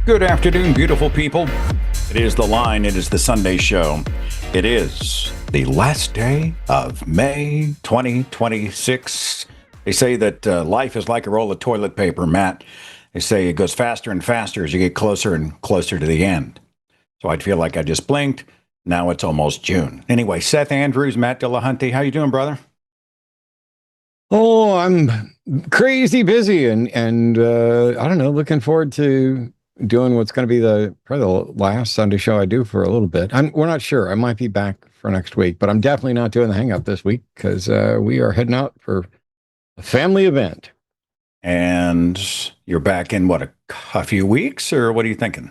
Good afternoon, beautiful people. It is The Line. It is the Sunday show. It is the last day of May 2026. They say that life is like a roll of toilet paper, Matt. They say it goes faster and faster as you get closer and closer to the end. So I feel like I just blinked. Now it's almost June. Anyway, Seth Andrews, Matt Dillahunty, how you doing, brother? Oh, I'm crazy busy and I don't know, looking forward to doing what's going to be probably the last Sunday show I do for a little bit. We're not sure. I might be back for next week, but I'm definitely not doing the hang up this week because we are heading out for a family event. And you're back in what, a few weeks, or what are you thinking?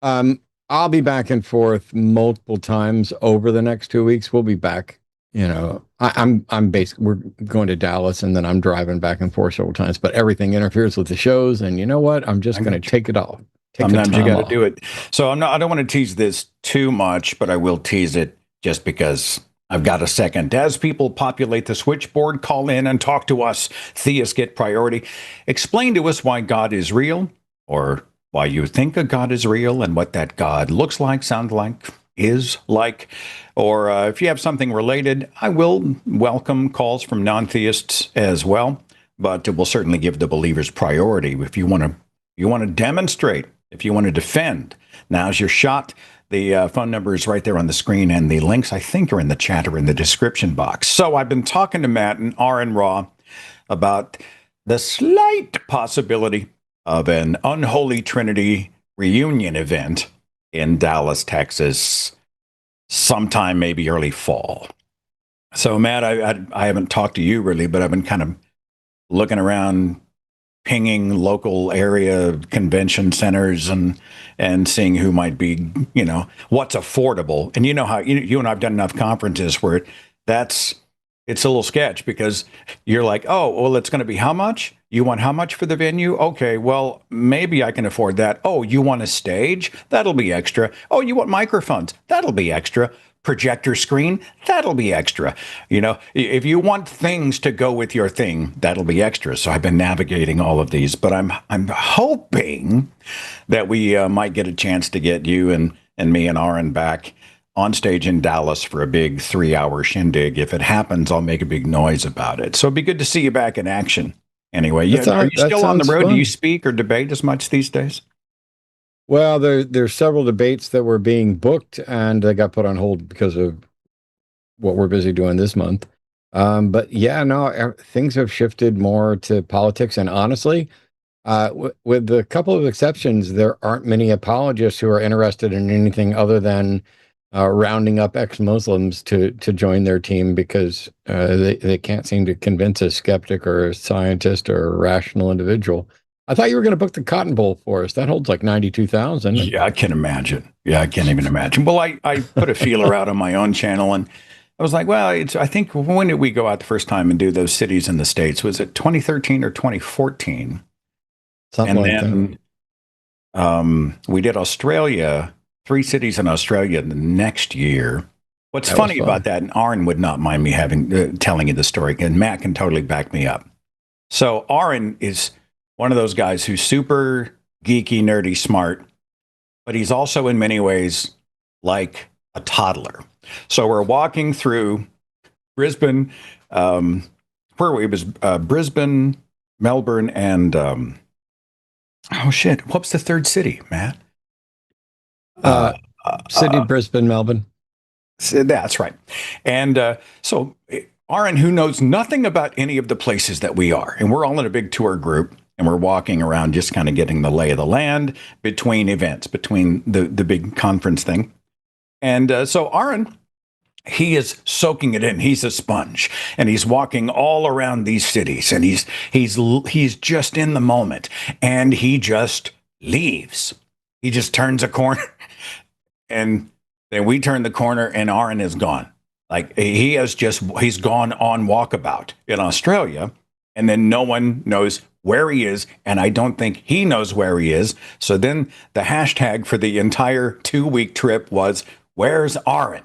I'll be back and forth multiple times over the next 2 weeks. We'll be back. You know, I'm basically, we're going to Dallas and then I'm driving back and forth several times, but everything interferes with the shows. And you know what? I'm just going to take it off. Sometimes you got to do it. So I don't want to tease this too much, but I will tease it just because I've got a second. As people populate the switchboard, call in and talk to us. Theists get priority. Explain to us why God is real, or why you think a God is real and what that God looks like, sounds like, is like, or if you have something related, I will welcome calls from non-theists as well, but it will certainly give the believers priority. If you want to demonstrate, if you want to defend, now's your shot. The phone number is right there on the screen, and the links, I think, are in the chat or in the description box. So I've been talking to Matt and R and Raw about the slight possibility of an Unholy Trinity reunion event in Dallas, Texas, sometime maybe early fall. So, Matt, I haven't talked to you really, but I've been kind of looking around, pinging local area convention centers and seeing who might be, what's affordable. And you know how you and I've done enough conferences where it's a little sketch, because you're like, oh, well, it's going to be how much? You want how much for the venue? Okay, well, maybe I can afford that. Oh, you want a stage? That'll be extra. Oh, you want microphones? That'll be extra. Projector screen? That'll be extra. If you want things to go with your thing, that'll be extra. So I've been navigating all of these, but I'm hoping that we might get a chance to get you and me and Aaron back on stage in Dallas for a big 3-hour shindig. If it happens, I'll make a big noise about it. So it'd be good to see you back in action. Anyway, are you still on the road? Fun. Do you speak or debate as much these days? Well, there's several debates that were being booked and they got put on hold because of what we're busy doing this month. But yeah, no, things have shifted more to politics. And honestly, with a couple of exceptions, there aren't many apologists who are interested in anything other than rounding up ex-Muslims to join their team, because they can't seem to convince a skeptic or a scientist or a rational individual. I thought you were going to book the Cotton Bowl for us. That holds like 92,000. Yeah, I can imagine. Yeah, I can't even imagine. Well, I put a feeler out on my own channel, and I was like, well, I think, when did we go out the first time and do those cities in the States? Was it 2013 or 2014? Something like that. And then we did Australia, 3 cities in Australia the next year. What's funny about that, and Aaron would not mind me telling you the story, and Matt can totally back me up. So Aaron is one of those guys who's super geeky, nerdy, smart, but he's also in many ways like a toddler. So we're walking through Brisbane, where it was Brisbane, Melbourne, and what was the third city, Matt? Brisbane, Melbourne. That's right. And so Aaron, who knows nothing about any of the places that we are, and we're all in a big tour group, and we're walking around just kind of getting the lay of the land between events, between the big conference thing. And so Aaron he is soaking it in. He's a sponge, and he's walking all around these cities, and he's just in the moment, and he just leaves. He just turns a corner, and then we turn the corner, and Aaron is gone. Like he's gone on walkabout in Australia, and then no one knows where he is, and I don't think he knows where he is. So then the hashtag for the entire 2-week trip was "Where's Aaron?"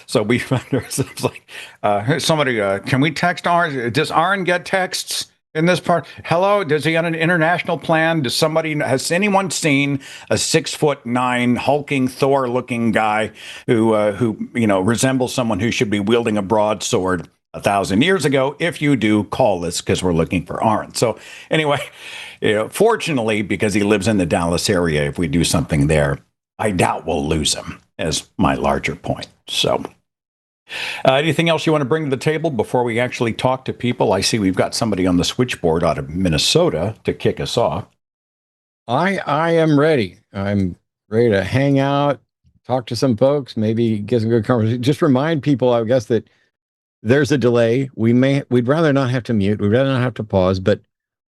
So we found ourselves like, somebody, can we text Aaron? Does Aaron get texts in this part? Hello, does he have an international plan? Has anyone seen a 6'9" hulking Thor-looking guy who resembles someone who should be wielding a broadsword 1,000 years ago? If you do, call us because we're looking for Aaron. So anyway, fortunately, because he lives in the Dallas area, if we do something there, I doubt we'll lose him, as my larger point. So anything else you want to bring to the table before we actually talk to people? I see we've got somebody on the switchboard out of Minnesota to kick us off. I am ready. I'm ready to hang out, talk to some folks, maybe get some good conversation. Just remind people, I guess, that there's a delay. We'd rather not have to mute. We'd rather not have to pause. But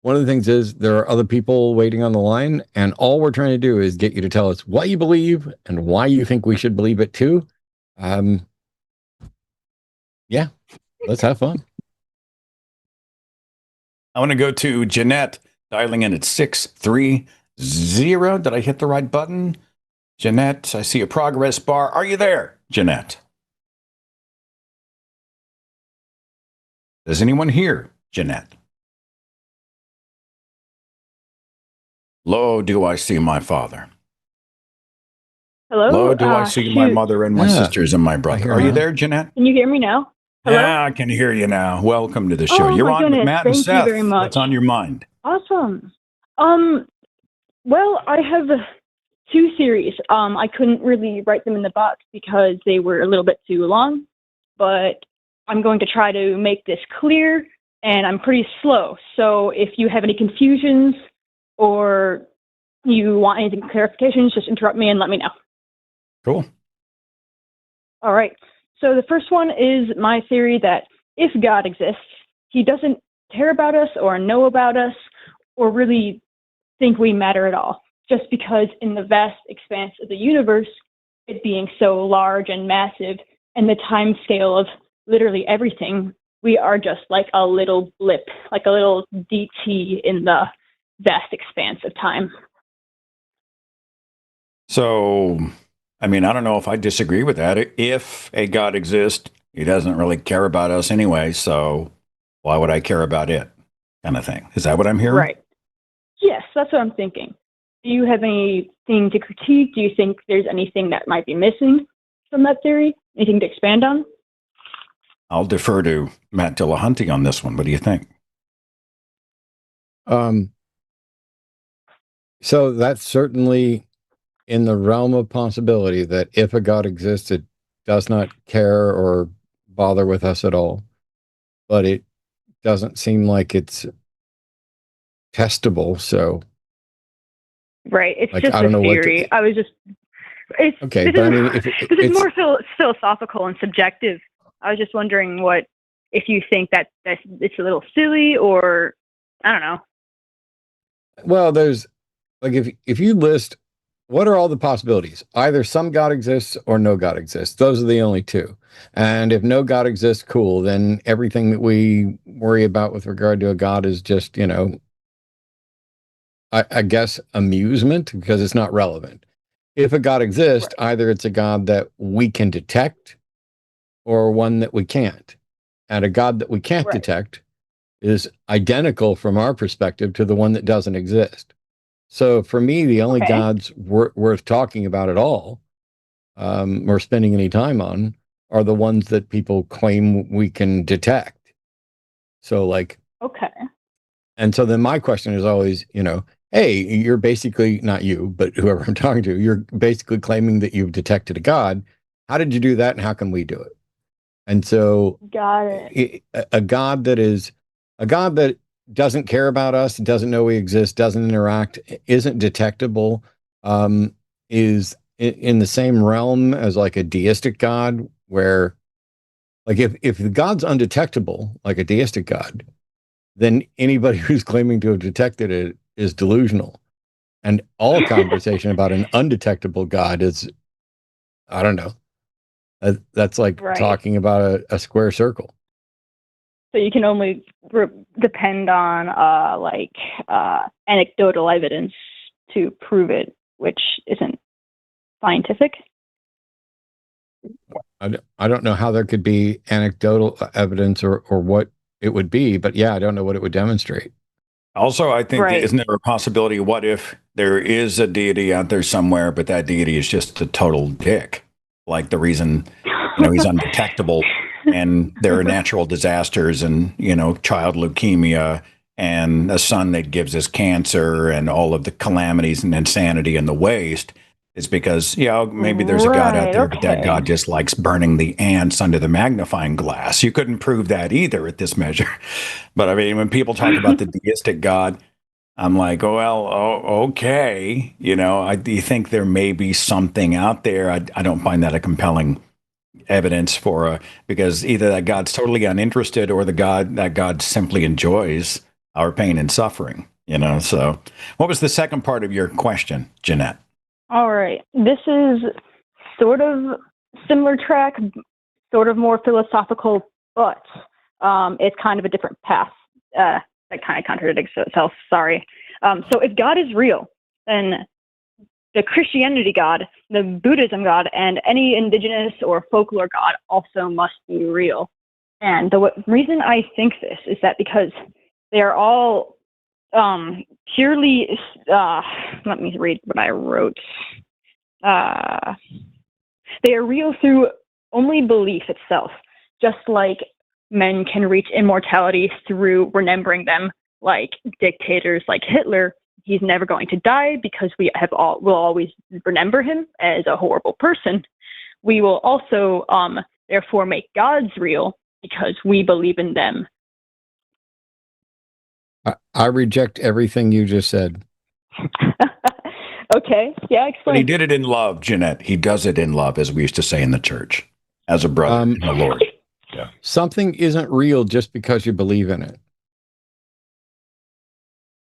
one of the things is there are other people waiting on the line, and all we're trying to do is get you to tell us what you believe and why you think we should believe it too. Yeah, let's have fun. I want to go to Jeanette, dialing in at 630. Did I hit the right button? Jeanette, I see a progress bar. Are you there, Jeanette? Does anyone hear Jeanette? Lo, do I see my father? Hello? Lo, do I see my mother and my sisters and my brother? Are you there, Jeanette? Can you hear me now? Hello? Yeah, I can hear you now. Welcome to the show. Oh, You're my on goodness. with Matt and Thank Seth. you very much. What's on your mind? Awesome. Well, I have 2 series. I couldn't really write them in the box because they were a little bit too long, but I'm going to try to make this clear, and I'm pretty slow. So if you have any confusions or you want anything clarifications, just interrupt me and let me know. Cool. All right. So the first one is my theory that if God exists, he doesn't care about us or know about us or really think we matter at all, just because in the vast expanse of the universe, it being so large and massive and the time scale of literally everything, we are just like a little blip, like a little DT in the vast expanse of time. So, I mean, I don't know if I disagree with that. If a God exists, he doesn't really care about us anyway, so why would I care about it? Kind of thing. Is that what I'm hearing? Right. Yes, that's what I'm thinking. Do you have anything to critique? Do you think there's anything that might be missing from that theory? Anything to expand on? I'll defer to Matt Dillahunty on this one. What do you think? So that's certainly in the realm of possibility that if a God exists, it does not care or bother with us at all. But it doesn't seem like it's testable. So, right, it's like, just I don't a know theory. what I was just. It's, okay, but I mean, if this is more philosophical and subjective. I was just wondering if you think that it's a little silly, or I don't know. Well, there's like if you list what are all the possibilities, either some God exists or no God exists. Those are the only two. And if no God exists, cool. Then everything that we worry about with regard to a God is just, I guess amusement because it's not relevant. If a God exists, Right. either it's a God that we can detect or one that we can't. And a God that we can't Right. detect is identical from our perspective to the one that doesn't exist. So for me, the only Okay. gods worth talking about at all, or spending any time on, are the ones that people claim we can detect. So like, Okay. and so then my question is always, hey, you're basically, not you, but whoever I'm talking to, you're basically claiming that you've detected a God. How did you do that, and how can we do it? And so Got it. a God that doesn't care about us, doesn't know we exist, doesn't interact, isn't detectable, is in the same realm as like a deistic God, where Like if the God's undetectable, like a deistic God, then anybody who's claiming to have detected it is delusional. And all conversation about an undetectable God is, I don't know. That's like Right. talking about a square circle. So you can only depend on anecdotal evidence to prove it, which isn't scientific. I don't know how there could be anecdotal evidence or what it would be, but yeah, I don't know what it would demonstrate. Also, I think, Right. isn't there a possibility? What if there is a deity out there somewhere, but that deity is just a total dick? Like the reason, he's undetectable, and there are natural disasters, and child leukemia, and a son that gives us cancer, and all of the calamities and insanity and the waste. Is because maybe there's a God out Right, there, but that okay. God just likes burning the ants under the magnifying glass. You couldn't prove that either at this measure. But I mean, when people talk about the deistic God, I'm like, okay. Do you think there may be something out there? I don't find that a compelling evidence because either that God's totally uninterested or that God simply enjoys our pain and suffering. So what was the second part of your question, Jeanette? All right. This is sort of similar track, sort of more philosophical, but it's kind of a different path. That kind of contradicts itself. Sorry. So if God is real, then the Christianity God, the Buddhism God, and any indigenous or folklore God also must be real. And the reason I think this is that because they are all purely, let me read what I wrote. They are real through only belief itself, just like men can reach immortality through remembering them, like dictators like Hitler. He's never going to die because will always remember him as a horrible person. We will also therefore make gods real because we believe in them. I reject everything you just said. Okay, yeah, explain. But he did it in love, Jeanette. He does it in love, as we used to say in the church, as a brother in the Lord. Yeah. Something isn't real just because you believe in it.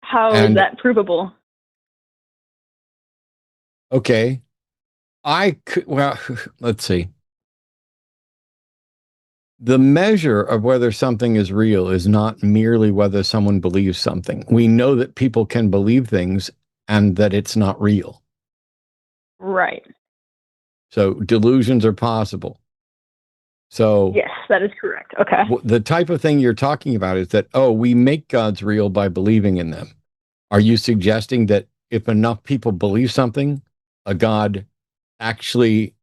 How is that provable? Okay. Let's see. The measure of whether something is real is not merely whether someone believes something. We know that people can believe things and that it's not real. Right. So delusions are possible. So yes, that is correct. Okay. The type of thing you're talking about is that, we make gods real by believing in them. Are you suggesting that if enough people believe something, a god actually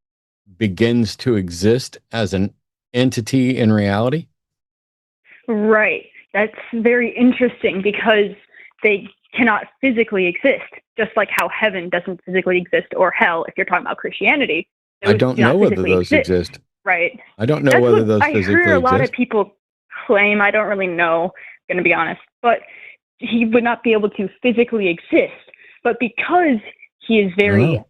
begins to exist as an entity in reality? Right. That's very interesting because they cannot physically exist, just like how heaven doesn't physically exist, or hell, if you're talking about Christianity. I don't know whether those exist. Right. I don't know whether those physically exist. I hear a lot of people claim, I don't really know, going to be honest, but he would not be able to physically exist. But because he is very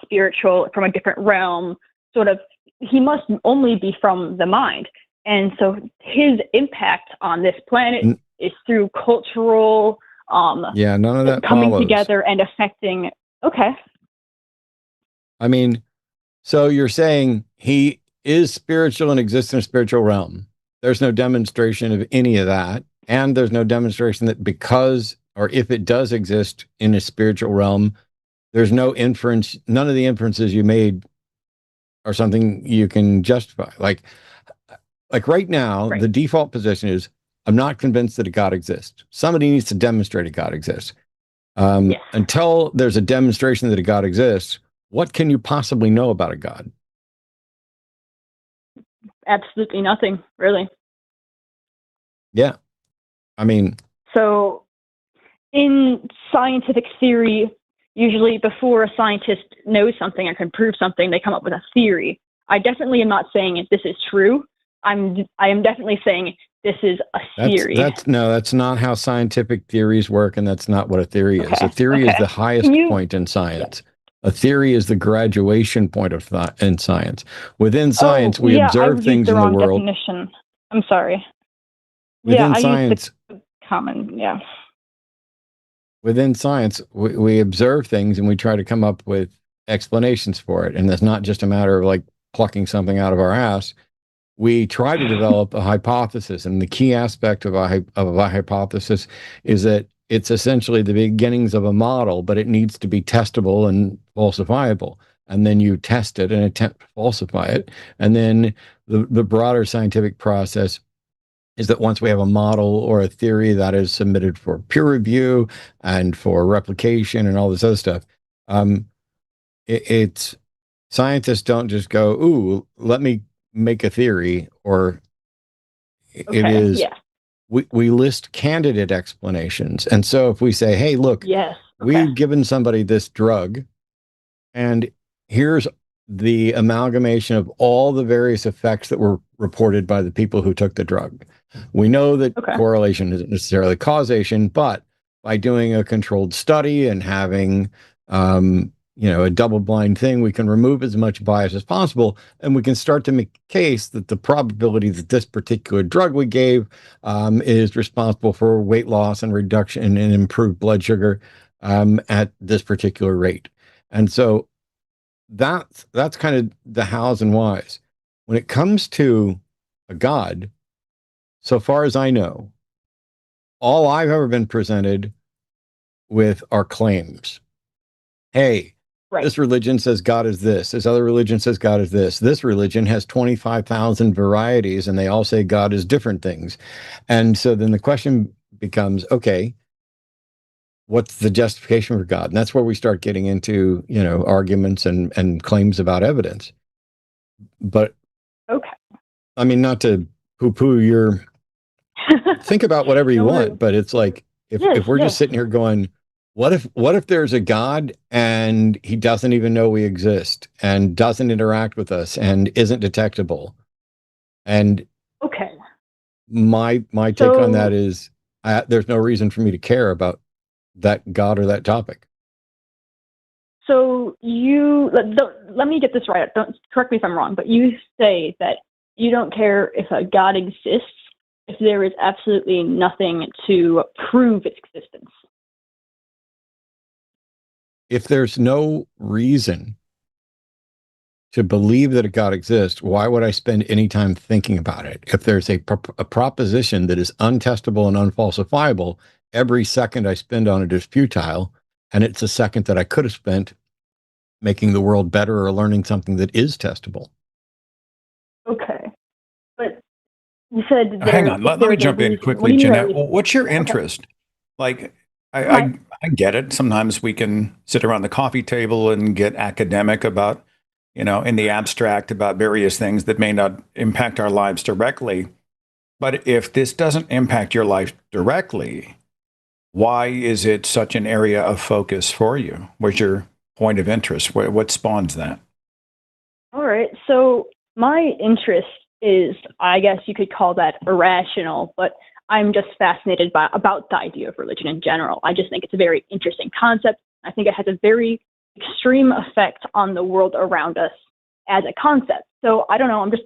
spiritual, from a different realm, sort of, he must only be from the mind. And so his impact on this planet is through cultural none of that coming follows. Together and affecting. Okay. I mean, so you're saying he is spiritual and exists in a spiritual realm. There's no demonstration of any of that. And there's no demonstration that because, or if it does exist in a spiritual realm, there's no inference. None of the inferences you made are something you can justify. Like right now, the default position is, I'm not convinced that a God exists. Somebody needs to demonstrate a God exists. Until there's a demonstration that a God exists, what can you possibly know about a God? Absolutely nothing, really. Yeah. I mean, so in scientific theory, usually before a scientist knows something or can prove something, they come up with a theory. I definitely am not saying this is true. I am definitely saying this is a theory. That's not how scientific theories work, and that's not what a theory is. A theory is the highest point in science. A theory is the graduation point of thought in science. Within science, we observe things in the world. Definition. I'm sorry. Within science, used the common, yeah. Within science, we observe things and we try to come up with explanations for it. And it's not just a matter of like plucking something out of our ass. We try to develop a hypothesis. And the key aspect of a hypothesis is that it's essentially the beginnings of a model, but it needs to be testable and falsifiable. And then you test it and attempt to falsify it. And then the broader scientific process is that once we have a model or a theory that is submitted for peer review and for replication and all this other stuff, it's scientists don't just go, ooh, let me make a theory, or it is, we list candidate explanations. And so if we say, hey, look, we've given somebody this drug, and here's the amalgamation of all the various effects that were reported by the people who took the drug. We know that correlation isn't necessarily causation, but by doing a controlled study and having, a double-blind thing, we can remove as much bias as possible, and we can start to make a case that the probability that this particular drug we gave is responsible for weight loss and reduction and improved blood sugar at this particular rate. And so that's kind of the hows and whys. When it comes to a God, so far as I know, all I've ever been presented with are claims. Hey, this religion says God is this. This other religion says God is this. This religion has 25,000 varieties, and they all say God is different things. And so then the question becomes, okay, what's the justification for God? And that's where we start getting into, arguments and claims about evidence. But, I mean, not to poo-poo your... think about whatever you want, but it's like, if we're just sitting here going, what if there's a God and he doesn't even know we exist and doesn't interact with us and isn't detectable? And my take on that is there's no reason for me to care about that God or that topic. So let me get this right. Don't correct me if I'm wrong, but you say that you don't care if a God exists if there is absolutely nothing to prove its existence. If there's no reason to believe that a God exists, why would I spend any time thinking about it? If there's a proposition that is untestable and unfalsifiable, every second I spend on it is futile, and it's a second that I could have spent making the world better or learning something that is testable. Okay. But you said hang on, let me jump in quickly, Jeanette. What's your interest? Like, I get it. Sometimes we can sit around the coffee table and get academic about, in the abstract about various things that may not impact our lives directly. But if this doesn't impact your life directly, why is it such an area of focus for you? What's your point of interest? What spawns that? All right. So my interest is, I guess you could call that irrational, but I'm just fascinated about the idea of religion in general. I just think it's a very interesting concept. I think it has a very extreme effect on the world around us as a concept. So I don't know, I'm just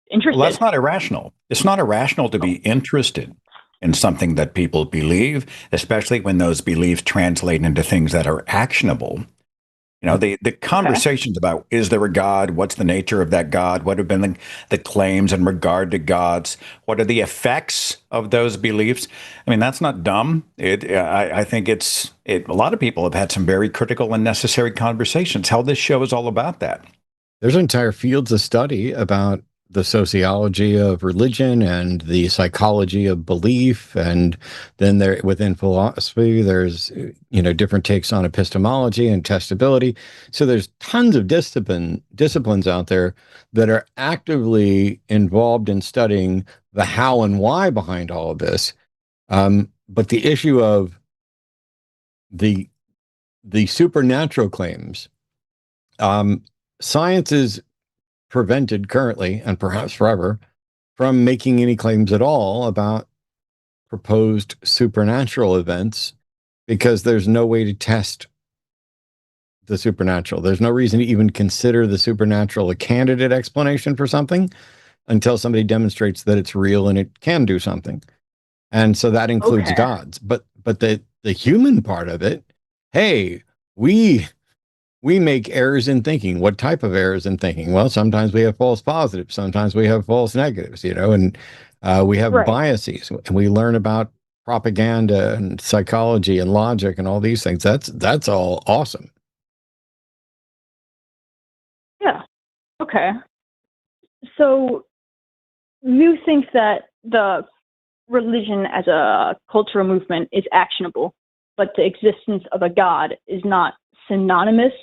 interested. Well, that's not irrational. It's not irrational to be interested in something that people believe, especially when those beliefs translate into things that are actionable. The conversations about, is there a God? What's the nature of that God? What have been the claims in regard to gods? What are the effects of those beliefs? I mean, that's not dumb. I think a lot of people have had some very critical and necessary conversations. Hell, this show is all about that. There's entire fields of study about the sociology of religion and the psychology of belief, and then there within philosophy there's different takes on epistemology and testability. So there's tons of disciplines out there that are actively involved in studying the how and why behind all of this. But the issue of the supernatural claims, science is prevented currently, and perhaps forever, from making any claims at all about proposed supernatural events, because there's no way to test the supernatural. There's no reason to even consider the supernatural a candidate explanation for something until somebody demonstrates that it's real and it can do something. And so that includes Okay. gods. But the human part of it, hey, we make errors in thinking. What type of errors in thinking? Well, sometimes we have false positives, sometimes we have false negatives, and we have Right. biases, and we learn about propaganda and psychology and logic and all these things. That's all awesome. Yeah. Okay. So you think that the religion as a cultural movement is actionable, but the existence of a god is not synonymous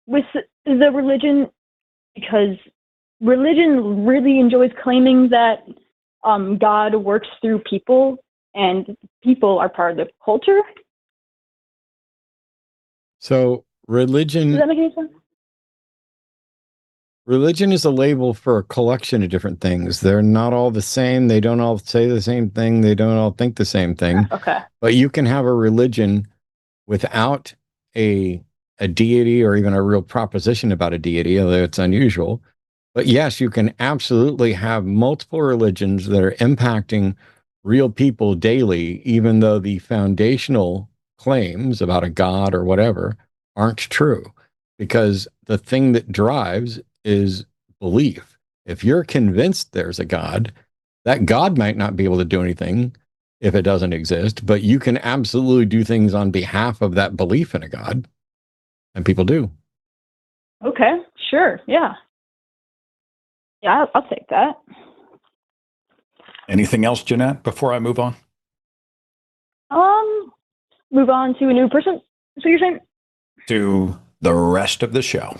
with the religion, because religion really enjoys claiming that God works through people and people are part of the culture. So religion Does that make any sense? Religion is a label for a collection of different things. They're not all the same. They don't all say the same thing. They don't all think the same thing. Okay. But you can have a religion without a deity or even a real proposition about a deity, although it's unusual. But yes, you can absolutely have multiple religions that are impacting real people daily, even though the foundational claims about a god or whatever aren't true. Because the thing that drives is belief. If you're convinced there's a God, that God might not be able to do anything if it doesn't exist, but you can absolutely do things on behalf of that belief in a God. And people do. Okay. Sure. Yeah. Yeah, I'll take that. Anything else, Jeanette, before I move on? Move on to a new person. So you're saying? To the rest of the show.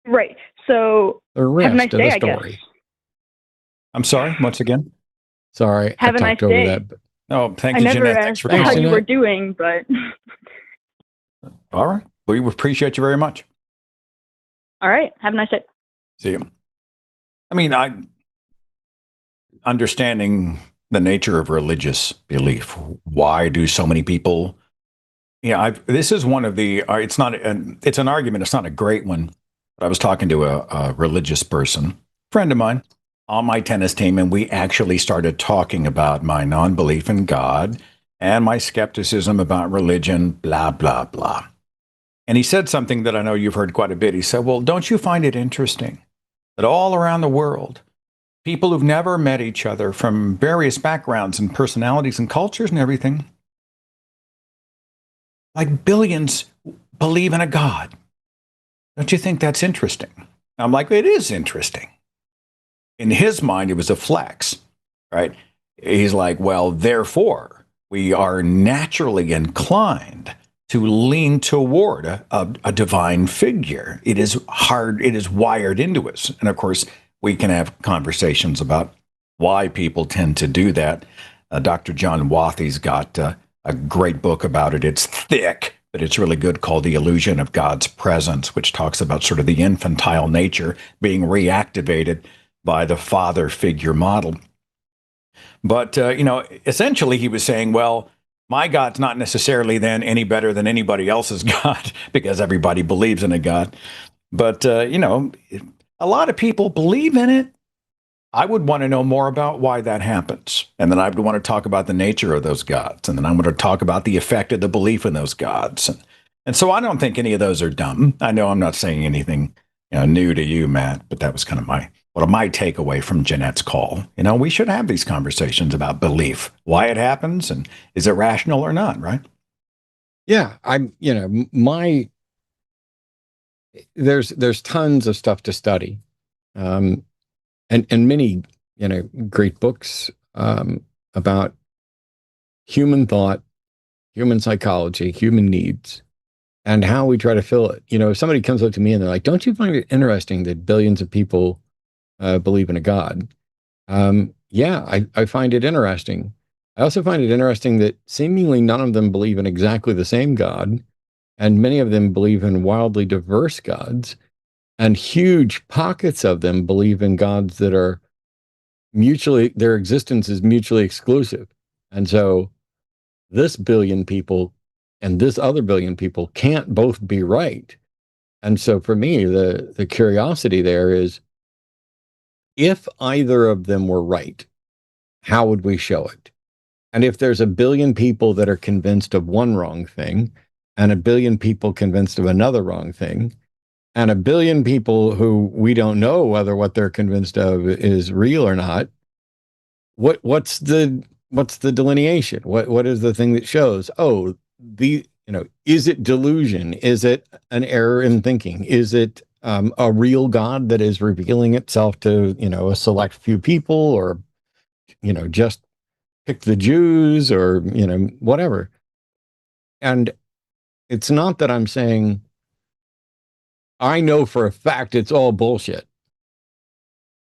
Right. So The have a rest nice of day, the I guess. story. I'm sorry, once again. Sorry, Have I a nice talked over day. that. But Oh, thank I you, never Jeanette. Thanks asked for how Thanks, calling. you were Jeanette. doing, but All right. We appreciate you very much. all right. Have a nice day. See you. I mean, understanding the nature of religious belief. Why do so many people? Yeah, this is one of the. It's not. It's an argument. It's not a great one. But I was talking to a religious person, friend of mine, on my tennis team, and we actually started talking about my non-belief in God and my skepticism about religion. Blah blah blah. And he said something that I know you've heard quite a bit. He said, "Well, don't you find it interesting that all around the world, people who've never met each other from various backgrounds and personalities and cultures and everything, like billions, believe in a God? Don't you think that's interesting?" I'm like, it is interesting. In his mind, it was a flex, right? He's like, well, therefore, we are naturally inclined to lean toward a divine figure. It is hard, it is wired into us. And of course, we can have conversations about why people tend to do that. Dr. John Wathy's got a great book about it. It's thick, but it's really good, called The Illusion of God's Presence, which talks about sort of the infantile nature being reactivated by the father figure model. But, essentially he was saying, well, my God's not necessarily then any better than anybody else's God because everybody believes in a God. But, a lot of people believe in it. I would want to know more about why that happens. And then I would want to talk about the nature of those gods. And then I'm going to talk about the effect of the belief in those gods. And so I don't think any of those are dumb. I know I'm not saying anything new to you, Matt, but that was kind of my takeaway from Jeanette's call. We should have these conversations about belief, why it happens, and is it rational or not, right? Yeah, there's tons of stuff to study. And many, great books about human thought, human psychology, human needs, and how we try to fill it. If somebody comes up to me and they're like, "Don't you find it interesting that billions of people believe in a God?" Yeah, I find it interesting. I also find it interesting that seemingly none of them believe in exactly the same God, and many of them believe in wildly diverse gods. And huge pockets of them believe in gods that are their existence is mutually exclusive. And so this billion people and this other billion people can't both be right. And so for me, the curiosity there is, if either of them were right, how would we show it? And if there's a billion people that are convinced of one wrong thing, and a billion people convinced of another wrong thing, and a billion people who we don't know whether what they're convinced of is real or not, what's the delineation? What is the thing that shows, oh, is it delusion? Is it an error in thinking? Is it a real God that is revealing itself to, a select few people, or, just pick the Jews, or, whatever. And it's not that I'm saying I know for a fact it's all bullshit.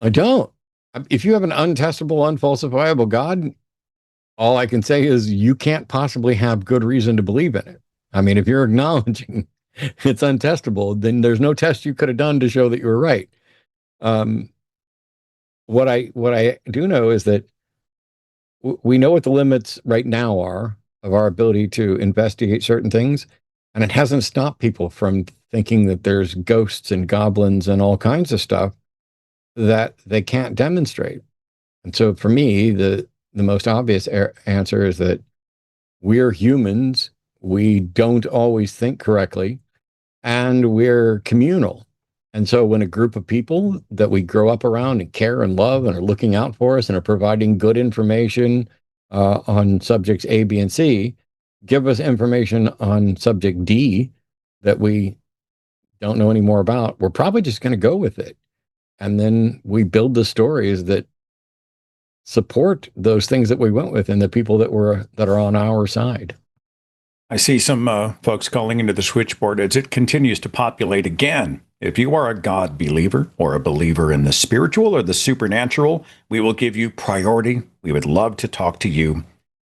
I don't. If you have an untestable, unfalsifiable God, all I can say is you can't possibly have good reason to believe in it. I mean, if you're acknowledging it's untestable, then there's no test you could have done to show that you were right. What I do know is that we know what the limits right now are of our ability to investigate certain things, and it hasn't stopped people from thinking that there's ghosts and goblins and all kinds of stuff that they can't demonstrate. And so for me, the most obvious answer is that we're humans. We don't always think correctly, and we're communal. And so when a group of people that we grow up around and care and love and are looking out for us and are providing good information on subjects A, B, and C, give us information on subject D that we don't know any more about, we're probably just going to go with it. And then we build the stories that support those things that we went with and the people that are on our side. I see some folks calling into the switchboard as it continues to populate again. If you are a God believer or a believer in the spiritual or the supernatural, we will give you priority. We would love to talk to you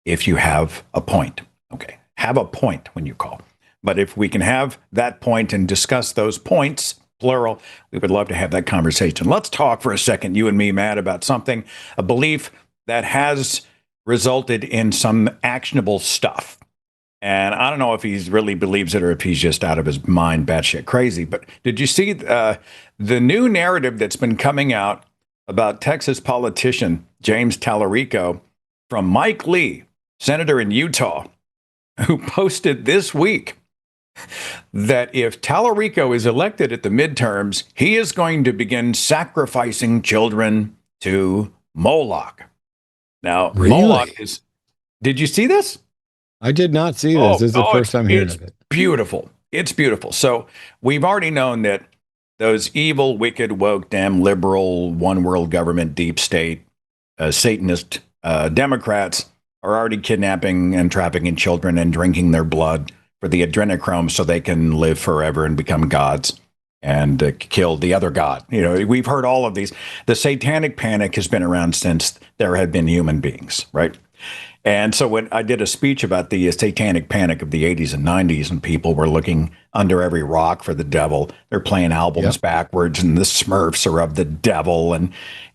if you have a point. Okay, have a point when you call. But if we can have that point and discuss those points, plural, we would love to have that conversation. Let's talk for a second, you and me, Matt, about something, a belief that has resulted in some actionable stuff. And I don't know if he really believes it or if he's just out of his mind, batshit crazy. But did you see the new narrative that's been coming out about Texas politician James Tallarico from Mike Lee, senator in Utah, who posted this week that if Tallarico is elected at the midterms, he is going to begin sacrificing children to Moloch. Now, really? Moloch is... Did you see this? I did not see this. This is the first time hearing of it. Beautiful. It's beautiful. So we've already known that those evil, wicked, woke, damn liberal, one world government, deep state, Satanist Democrats are already kidnapping and trafficking children and drinking their blood for the adrenochrome so they can live forever and become gods and kill the other god. You know, we've heard all of these. The satanic panic has been around since there have been human beings, right? And so when I did a speech about the satanic panic of the 80s and 90s, and people were looking under every rock for the devil, they're playing albums backwards, and the Smurfs are of the devil,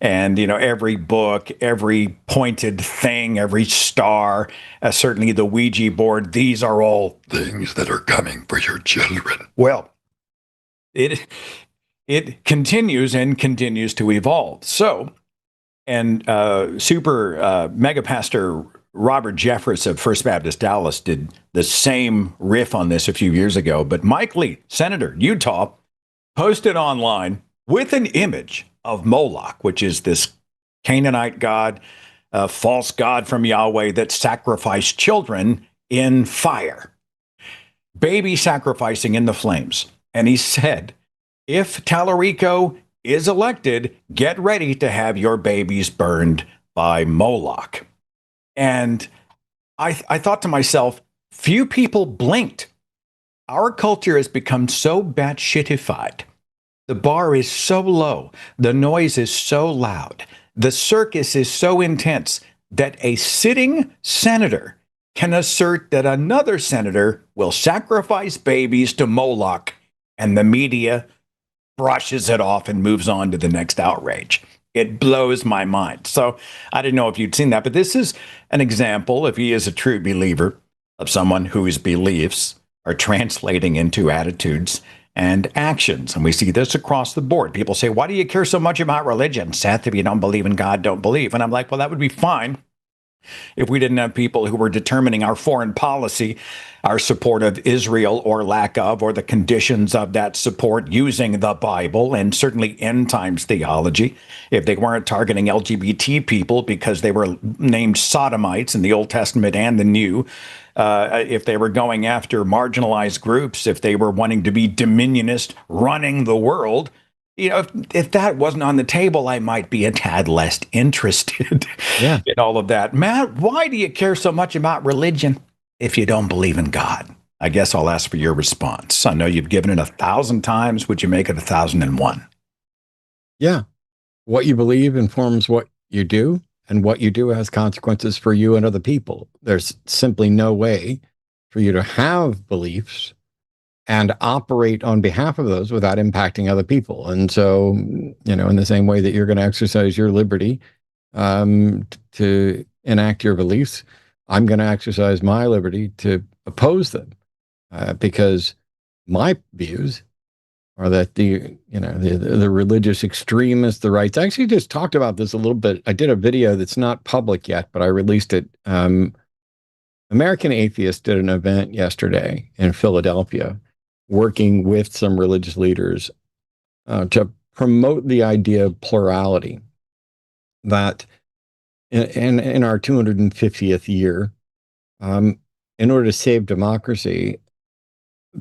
and you know, every book, every pointed thing, every star, certainly the Ouija board, these are all things that are coming for your children. Well, it continues and continues to evolve. So, and mega pastor Robert Jeffress of First Baptist Dallas did the same riff on this a few years ago. But Mike Lee, senator, Utah, posted online with an image of Moloch, which is this Canaanite god, a false god from Yahweh that sacrificed children in fire, baby sacrificing in the flames. And he said, if Tallarico is elected, get ready to have your babies burned by Moloch. And I thought to myself, few people blinked. Our culture has become so batshitified. The bar is so low. The noise is so loud. The circus is so intense that a sitting senator can assert that another senator will sacrifice babies to Moloch, and the media brushes it off and moves on to the next outrage. It blows my mind. So I didn't know if you'd seen that, but this is an example, if he is a true believer, of someone whose beliefs are translating into attitudes and actions. And we see this across the board. People say, why do you care so much about religion, Seth? If you don't believe in God, don't believe. And I'm like, well, that would be fine if we didn't have people who were determining our foreign policy, our support of Israel or lack of, or the conditions of that support using the Bible and certainly end times theology. If they weren't targeting LGBT people because they were named sodomites in the Old Testament and the New, if they were going after marginalized groups, if they were wanting to be dominionist, running the world, if that wasn't on the table, I might be a tad less interested in all of that. Matt, why do you care so much about religion if you don't believe in God? I guess I'll ask for your response. I know you've given it 1,000 times. Would you make it 1,001? Yeah. What you believe informs what you do, and what you do has consequences for you and other people. There's simply no way for you to have beliefs and operate on behalf of those without impacting other people. And so, in the same way that you're going to exercise your liberty to enact your beliefs, I'm going to exercise my liberty to oppose them because my views are that the religious extremists, the rights. I actually just talked about this a little bit. I did a video that's not public yet, but I released it. American Atheists did an event yesterday in Philadelphia, working with some religious leaders to promote the idea of plurality, that in our 250th year, in order to save democracy,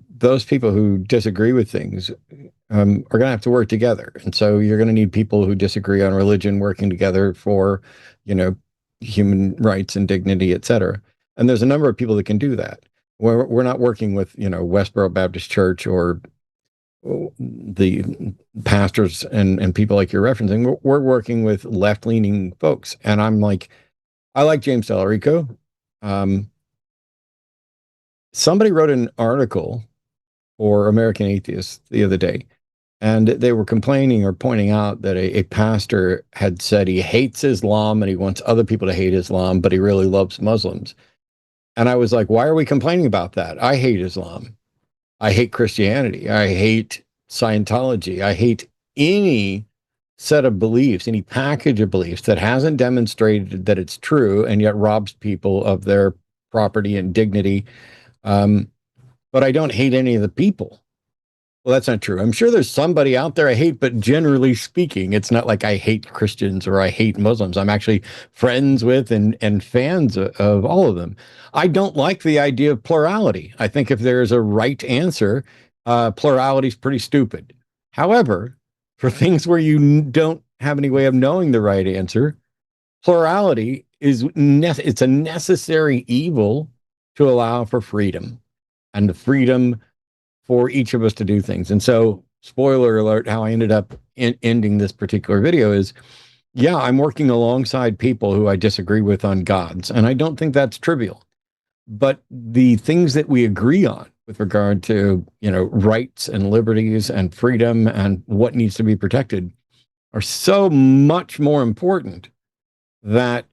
those people who disagree with things are going to have to work together. And so you're going to need people who disagree on religion working together for, human rights and dignity, et cetera. And there's a number of people that can do that. We're not working with, Westboro Baptist Church or the pastors and people like you're referencing. We're working with left-leaning folks. And I'm like, I like James Tallarico. Somebody wrote an article for American Atheists the other day, and they were complaining or pointing out that a pastor had said he hates Islam and he wants other people to hate Islam, but he really loves Muslims. And I was like, why are we complaining about that? I hate Islam. I hate Christianity. I hate Scientology. I hate any set of beliefs, any package of beliefs that hasn't demonstrated that it's true and yet robs people of their property and dignity. But I don't hate any of the people. Well, that's not true. I'm sure there's somebody out there I hate, but generally speaking, it's not like I hate Christians or I hate Muslims. I'm actually friends with and fans of all of them. I don't like the idea of plurality. I think if there's a right answer, plurality is pretty stupid. However, for things where you don't have any way of knowing the right answer, plurality it's a necessary evil to allow for freedom and the freedom for each of us to do things. And so, spoiler alert, how I ended up ending this particular video is, yeah, I'm working alongside people who I disagree with on gods. And I don't think that's trivial. But the things that we agree on with regard to, rights and liberties and freedom and what needs to be protected are so much more important that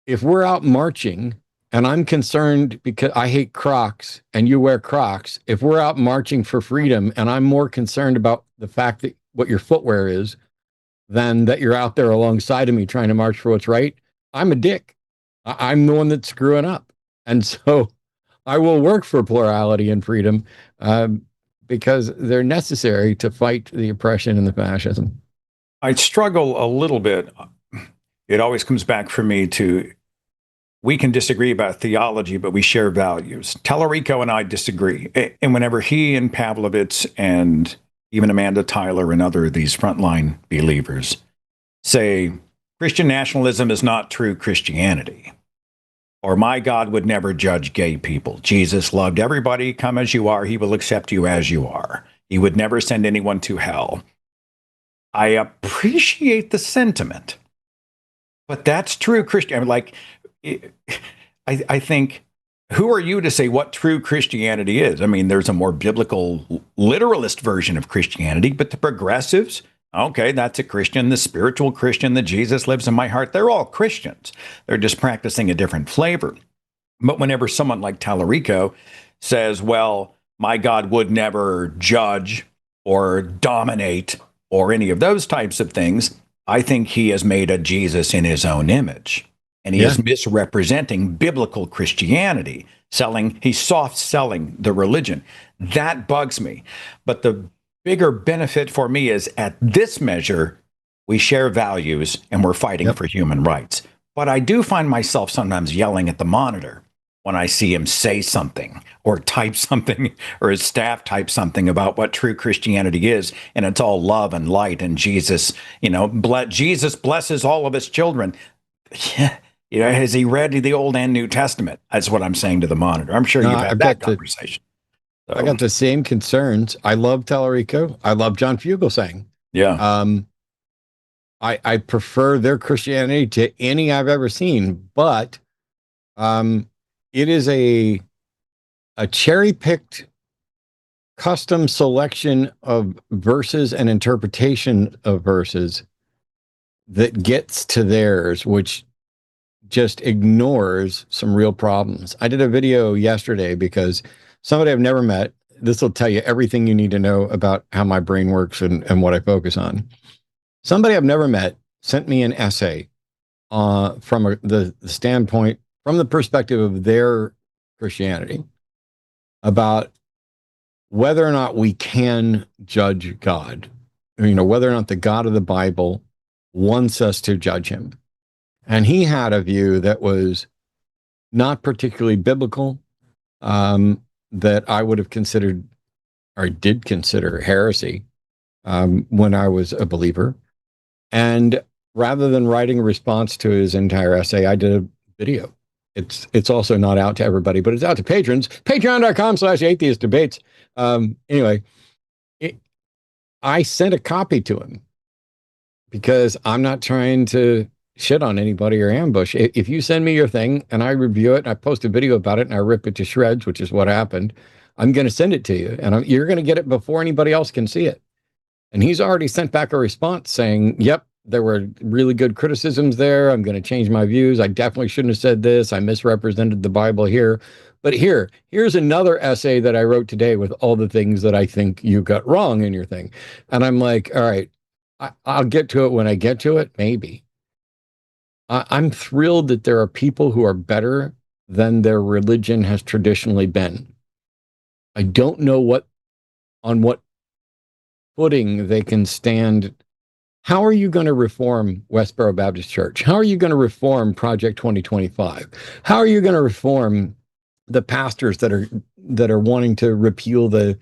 if we're out marching, and I'm concerned because I hate Crocs and you wear Crocs, if we're out marching for freedom and I'm more concerned about the fact that what your footwear is than that you're out there alongside of me trying to march for what's right, I'm a dick. I'm the one that's screwing up. And so I will work for plurality and freedom because they're necessary to fight the oppression and the fascism. I struggle a little bit. It always comes back for me to, we can disagree about theology, but we share values. Tallarico and I disagree. And whenever he and Pavlovitz and even Amanda Tyler and other of these frontline believers say Christian nationalism is not true Christianity, or my God would never judge gay people. Jesus loved everybody. Come as you are. He will accept you as you are. He would never send anyone to hell. I appreciate the sentiment, but that's true Christian. I mean, like, I think, who are you to say what true Christianity is? I mean, there's a more biblical, literalist version of Christianity, but the progressives, okay, that's a Christian. The spiritual Christian, the Jesus lives in my heart, they're all Christians. They're just practicing a different flavor. But whenever someone like Tallarico says, well, my God would never judge or dominate or any of those types of things, I think he has made a Jesus in his own image. And he Yeah. is misrepresenting biblical Christianity, he's soft selling the religion. That bugs me. But the bigger benefit for me is at this measure, we share values and we're fighting Yep. for human rights. But I do find myself sometimes yelling at the monitor when I see him say something or type something or his staff type something about what true Christianity is. And it's all love and light and Jesus, Jesus blesses all of his children. Yeah. Has he read the Old and New Testament? That's what I'm saying to the monitor. I'm sure No, you've had that conversation. I got the same concerns. I love Tallarico. I love John Fugelsang. Yeah. I prefer their Christianity to any I've ever seen, but it is a cherry-picked custom selection of verses and interpretation of verses that gets to theirs, which just ignores some real problems. I did a video yesterday because somebody I've never met, this will tell you everything you need to know about how my brain works and what I focus on. Somebody I've never met sent me an essay from the standpoint, from the perspective of their Christianity, about whether or not we can judge God, whether or not the God of the Bible wants us to judge him. And he had a view that was not particularly biblical, that I would have considered, or did consider, heresy when I was a believer. And rather than writing a response to his entire essay, I did a video. It's also not out to everybody, but it's out to patrons. Patreon.com/atheistdebates. Anyway, I sent a copy to him because I'm not trying to shit on anybody or ambush. If you send me your thing and I review it and I post a video about it and I rip it to shreds, which is what happened, I'm going to send it to you and you're going to get it before anybody else can see it. And he's already sent back a response saying, yep, there were really good criticisms there. I'm going to change my views. I definitely shouldn't have said this. I misrepresented the Bible here. But here's another essay that I wrote today with all the things that I think you got wrong in your thing. And I'm like, all right, I'll get to it when I get to it, maybe. I'm thrilled that there are people who are better than their religion has traditionally been. I don't know on what footing they can stand. How are you going to reform Westboro Baptist Church? How are you going to reform Project 2025? How are you going to reform the pastors that are wanting to repeal the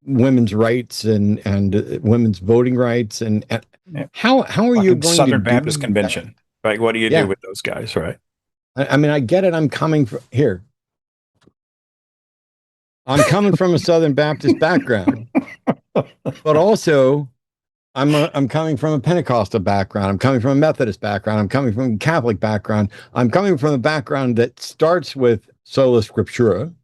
women's rights and women's voting rights and how are you going Southern to Baptist do Convention? that? Right? What do you do with those guys? Right? I mean, I get it. I'm coming from here. I'm coming from a Southern Baptist background, but also I'm coming from a Pentecostal background. I'm coming from a Methodist background. I'm coming from a Catholic background. I'm coming from a background that starts with sola scriptura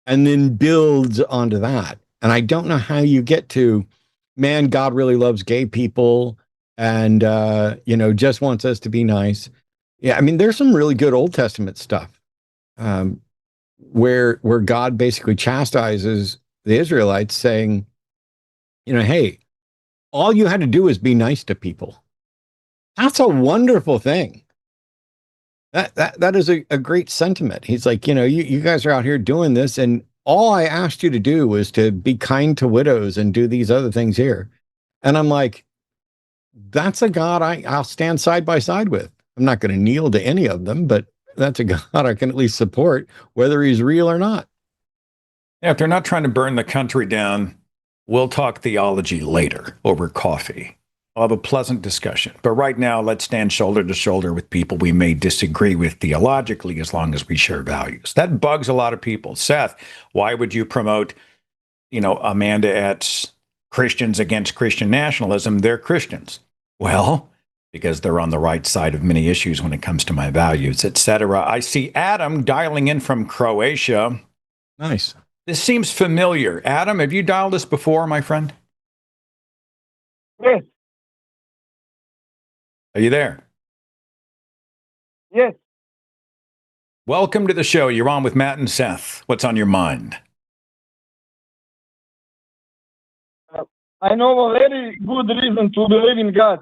and then builds onto that. And I don't know how you get to, man, God really loves gay people and, just wants us to be nice. Yeah, I mean, there's some really good Old Testament stuff where God basically chastises the Israelites saying, hey, all you had to do is be nice to people. That's a wonderful thing. That is a great sentiment. He's like, you guys are out here doing this, and all I asked you to do was to be kind to widows and do these other things here. And I'm like, that's a God I'll stand side by side with. I'm not going to kneel to any of them, but that's a God I can at least support, whether he's real or not. Yeah, if they're not trying to burn the country down, we'll talk theology later over coffee. I'll have a pleasant discussion. But right now, let's stand shoulder to shoulder with people we may disagree with theologically as long as we share values. That bugs a lot of people. Seth, why would you promote, Amanda at Christians against Christian nationalism? They're Christians. Well, because they're on the right side of many issues when it comes to my values, etc. I see Adam dialing in from Croatia. Nice. This seems familiar. Adam, have you dialed us before, my friend? Yes. Are you there? Yes. Welcome to the show. You're on with Matt and Seth. What's on your mind? I know a very good reason to believe in God,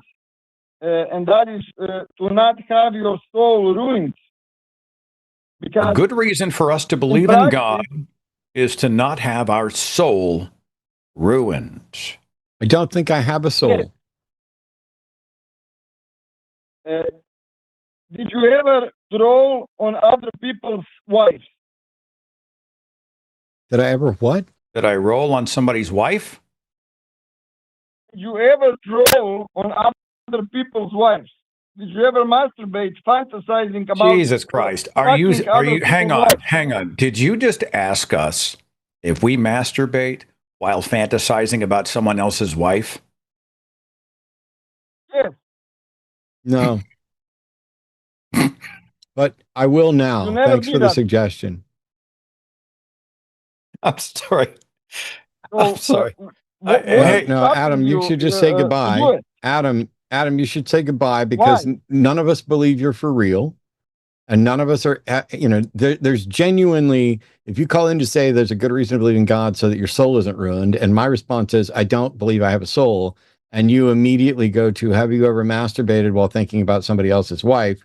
and that is to not have your soul ruined. A good reason for us to believe in God is to not have our soul ruined. I don't think I have a soul. Did you ever troll on other people's wives? Did I ever what? Did I roll on somebody's wife? Did you ever troll on other people's wives? Did you ever masturbate, fantasizing about? Jesus Christ! Are you? Hang on. Did you just ask us if we masturbate while fantasizing about someone else's wife? Yes. No. But I will now. Thanks for the suggestion. I'm sorry. So, I'm sorry. No, Adam, you should just say goodbye. Adam, you should say goodbye because none of us believe you're for real. And none of us are, there's genuinely, if you call in to say there's a good reason to believe in God so that your soul isn't ruined, and my response is, I don't believe I have a soul, and you immediately go to, have you ever masturbated while thinking about somebody else's wife?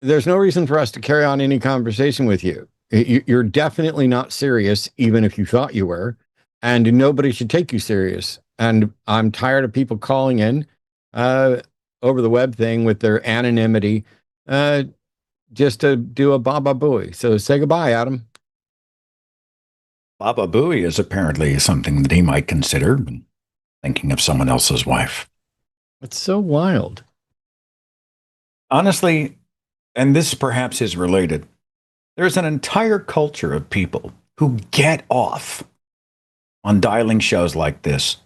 There's no reason for us to carry on any conversation with you. You're definitely not serious, even if you thought you were, and nobody should take you serious. And I'm tired of people calling in over the web thing with their anonymity just to do a Baba Booey. So say goodbye, Adam. Baba Booey is apparently something that he might consider, thinking of someone else's wife. It's so wild. Honestly, and this perhaps is related, there's an entire culture of people who get off on dialing shows like this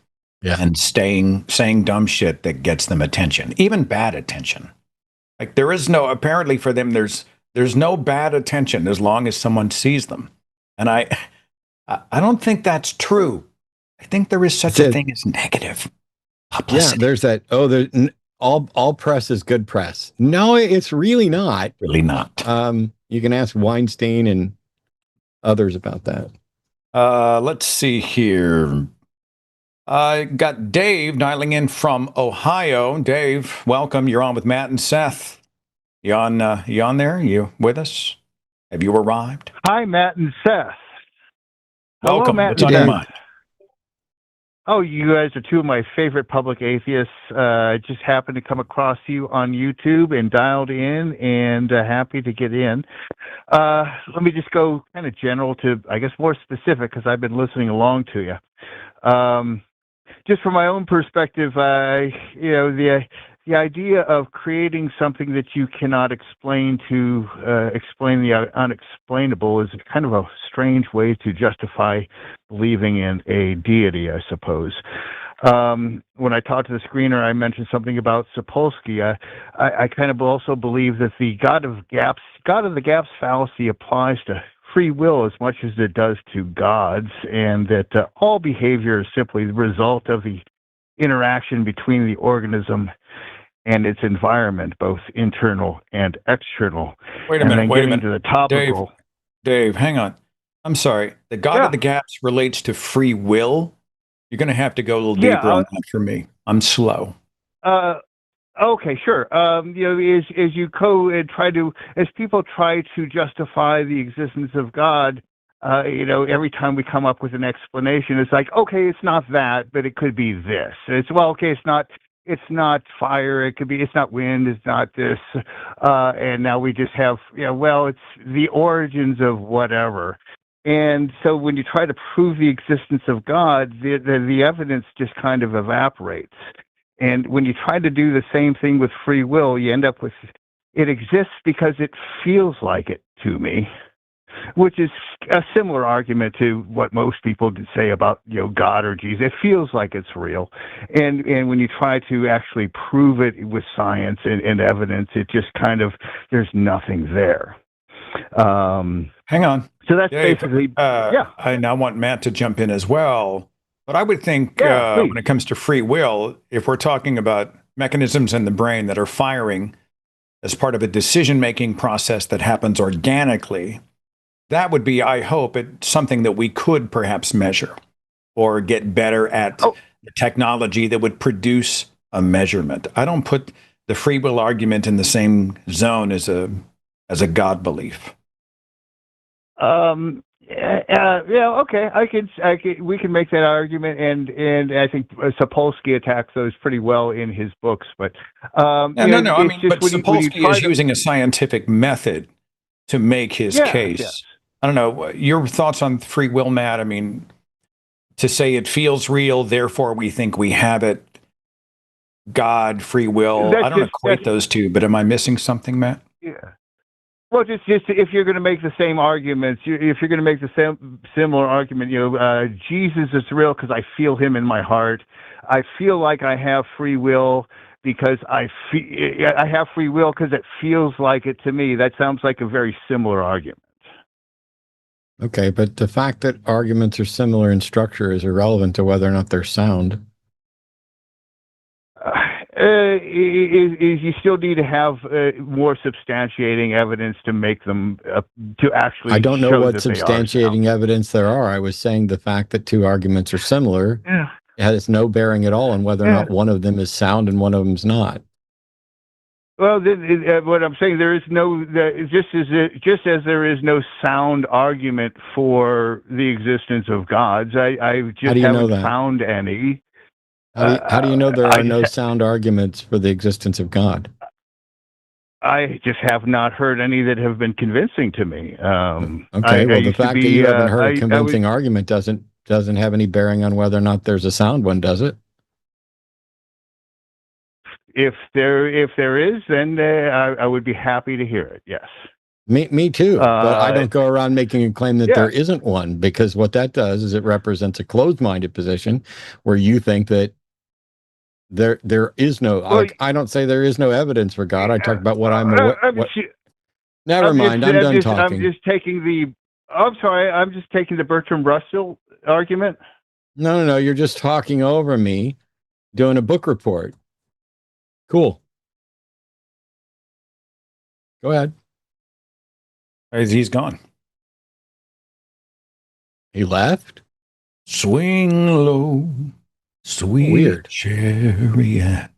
and saying dumb shit that gets them attention, even bad attention. Like there is no, apparently for them, there's no bad attention as long as someone sees them. And I don't think that's true. I think there is such a thing as negative publicity. Yeah, there's that, all press is good press. No, it's really not. Really not. You can ask Weinstein and others about that. Let's see here. I got Dave dialing in from Ohio. Dave, welcome. You're on with Matt and Seth. You on there? You with us? Have you arrived? Hi, Matt and Seth. Welcome. Hello, Matt. What's on your mind? Oh, you guys are two of my favorite public atheists. I just happened to come across you on YouTube and dialed in, and happy to get in. Let me just go kind of general to, I guess, more specific because I've been listening along to you. Just from my own perspective, the idea of creating something that you cannot explain to explain the unexplainable is kind of a strange way to justify believing in a deity, I suppose. When I talked to the screener, I mentioned something about Sapolsky. I kind of also believe that the God of the gaps fallacy applies to free will as much as it does to gods, and that all behavior is simply the result of the interaction between the organism and its environment, both internal and external. Wait a minute. To the topical. Dave, hang on. I'm sorry. The God of the gaps relates to free will. You're going to have to go a little deeper on that for me. I'm slow. Okay, sure. As people try to justify the existence of God, every time we come up with an explanation, it's like, okay, it's not that, but it could be this. It's not fire. It's not wind. It's not this. And now we just have, it's the origins of whatever. And so when you try to prove the existence of God, the evidence just kind of evaporates. And when you try to do the same thing with free will, you end up with, it exists because it feels like it to me, which is a similar argument to what most people say about, God or Jesus. It feels like it's real. And when you try to actually prove it with science and evidence, it just kind of, there's nothing there. Hang on. So that's basically, I now want Matt to jump in as well. But I would think when it comes to free will, if we're talking about mechanisms in the brain that are firing as part of a decision-making process that happens organically, that would be, I hope, something that we could perhaps measure or get better at the technology that would produce a measurement. I don't put the free will argument in the same zone as a God belief. Yeah, okay. We can make that argument, and I think Sapolsky attacks those pretty well in his books. But no. I mean, but Sapolsky is using a scientific method to make his case. Yes. I don't know your thoughts on free will, Matt. I mean, to say it feels real, therefore we think we have it. God, free will. I don't equate those two, but am I missing something, Matt? Yeah. Well, just if you're going to make the same arguments, if you're going to make the same similar argument, Jesus is real because I feel him in my heart. I feel like I have free will because I have free will because it feels like it to me. That sounds like a very similar argument. Okay, but the fact that arguments are similar in structure is irrelevant to whether or not they're sound. You still need to have more substantiating evidence to make them to actually. I don't know what substantiating evidence there are. I was saying the fact that two arguments are similar has no bearing at all on whether or not one of them is sound and one of them is not. Well, what I'm saying, there is no just as there is no sound argument for the existence of gods. I just haven't found any. How do you know there are no sound arguments for the existence of God? I just have not heard any that have been convincing to me. Okay, well, the fact that you haven't heard a convincing argument doesn't have any bearing on whether or not there's a sound one, does it? If there is, then I would be happy to hear it. Yes. Me too, but I don't go around making a claim that there isn't one, because what that does is it represents a closed-minded position where you think that there is no. Well, I don't say there is no evidence for God. I talk about what I'm. Never mind. I'm done talking. I'm just taking the Bertrand Russell argument. No. You're just talking over me, doing a book report. Cool. Go ahead. He's gone. He left? Swing low, sweet chariot.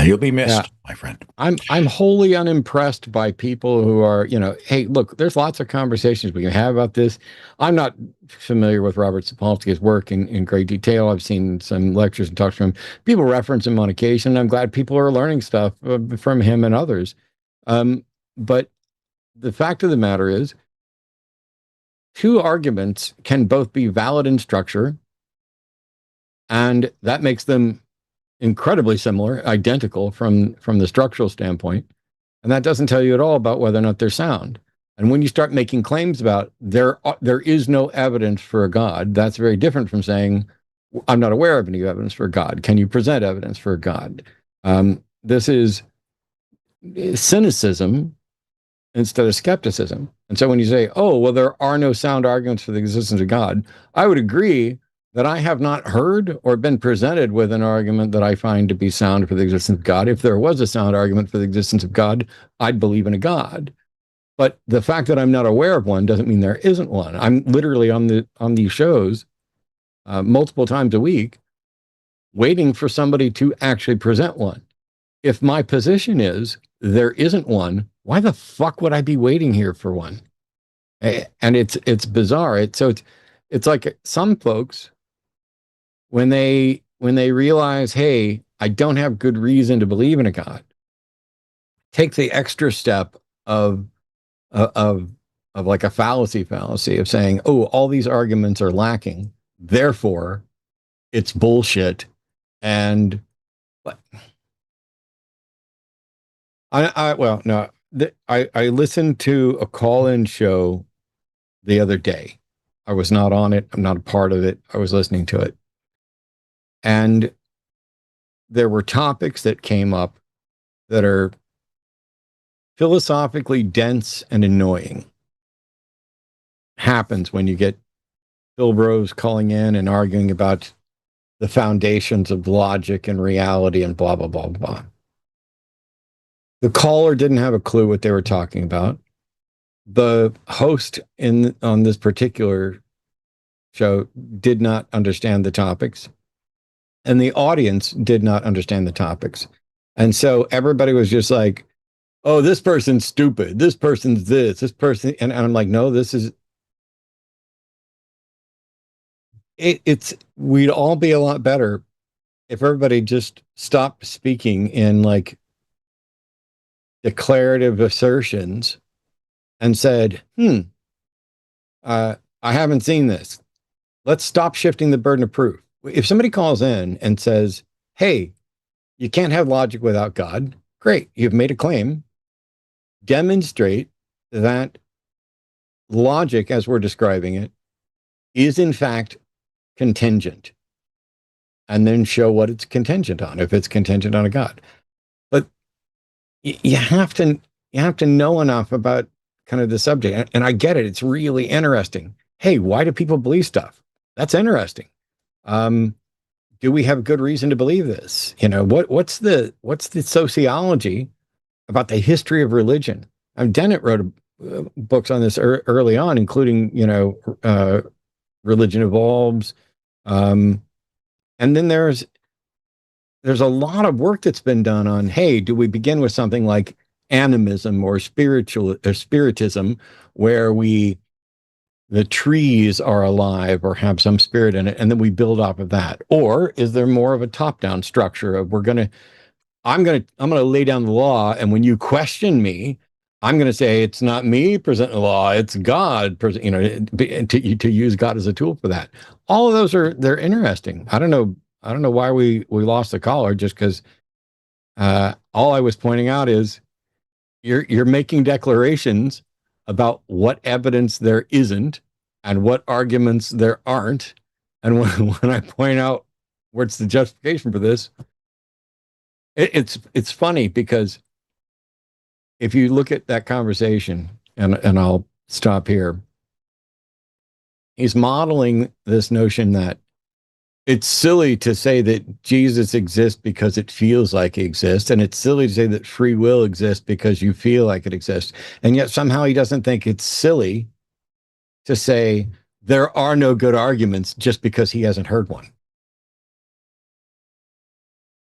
You'll be missed, my friend. I'm wholly unimpressed by people who are, hey, look, there's lots of conversations we can have about this. I'm not familiar with Robert Sapolsky's work in great detail. I've seen some lectures and talks from him. People reference him on occasion. I'm glad people are learning stuff from him and others. But the fact of the matter is, two arguments can both be valid in structure, and that makes them incredibly similar, identical from the structural standpoint. And that doesn't tell you at all about whether or not they're sound. And when you start making claims about there is no evidence for a God, that's very different from saying, I'm not aware of any evidence for a God. Can you present evidence for a God? This is cynicism instead of skepticism. And so when you say, oh, well, there are no sound arguments for the existence of God, I would agree that I have not heard or been presented with an argument that I find to be sound for the existence of God. If there was a sound argument for the existence of God, I'd believe in a God. But the fact that I'm not aware of one doesn't mean there isn't one. I'm literally on these shows multiple times a week waiting for somebody to actually present one. If my position is there isn't one, why the fuck would I be waiting here for one? And it's bizarre. It's like some folks, when they realize, hey, I don't have good reason to believe in a God, take the extra step of like a fallacy of saying, oh, all these arguments are lacking, therefore it's bullshit. And I listened to a call-in show the other day. I was not on it. I'm not a part of it. I was listening to it. And there were topics that came up that are philosophically dense and annoying. Happens when you get Bilbros calling in and arguing about the foundations of logic and reality and blah, blah, blah, blah. The caller didn't have a clue what they were talking about. The host on this particular show did not understand the topics, and the audience did not understand the topics. And so everybody was just like, oh, this person's stupid. This person's this person. And I'm like, no, this is, we'd all be a lot better if everybody just stopped speaking in like declarative assertions and said, I haven't seen this. Let's stop shifting the burden of proof. If somebody calls in and says, hey, you can't have logic without God, great, you've made a claim. Demonstrate that logic, as we're describing it, is in fact contingent, and then show what it's contingent on, if it's contingent on a God. But you have to know enough about kind of the subject. And I get it. It's really interesting. Hey, why do people believe stuff? That's interesting. Do we have good reason to believe this? You know, what's the sociology about the history of religion? Dennett wrote books on this early on, including, you know, Religion Evolves. And then there's a lot of work that's been done on, hey, do we begin with something like animism or spiritism, where the trees are alive or have some spirit in it, and then we build off of that? Or is there more of a top-down structure of I'm going to lay down the law, and when you question me, I'm going to say it's not me presenting the law, it's God, you know, to use God as a tool for that. All of those they're interesting. I don't know why we lost the caller, just because all I was pointing out is you're making declarations about what evidence there isn't and what arguments there aren't. And when I point out what's the justification for this, it's funny, because if you look at that conversation, and I'll stop here, he's modeling this notion that it's silly to say that Jesus exists because it feels like he exists, and it's silly to say that free will exists because you feel like it exists. And yet somehow he doesn't think it's silly to say there are no good arguments just because he hasn't heard one.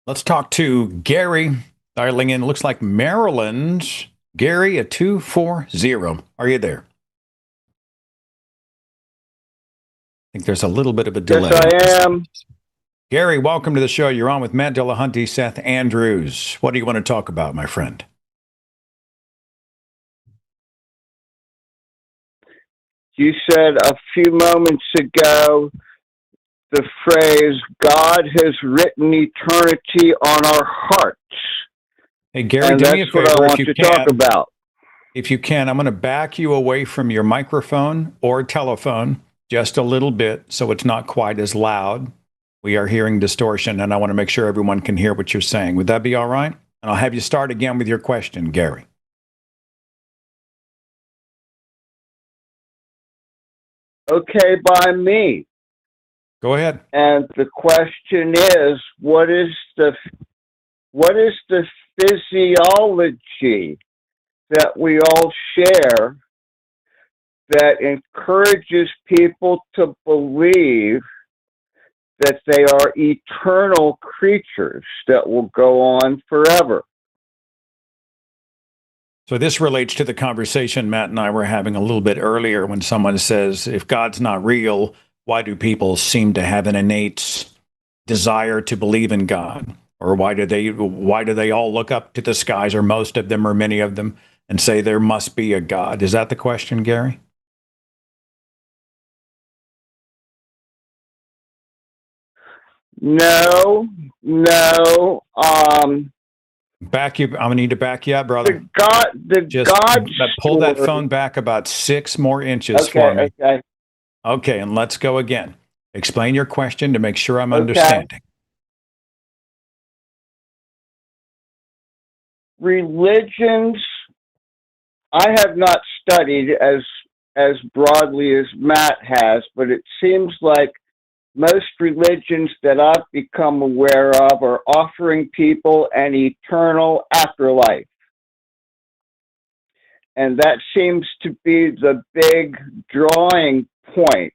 Let's talk to Gary, dialing in. Looks like Maryland. Gary at 240. Are you there? I think there's a little bit of a delay. Yes, I am. Gary, welcome to the show. You're on with Matt Dillahunty, Seth Andrews. What do you want to talk about, my friend? You said a few moments ago the phrase, God has written eternity on our hearts. Hey, Gary, and do that's me a what favor, I want to talk about. If you can, I'm going to back you away from your microphone or telephone just a little bit so it's not quite as loud. We are hearing distortion, and I want to make sure everyone can hear what you're saying. Would that be all right? And I'll have you start again with your question, Gary. Okay, by me. Go ahead. And the question is, what is the physiology that we all share that encourages people to believe that they are eternal creatures that will go on forever? So this relates to the conversation Matt and I were having a little bit earlier, when someone says, if God's not real, why do people seem to have an innate desire to believe in God? Or why do they all look up to the skies, or most of them or many of them, and say there must be a God? Is that the question, Gary? No. I'm gonna need to back you up, brother. Pull that phone back about 6 more inches for me. Okay, and let's go again. Explain your question to make sure I'm understanding. Religions, I have not studied as broadly as Matt has, but it seems like most religions that I've become aware of are offering people an eternal afterlife. And that seems to be the big drawing point.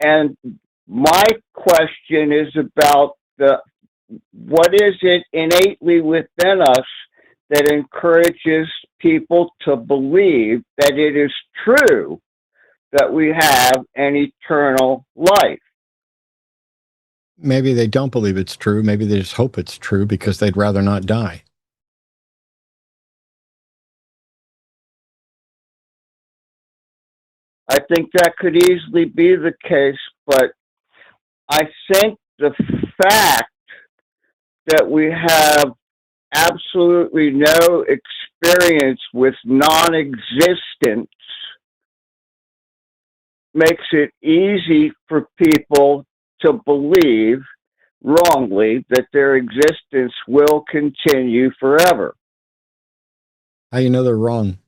And my question is about what is it innately within us that encourages people to believe that it is true that we have an eternal life? Maybe they don't believe it's true. Maybe they just hope it's true because they'd rather not die. I think that could easily be the case, but I think the fact that we have absolutely no experience with non-existence makes it easy for people to believe wrongly that their existence will continue forever. How you know they're wrong?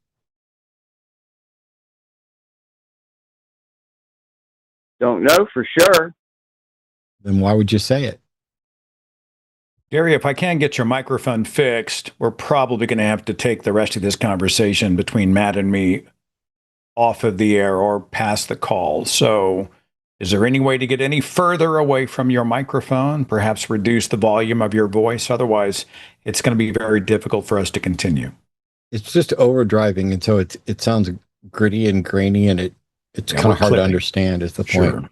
Don't know for sure. Then why would you say it? Gary, if I can't get your microphone fixed, we're probably going to have to take the rest of this conversation between Matt and me off of the air or past the call. So is there any way to get any further away from your microphone? Perhaps reduce the volume of your voice? Otherwise, it's going to be very difficult for us to continue. It's just overdriving, and so it sounds gritty and grainy, and it's kind of hard to understand is the point. Sure.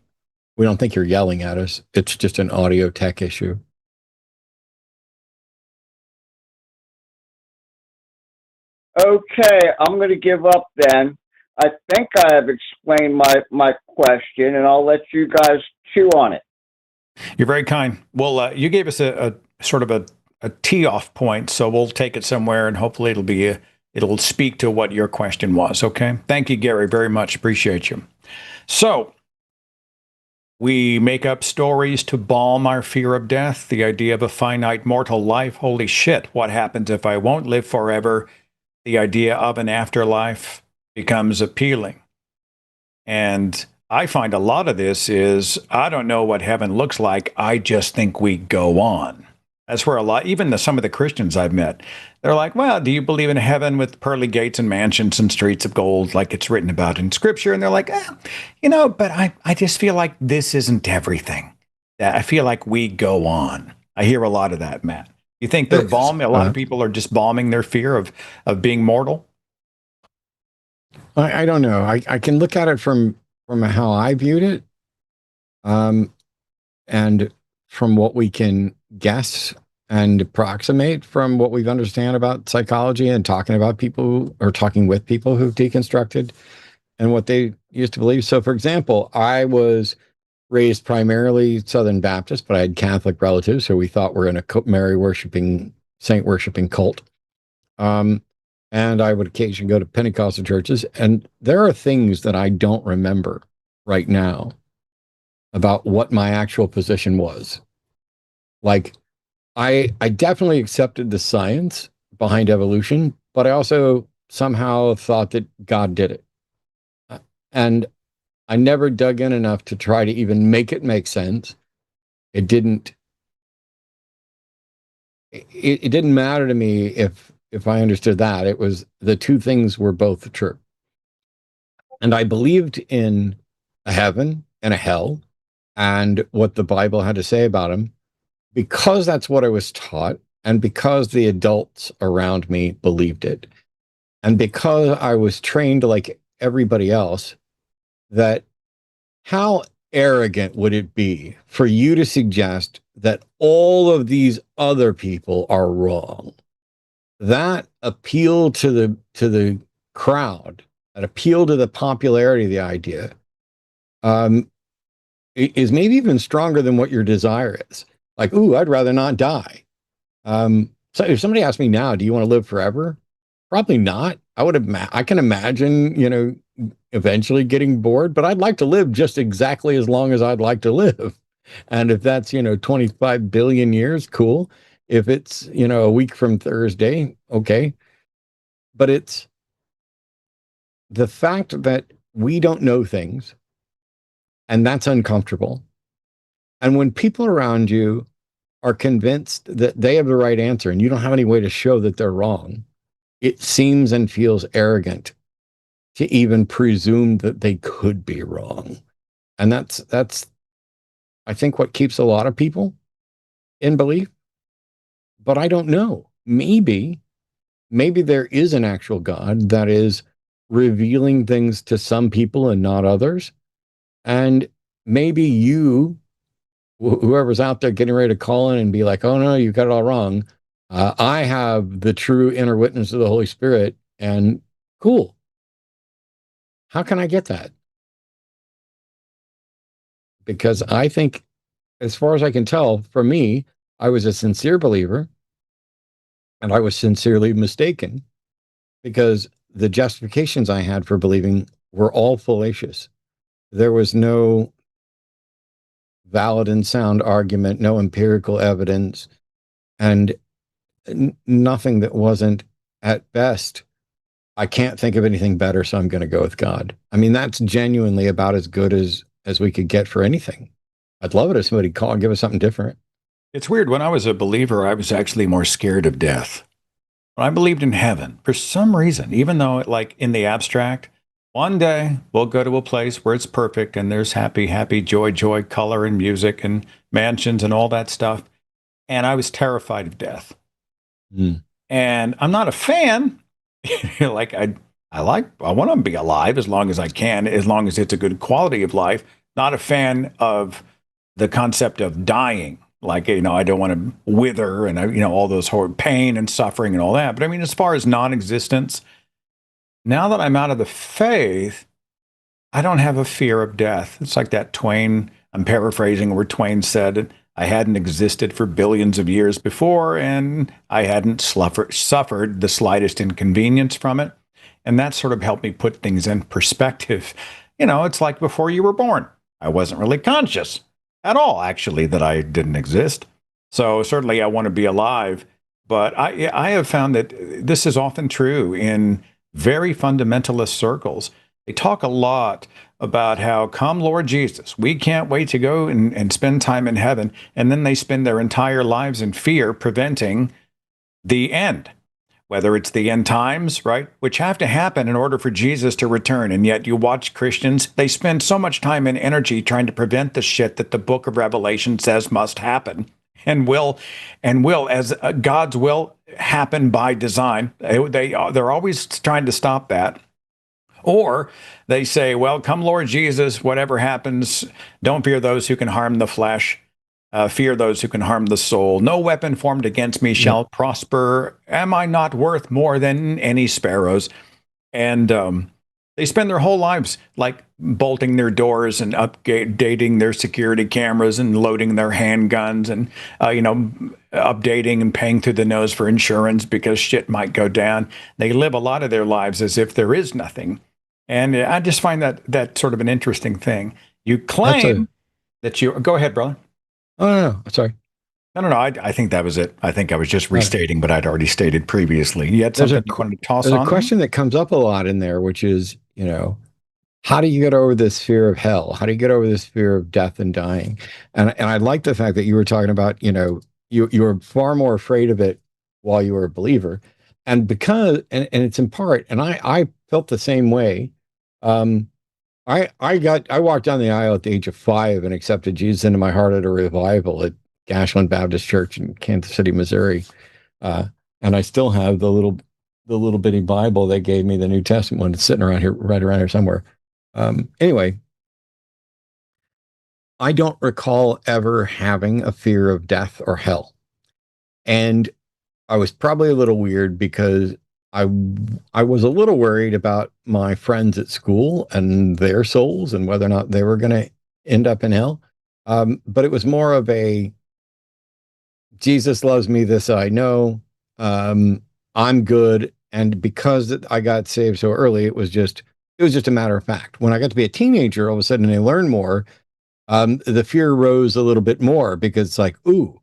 We don't think you're yelling at us. It's just an audio tech issue. Okay, I'm going to give up then. I think I have explained my question, and I'll let you guys chew on it. You're very kind. Well, you gave us a sort of a tee-off point, so we'll take it somewhere, and hopefully it'll speak to what your question was, okay? Thank you, Gary, very much. Appreciate you. So, we make up stories to balm our fear of death, the idea of a finite mortal life. Holy shit, what happens if I won't live forever? The idea of an afterlife becomes appealing. And I find a lot of this is, I don't know what heaven looks like. I just think we go on. That's where even some of the Christians I've met, they're like, well, do you believe in heaven with pearly gates and mansions and streets of gold like it's written about in Scripture? And they're like, but I just feel like this isn't everything. I feel like we go on. I hear a lot of that, Matt. You think they're balming? A lot of people are just balming their fear of being mortal? I don't know. I can look at it from how I viewed it, and from what we can guess and approximate from what we've understand about psychology and talking with people who've deconstructed and what they used to believe. So, for example, I was raised primarily Southern Baptist, but I had Catholic relatives, so we thought we're in a Mary worshiping, saint worshiping cult. And I would occasionally go to Pentecostal churches, and there are things that I don't remember right now about what my actual position was. Like, I definitely accepted the science behind evolution, but I also somehow thought that God did it. And I never dug in enough to try to even make it make sense. It didn't matter to me if I understood that. It was the two things were both true. And I believed in a heaven and a hell and what the Bible had to say about them because that's what I was taught and because the adults around me believed it. And because I was trained like everybody else, that how arrogant would it be for you to suggest that all of these other people are wrong? That appeal to the crowd, that appeal to the popularity of the idea, is maybe even stronger than what your desire is. Like, ooh, I'd rather not die. So if somebody asked me now, do you want to live forever? Probably not. I can imagine, eventually getting bored, but I'd like to live just exactly as long as I'd like to live. And if that's, 25 billion years, cool. If it's, a week from Thursday, okay. But it's the fact that we don't know things, and that's uncomfortable. And when people around you are convinced that they have the right answer and you don't have any way to show that they're wrong, it seems and feels arrogant to even presume that they could be wrong. And that's I think what keeps a lot of people in belief. But I don't know. Maybe there is an actual God that is revealing things to some people and not others. And maybe you, whoever's out there getting ready to call in and be like, oh no, you got it all wrong. I have the true inner witness of the Holy Spirit, and cool. How can I get that? Because I think, as far as I can tell, for me, I was a sincere believer, and I was sincerely mistaken, because the justifications I had for believing were all fallacious. There was no valid and sound argument, no empirical evidence, and nothing that wasn't, at best, I can't think of anything better, so I'm going to go with God. I mean, that's genuinely about as good as we could get for anything. I'd love it if somebody call and give us something different. It's weird. When I was a believer, I was actually more scared of death. When I believed in heaven, for some reason, even though, like in the abstract, one day we'll go to a place where it's perfect and there's happy, happy, joy, joy, color and music and mansions and all that stuff. And I was terrified of death. And I'm not a fan. Like I want to be alive as long as I can, as long as it's a good quality of life. Not a fan of the concept of dying. Like, I don't want to wither and, all those horrible pain and suffering and all that. But I mean, as far as non-existence, now that I'm out of the faith, I don't have a fear of death. It's like that Twain, I'm paraphrasing, where Twain said, I hadn't existed for billions of years before, and I hadn't suffered the slightest inconvenience from it. And that sort of helped me put things in perspective. It's like before you were born. I wasn't really conscious at all, actually, that I didn't exist. So certainly I want to be alive. But I have found that this is often true in very fundamentalist circles. They talk a lot about how, come Lord Jesus, we can't wait to go and spend time in heaven. And then they spend their entire lives in fear, preventing the end, whether it's the end times, right, which have to happen in order for Jesus to return. And yet you watch Christians, they spend so much time and energy trying to prevent the shit that the book of Revelation says must happen and will, as God's will, happen by design. They're always trying to stop that. Or they say, well, come Lord Jesus, whatever happens, don't fear those who can harm the flesh. Fear those who can harm the soul. No weapon formed against me shall prosper. Am I not worth more than any sparrows? And they spend their whole lives like bolting their doors and updating their security cameras and loading their handguns and, updating and paying through the nose for insurance because shit might go down. They live a lot of their lives as if there is nothing. And I just find that sort of an interesting thing. You claim that you... Go ahead, brother. Oh, no, sorry. No. I think that was it. I think I was just restating, but I'd already stated previously. You had something you wanted to toss on? There's a question that comes up a lot in there, which is, how do you get over this fear of hell? How do you get over this fear of death and dying? And I like the fact that you were talking about, you were far more afraid of it while you were a believer. And because, and it's in part, and I felt the same way. I walked down the aisle at the age of 5 and accepted Jesus into my heart at a revival at Ashland Baptist Church in Kansas City, Missouri. And I still have the little bitty Bible they gave me, the New Testament one. It's sitting around here, right around here somewhere. Anyway, I don't recall ever having a fear of death or hell. And I was probably a little weird because I was a little worried about my friends at school and their souls and whether or not they were going to end up in hell. But it was more of a, Jesus loves me, this I know. I'm good. And because I got saved so early, it was just a matter of fact. When I got to be a teenager, all of a sudden I learned more. The fear rose a little bit more because it's like, ooh,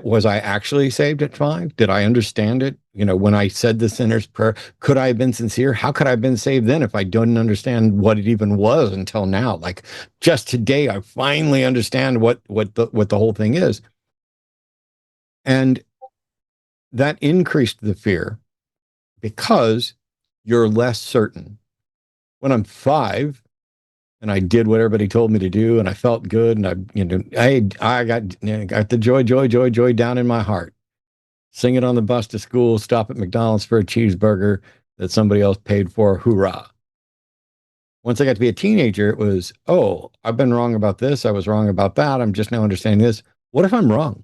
was I actually saved at 5? Did I understand it? When I said the sinner's prayer, could I have been sincere? How could I have been saved then if I didn't understand what it even was until now? Like just today, I finally understand what the whole thing is. And that increased the fear. because you're less certain. When I'm 5 and I did what everybody told me to do and I felt good and I got the joy down in my heart. Sing it on the bus to school, stop at McDonald's for a cheeseburger that somebody else paid for, hoorah. Once I got to be a teenager, it was, oh, I've been wrong about this. I was wrong about that. I'm just now understanding this. What if I'm wrong?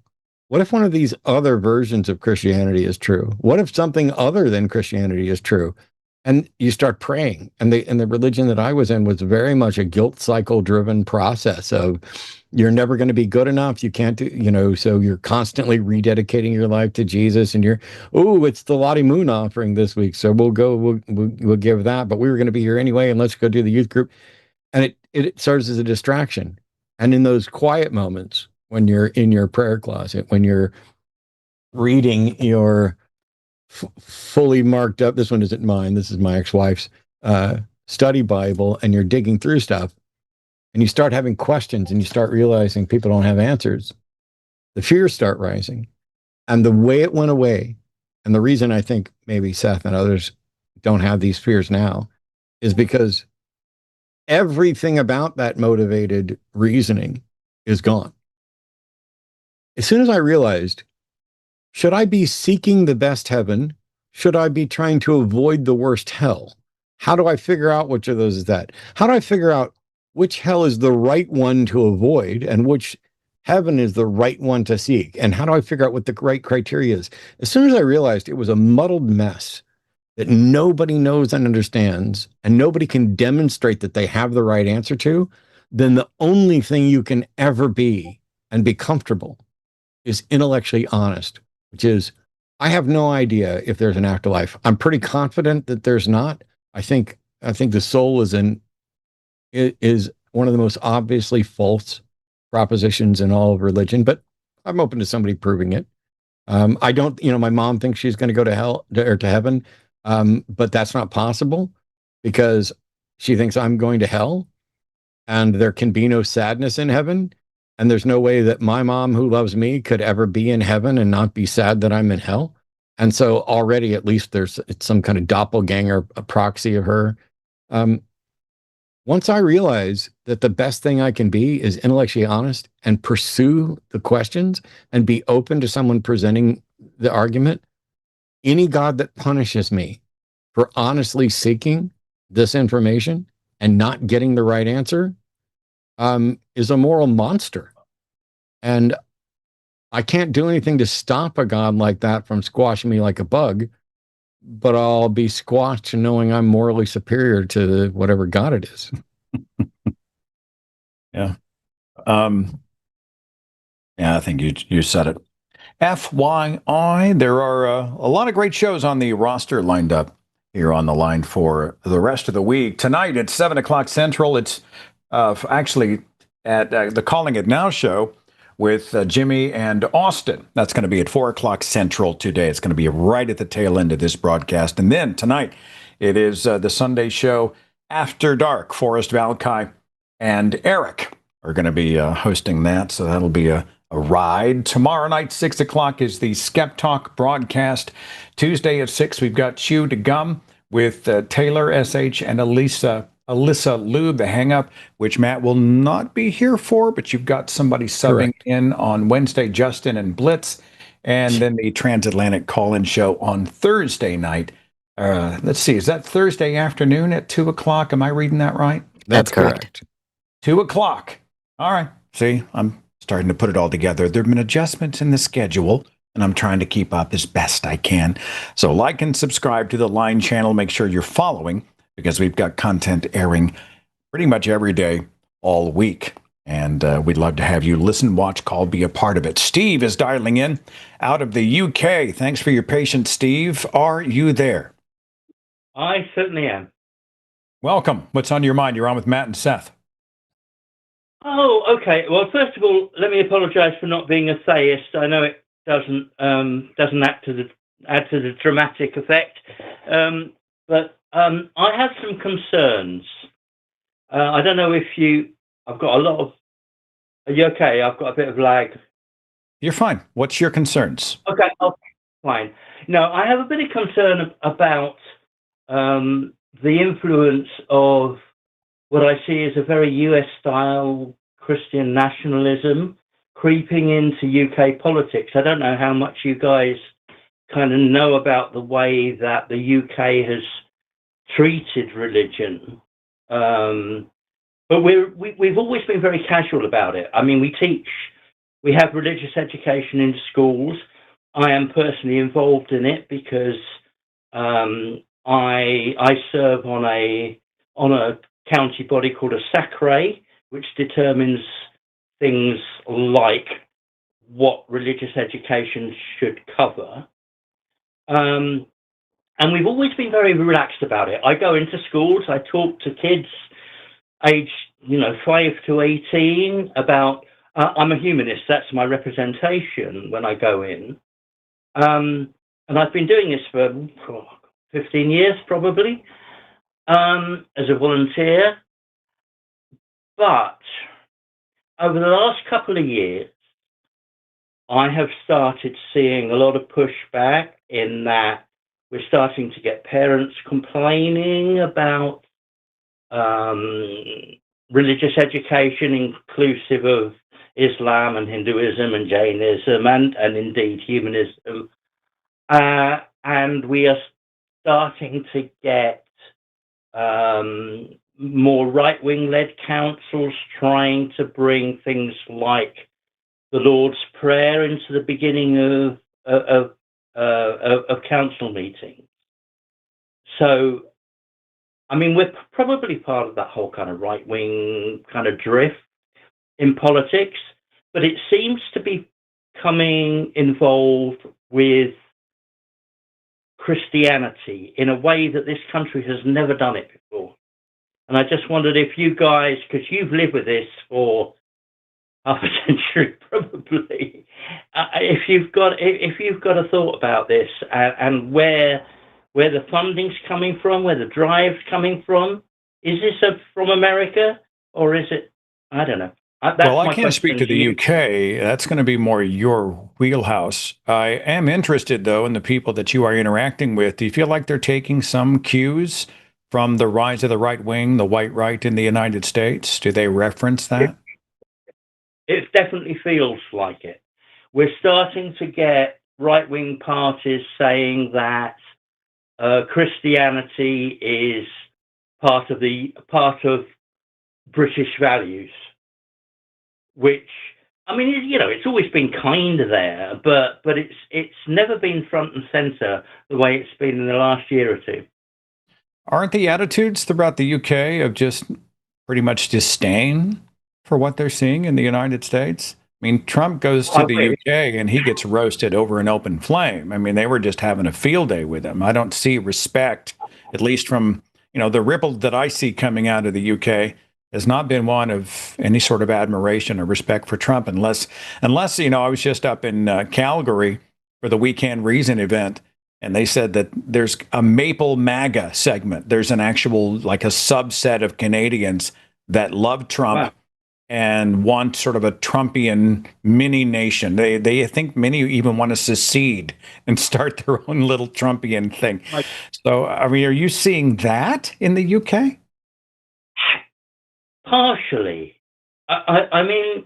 What if one of these other versions of Christianity is true? What if something other than Christianity is true? And you start praying. And the religion that I was in was very much a guilt cycle driven process of you're never going to be good enough. You can't do, so you're constantly rededicating your life to Jesus. And it's the Lottie Moon offering this week. So we'll give that. But we were going to be here anyway. And let's go do the youth group. And it serves as a distraction. And in those quiet moments, when you're in your prayer closet, when you're reading your fully marked up, this one isn't mine, this is my ex-wife's study Bible, and you're digging through stuff and you start having questions and you start realizing people don't have answers, the fears start rising. And the way it went away, and the reason I think maybe Seth and others don't have these fears now, is because everything about that motivated reasoning is gone. As soon as I realized, should I be seeking the best heaven? Should I be trying to avoid the worst hell? How do I figure out which of those is that? How do I figure out which hell is the right one to avoid and which heaven is the right one to seek? And how do I figure out what the right criteria is? As soon as I realized it was a muddled mess that nobody knows and understands, and nobody can demonstrate that they have the right answer to, then the only thing you can ever be and be comfortable is intellectually honest, which is, I have no idea if there's an afterlife. I'm pretty confident that there's not. I think the soul is one of the most obviously false propositions in all of religion, but I'm open to somebody proving it. I don't, my mom thinks she's going to go to hell or to heaven, but that's not possible because she thinks I'm going to hell and there can be no sadness in heaven. And there's no way that my mom, who loves me, could ever be in heaven and not be sad that I'm in hell. And so already, at least it's some kind of doppelganger, a proxy of her. Once I realize that the best thing I can be is intellectually honest and pursue the questions and be open to someone presenting the argument, any God that punishes me for honestly seeking this information and not getting the right answer is a moral monster. And I can't do anything to stop a God like that from squashing me like a bug, but I'll be squashed knowing I'm morally superior to whatever God it is. Yeah. Yeah, I think you said it. FYI, there are a lot of great shows on the roster lined up here on the line for the rest of the week. Tonight at 7 o'clock Central, it's actually at the Calling It Now show with Jimmy and Austin. That's going to be at 4 o'clock Central today. It's going to be right at the tail end of this broadcast. And then tonight, it is the Sunday show After Dark. Forrest Valkai and Eric are going to be hosting that. So that'll be a ride. Tomorrow night, 6 o'clock, is the Skeptalk broadcast. Tuesday at 6, we've got Chew to Gum with Taylor, SH, and Alyssa Lube, the Hang Up, which Matt will not be here for, but you've got somebody subbing in on Wednesday, Justin and Blitz, and then the Transatlantic Call-In show on Thursday night. Let's see, is that Thursday afternoon at 2 o'clock? Am I reading that right? That's correct. 2 o'clock. All right. See, I'm starting to put it all together. There have been adjustments in the schedule, and I'm trying to keep up as best I can. So like and subscribe to the Line channel. Make sure you're following, because we've got content airing pretty much every day, all week. And we'd love to have you listen, watch, call, be a part of it. Steve is dialing in out of the UK. Thanks for your patience, Steve. Are you there? I certainly am. Welcome. What's on your mind? You're on with Matt and Seth. Oh, okay. Well, first of all, let me apologise for not being a theist. I know it doesn't add to the dramatic effect, but I have some concerns. I don't know if I've got a lot of. Are you okay? I've got a bit of lag. You're fine. What's your concerns? Okay. Fine. No, I have a bit of concern about the influence of what I see as a very US-style Christian nationalism creeping into UK politics. I don't know how much you guys kind of know about the way that the UK has treated religion, but we've always been very casual about it. I mean, we have religious education in schools. I am personally involved in it because I serve on a county body called a SACRE, which determines things like what religious education should cover. And we've always been very relaxed about it. I go into schools, I talk to kids aged, 5 to 18 about, I'm a humanist, that's my representation when I go in. And I've been doing this for 15 years probably, as a volunteer. But over the last couple of years, I have started seeing a lot of pushback in that we're starting to get parents complaining about religious education, inclusive of Islam and Hinduism and Jainism and indeed humanism. And we are starting to get more right-wing led councils trying to bring things like the Lord's Prayer into the beginning of council meetings. So, I mean, we're probably part of that whole kind of right-wing kind of drift in politics, but it seems to be coming involved with Christianity in a way that this country has never done it before. And I just wondered if you guys, because you've lived with this for half a century probably, if you've got a thought about this and where the funding's coming from, where the drive's coming from. Is this from America or is it? I don't know. Well, I can't speak to the UK. That's going to be more your wheelhouse. I am interested, though, in the people that you are interacting with. Do you feel like they're taking some cues from the rise of the right wing, the white right in the United States? Do they reference that? It definitely feels like it. We're starting to get right-wing parties saying that Christianity is part of British values, which, I mean, it's always been kind of there, but it's never been front and center the way it's been in the last year or two. Aren't the attitudes throughout the UK of just pretty much disdain for what they're seeing in the United States? I mean, Trump goes to the UK and he gets roasted over an open flame. I mean, they were just having a field day with him. I don't see respect, at least from, the ripple that I see coming out of the UK has not been one of any sort of admiration or respect for Trump, unless I was just up in Calgary for the We Can Reason event, and they said that there's a Maple MAGA segment. There's an actual, like a subset of Canadians that love Trump. Wow. And want sort of a Trumpian mini nation. They think many even want to secede and start their own little Trumpian thing. So, I mean, are you seeing that in the UK? Partially. I mean,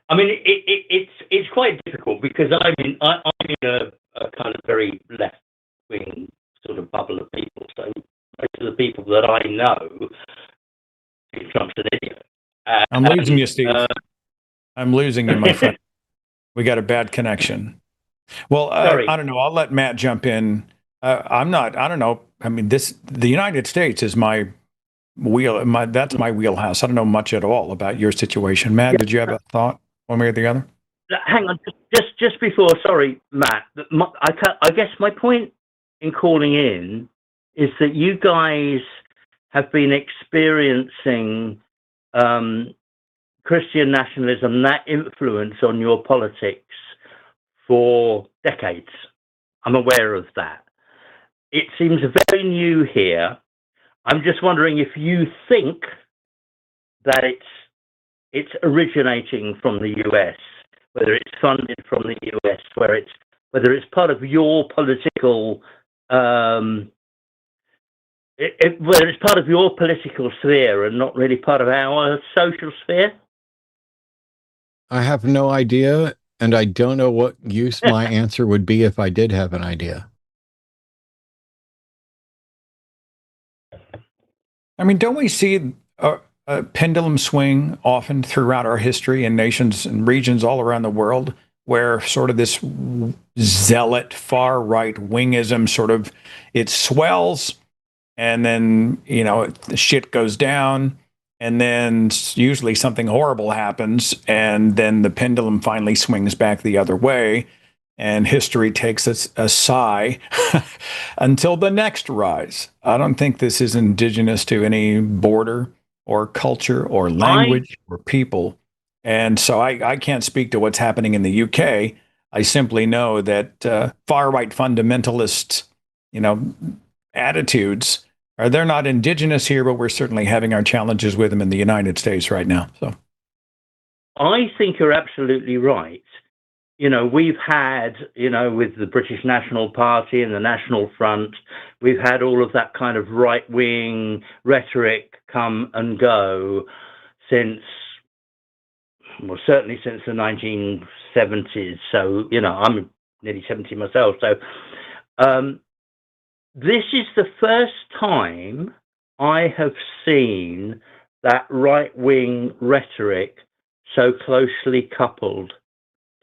it's quite difficult because I'm in a kind of very left-wing sort of bubble of people. So most of the people that I know, Trump's an idiot. I'm losing you, Steve. I'm losing you, my friend. We got a bad connection. Well, I don't know. I'll let Matt jump in. I don't know. I mean, the United States is my wheelhouse. I don't know much at all about your situation. Matt, did you have a thought one way or the other? Hang on, just before, sorry, Matt. I guess my point in calling in is that you guys have been experiencing Christian nationalism, that influence on your politics for decades. I'm aware of that. It seems very new here. I'm just wondering if you think that it's originating from the US, whether it's funded from the US, whether it's part of your political whether it's part of your political sphere and not really part of our social sphere? I have no idea, and I don't know what use my answer would be if I did have an idea. I mean, don't we see a pendulum swing often throughout our history in nations and regions all around the world, where sort of this zealot far right wingism sort of, it swells, and then, you know, the shit goes down, and then usually something horrible happens, and then the pendulum finally swings back the other way, and history takes a sigh until the next rise. I don't think this is indigenous to any border or culture or language or people. And so I can't speak to what's happening in the UK. I simply know that far-right fundamentalist, you know, attitudes, they're not indigenous here, but we're certainly having our challenges with them in the United States right now. So I think you're absolutely right. You know, we've had, you know, with the British National Party and the National Front, we've had all of that kind of right-wing rhetoric come and go since, well, certainly since the 1970s. So, you know, I'm nearly 70 myself. So this is the first time I have seen that right-wing rhetoric so closely coupled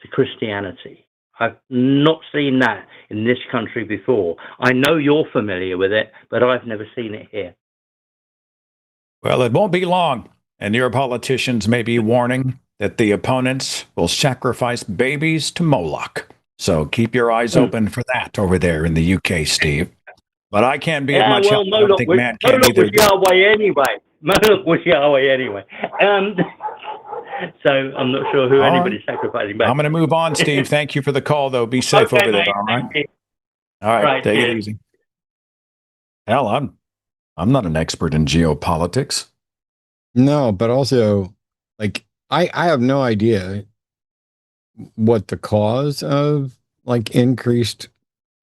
to Christianity. I've not seen that in this country before. I know you're familiar with it, but I've never seen it here. Well, it won't be long, and your politicians may be warning that the opponents will sacrifice babies to Moloch. So keep your eyes open for that over there in the UK, Steve. But I can't be of much help. I don't think Matt can either. Moloch was Yahweh anyway. Moloch was Yahweh anyway. So I'm not sure who anybody's sacrificing. But I'm going to move on, Steve. Thank you for the call, though. Be safe over there, all right? All right, take it easy. Hell, I'm not an expert in geopolitics. No, but also, like, I have no idea what the cause of, like, increased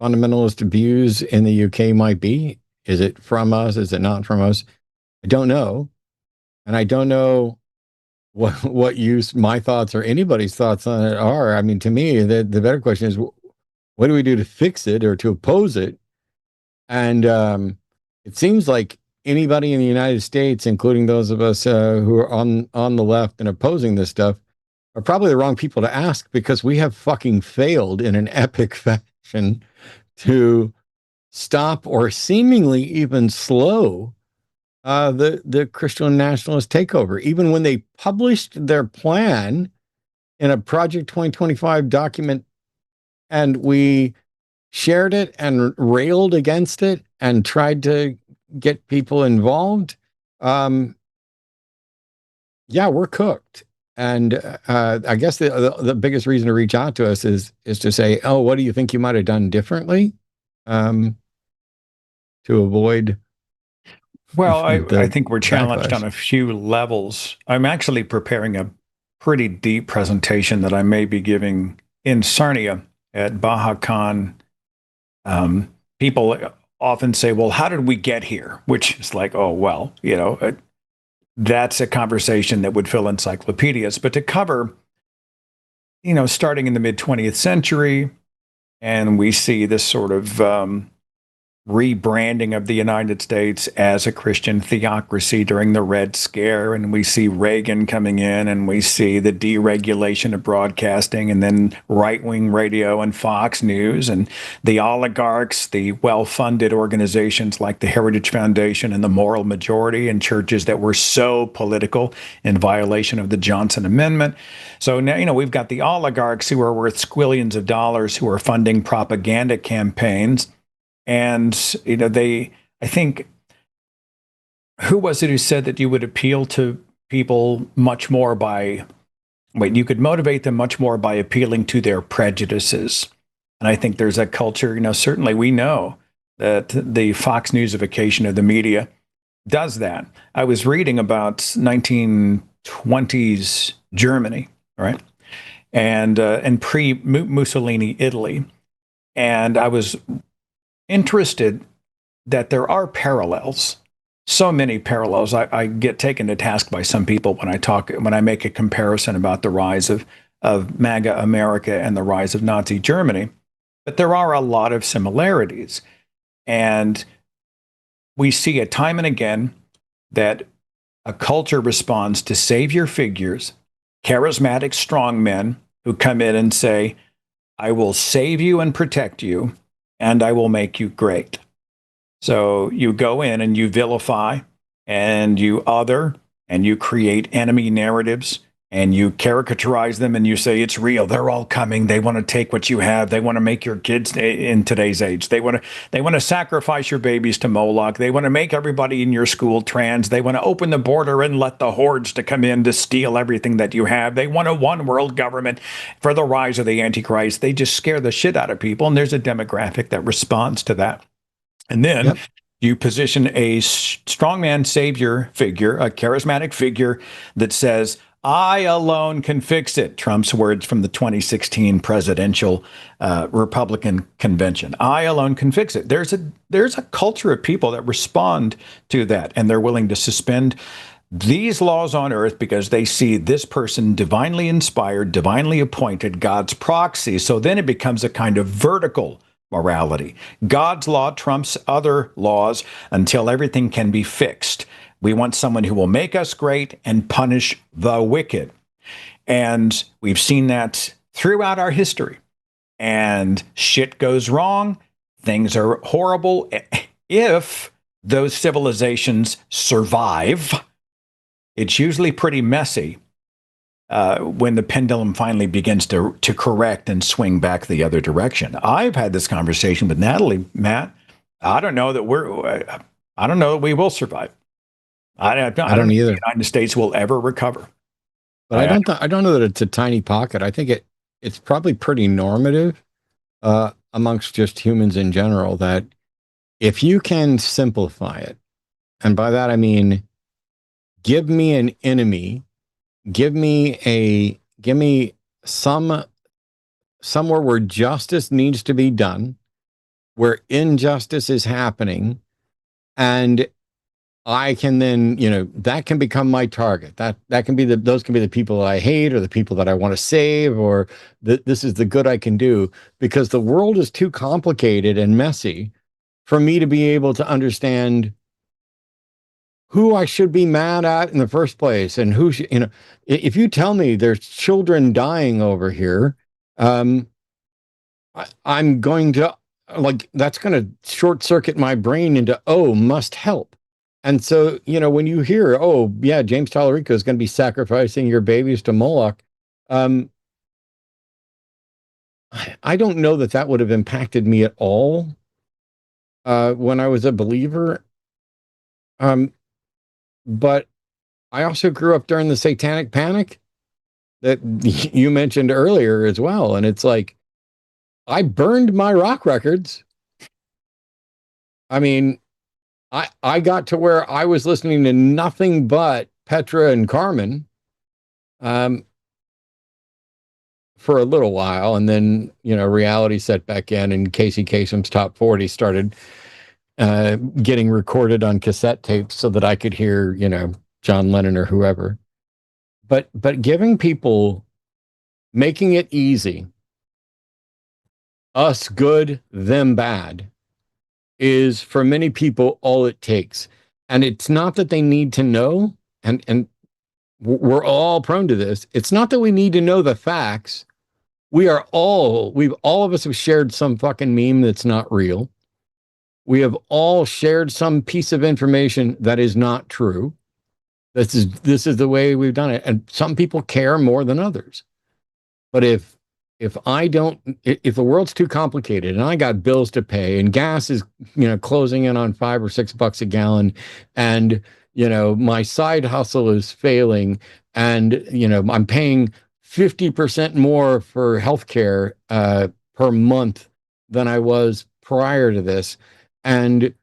fundamentalist views in the UK might be. Is it from us? Is it not from us? I don't know. And I don't know what use my thoughts or anybody's thoughts on it are. I mean, to me, the better question is, what do we do to fix it or to oppose it? And it seems like anybody in the United States, including those of us who are on the left and opposing this stuff, are probably the wrong people to ask, because we have fucking failed in an epic fashion to stop or seemingly even slow the Christian nationalist takeover. Even when they published their plan in a Project 2025 document, and we shared it and railed against it and tried to get people involved, yeah, we're cooked. And I guess the biggest reason to reach out to us is to say, oh, what do you think you might have done differently to avoid? Well, I think we're challenged on a few levels. I'm actually preparing a pretty deep presentation that I may be giving in Sarnia at BajaCon. People often say, well, how did we get here? Which is like, oh, well, you know, that's a conversation that would fill encyclopedias. But to cover, you know, starting in the mid-20th century, and we see this sort of rebranding of the United States as a Christian theocracy during the Red Scare, and we see Reagan coming in, and we see the deregulation of broadcasting, and then right-wing radio and Fox News, and the oligarchs, the well-funded organizations like the Heritage Foundation and the Moral Majority, and churches that were so political in violation of the Johnson Amendment. So now, you know, we've got the oligarchs who are worth squillions of dollars who are funding propaganda campaigns. And, you know, I think, who was it who said that you would appeal to people much more you could motivate them much more by appealing to their prejudices. And I think there's a culture, you know, certainly we know that the Fox Newsification of the media does that. I was reading about 1920s Germany, right? and pre-Mussolini Italy. And I was interested that there are parallels, so many parallels. I get taken to task by some people when I make a comparison about the rise of MAGA America and the rise of Nazi Germany. But there are a lot of similarities. And we see it time and again that a culture responds to savior figures, charismatic strong men who come in and say, I will save you and protect you, and I will make you great. So you go in and you vilify and you other and you create enemy narratives and you caricaturize them and you say it's real. They're all coming. They want to take what you have. They want to make your kids in today's age. They want to sacrifice your babies to Moloch. They want to make everybody in your school trans. They want to open the border and let the hordes to come in to steal everything that you have. They want a one world government for the rise of the Antichrist. They just scare the shit out of people. And there's a demographic that responds to that. And then you position a strongman savior figure, a charismatic figure that says, I alone can fix it. Trump's words from the 2016 presidential Republican convention. I alone can fix it. There's a culture of people that respond to that, and they're willing to suspend these laws on earth because they see this person divinely inspired, divinely appointed, God's proxy. So then it becomes a kind of vertical morality. God's law trumps other laws until everything can be fixed. We want someone who will make us great and punish the wicked. And we've seen that throughout our history. And shit goes wrong. Things are horrible. If those civilizations survive, it's usually pretty messy when the pendulum finally begins to correct and swing back the other direction. I've had this conversation with Natalie, Matt. I don't know that we will survive. I don't either. The United States will ever recover. But I don't know that it's a tiny pocket. I think it's probably pretty normative amongst just humans in general, that if you can simplify it, and by that I mean give me an enemy, give me somewhere where justice needs to be done, where injustice is happening, and I can then, that can become my target. That can be those can be the people that I hate or the people that I want to save, or this is the good I can do, because the world is too complicated and messy for me to be able to understand who I should be mad at in the first place, and who should, if you tell me there's children dying over here, I'm going to that's going to short circuit my brain into, must help. And so, when you hear, James Tallarico is going to be sacrificing your babies to Moloch, I don't know that would have impacted me at all when I was a believer. But I also grew up during the Satanic Panic that you mentioned earlier as well. And it's like, I burned my rock records. I mean, I got to where I was listening to nothing but Petra and Carmen for a little while. And then, reality set back in, and Casey Kasem's Top 40 started getting recorded on cassette tapes so that I could hear, John Lennon or whoever. But giving people, making it easy, us good, them bad, is for many people all it takes. And it's not that they need to know, and we're all prone to this. It's not that we need to know the facts. All of us have shared some fucking meme that's not real. We have all shared some piece of information that is not true. This is the way we've done it. And some people care more than others. But if the world's too complicated and I got bills to pay and gas is, closing in on $5 or $6 a gallon, and, my side hustle is failing, and, I'm paying 50% more for healthcare per month than I was prior to this. And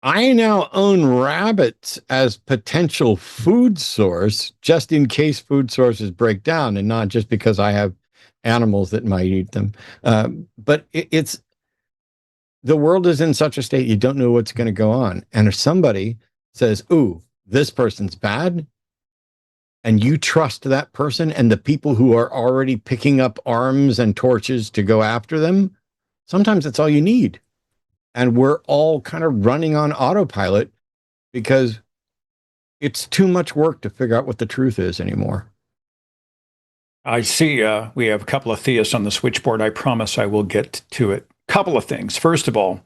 I now own rabbits as potential food source, just in case food sources break down, and not just because I have animals that might eat them. But it's the world is in such a state you don't know what's going to go on. And if somebody says, "Ooh, this person's bad," and you trust that person and the people who are already picking up arms and torches to go after them, sometimes that's all you need. And we're all kind of running on autopilot because it's too much work to figure out what the truth is anymore. I see we have a couple of theists on the switchboard. I promise I will get to it. Couple of things. First of all,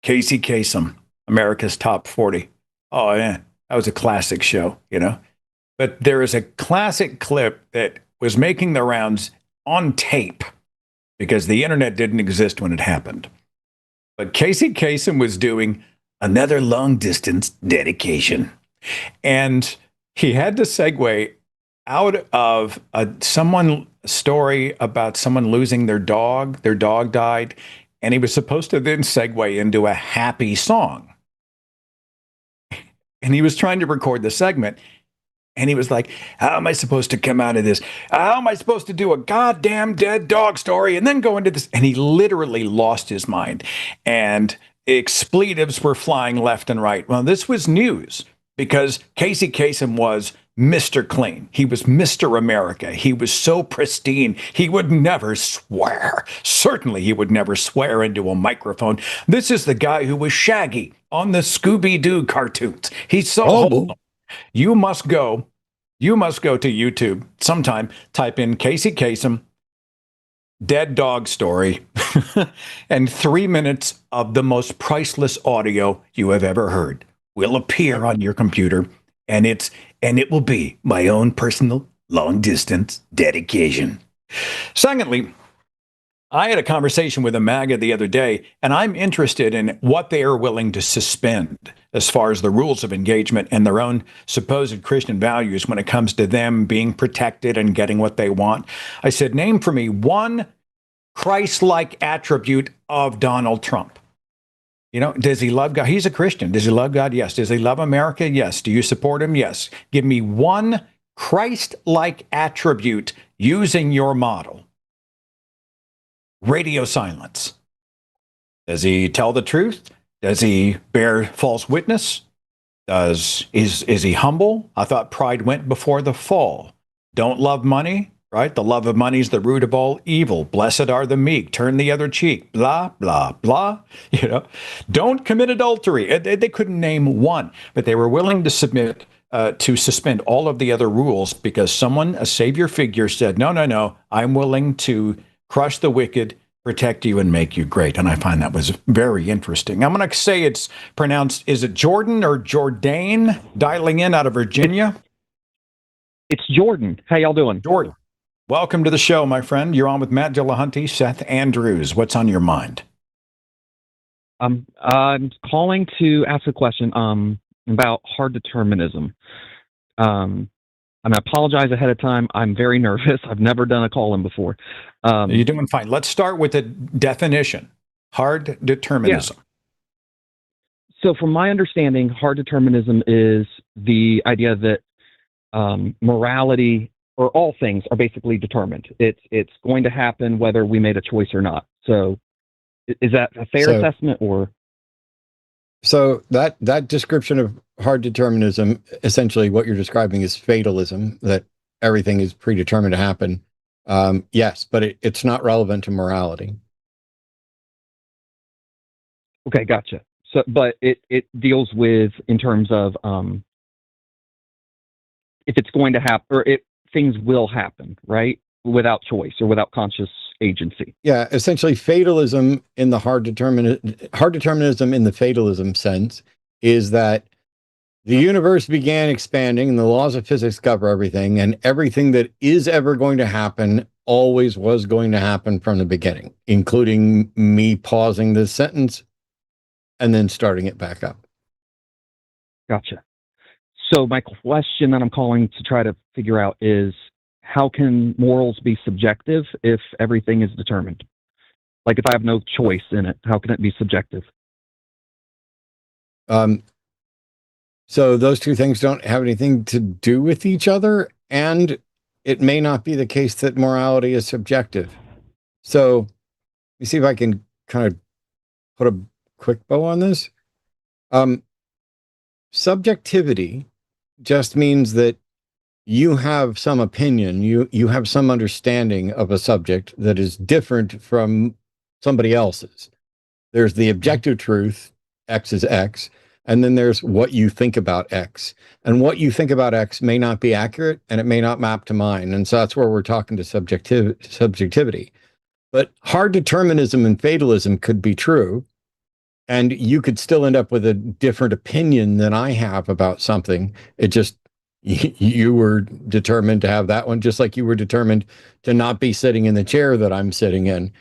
Casey Kasem, America's Top 40. Oh, yeah, that was a classic show, you know. But there is a classic clip that was making the rounds on tape because the internet didn't exist when it happened. But Casey Kasem was doing another long distance dedication. And he had to segue out of someone story about someone losing their dog. Their dog died. And he was supposed to then segue into a happy song. And he was trying to record the segment. And he was like, how am I supposed to come out of this? How am I supposed to do a goddamn dead dog story and then go into this? And he literally lost his mind. And expletives were flying left and right. Well, this was news because Casey Kasem was Mr. Clean. He was Mr. America. He was so pristine. He would never swear. Certainly, he would never swear into a microphone. This is the guy who was Shaggy on the Scooby-Doo cartoons. He's so wholesome. You must go to YouTube sometime, type in Casey Kasem, dead dog story, and 3 minutes of the most priceless audio you have ever heard will appear on your computer, and it will be my own personal long distance dedication. Secondly, I had a conversation with a MAGA the other day, and I'm interested in what they are willing to suspend as far as the rules of engagement and their own supposed Christian values when it comes to them being protected and getting what they want. I said, name for me one Christ-like attribute of Donald Trump. You know, does he love God? He's a Christian. Does he love God? Yes. Does he love America? Yes. Do you support him? Yes. Give me one Christ-like attribute using your model. Radio silence. Does he tell the truth? Does he bear false witness? Is he humble? I thought pride went before the fall. Don't love money, right? The love of money is the root of all evil. Blessed are the meek. Turn the other cheek. Blah, blah, blah. You know, don't commit adultery. They couldn't name one, but they were willing to submit to suspend all of the other rules because someone, a savior figure, said, no, I'm willing to crush the wicked, protect you, and make you great. And I find that was very interesting. I'm going to say it's pronounced, is it Jordan or Jourdain, dialing in out of Virginia? It's Jordan. How y'all doing? Jordan. Welcome to the show, my friend. You're on with Matt Dillahunty, Seth Andrews. What's on your mind? I'm calling to ask a question about hard determinism. I apologize ahead of time. I'm very nervous. I've never done a call-in before. You're doing fine. Let's start with the definition. Hard determinism. Yeah. So from my understanding, hard determinism is the idea that morality or all things are basically determined. It's going to happen whether we made a choice or not. So is that a fair assessment or? So that description of hard determinism, essentially what you're describing is fatalism, that everything is predetermined to happen. Yes, but it's not relevant to morality. Okay, gotcha. So, but it deals with in terms of if it's going to happen or if things will happen, right? Without choice or without conscious agency. Yeah, essentially fatalism in the hard determinism in the fatalism sense is that the universe began expanding and the laws of physics cover everything, and everything that is ever going to happen always was going to happen from the beginning, including me pausing this sentence and then starting it back up. Gotcha. So my question that I'm calling to try to figure out is, how can morals be subjective if everything is determined? Like if I have no choice in it, how can it be subjective? So those two things don't have anything to do with each other, and it may not be the case that morality is subjective. So let me see if I can kind of put a quick bow on this. Subjectivity just means that you have some opinion, you have some understanding of a subject that is different from somebody else's. There's the objective truth, X is X, and then there's what you think about X. And what you think about X may not be accurate, and it may not map to mine. And so that's where we're talking to subjectivity. But hard determinism and fatalism could be true, and you could still end up with a different opinion than I have about something. It just, you were determined to have that one, just like you were determined to not be sitting in the chair that I'm sitting in.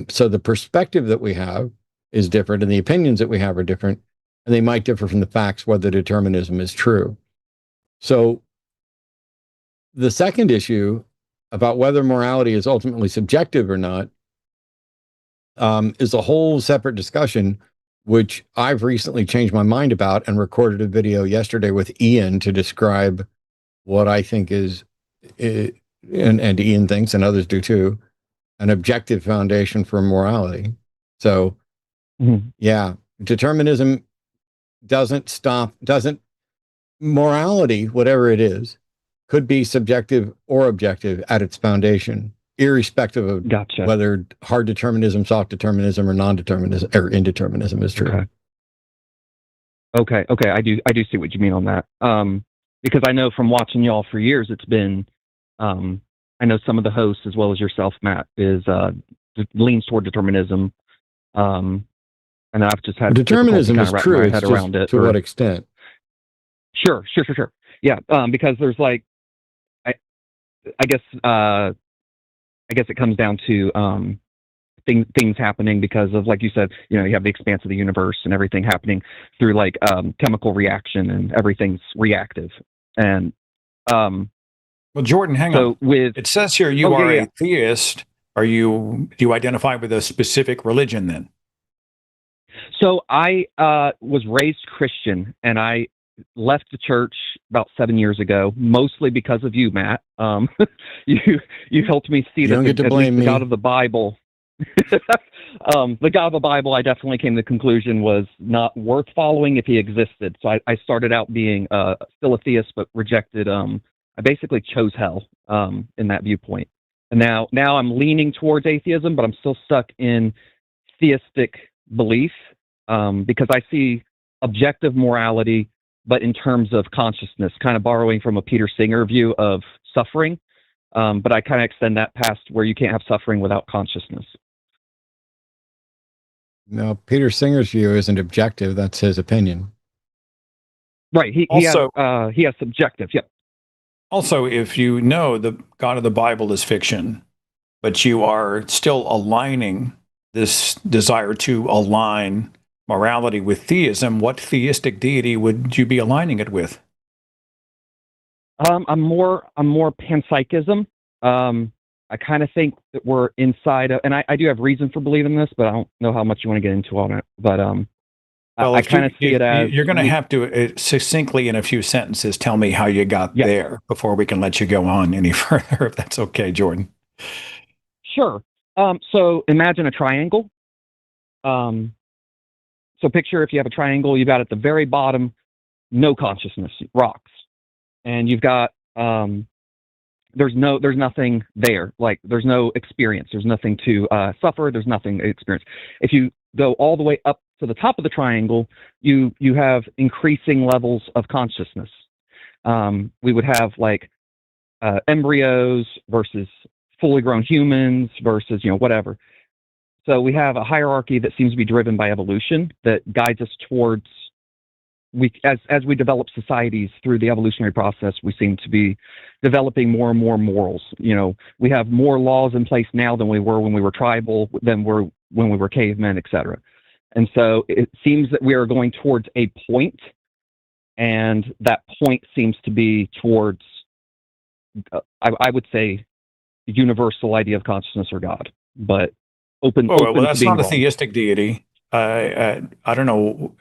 So the perspective that we have is different, and the opinions that we have are different, and they might differ from the facts whether determinism is true. So the second issue about whether morality is ultimately subjective or not is a whole separate discussion, which I've recently changed my mind about and recorded a video yesterday with Ian to describe what I think is, and Ian thinks, and others do too, an objective foundation for morality. So, yeah, determinism doesn't morality, whatever it is, could be subjective or objective at its foundation, irrespective of whether hard determinism, soft determinism, or non-determinism or indeterminism is true. Okay. I do see what you mean on that. Because I know from watching y'all for years, it's been, I know some of the hosts as well as yourself, Matt, is leans toward determinism. And I've just had determinism is true. My head around it. To what extent? Sure. Yeah, because there's like, I guess it comes down to things happening because of, like you said, you have the expanse of the universe and everything happening through like chemical reaction, and everything's reactive. And well, Jordan, hang on. It says here you are a theist. Do you identify with a specific religion then? So I was raised Christian, and I left the church about 7 years ago, mostly because of you, Matt. You helped me see that the God of the Bible, the God of the Bible, I definitely came to the conclusion was not worth following if he existed. So I started out being still a theist, but rejected. I basically chose hell in that viewpoint. And now I'm leaning towards atheism, but I'm still stuck in theistic belief because I see objective morality, but in terms of consciousness, kind of borrowing from a Peter Singer view of suffering. But I kind of extend that past where you can't have suffering without consciousness. No, Peter Singer's view isn't objective. That's his opinion. Right. He has subjective. Yep. Also, if you know the God of the Bible is fiction, but you are still aligning this desire to align morality with theism, what theistic deity would you be aligning it with? I'm more panpsychism. I kind of think that we're inside of, and I do have reason for believing this, but I don't know how much you want to get into on it. But well, I kind of see it as you're going to have to succinctly, in a few sentences, tell me how you got there before we can let you go on any further, if that's okay, Jordan. Sure. So imagine a triangle. So picture if you have a triangle, you've got at the very bottom, no consciousness, rocks. And you've got, there's nothing there. Like there's no experience. There's nothing to suffer. There's nothing to experience. If you go all the way up to the top of the triangle, you have increasing levels of consciousness. We would have like embryos versus fully grown humans versus, whatever. So we have a hierarchy that seems to be driven by evolution that guides us towards, as we develop societies through the evolutionary process, we seem to be developing more and more morals. We have more laws in place now than we were when we were tribal, than when we were cavemen, etc. And so it seems that we are going towards a point, and that point seems to be towards, I would say, the universal idea of consciousness or God, but open. Well, that's not a theistic deity. I don't know.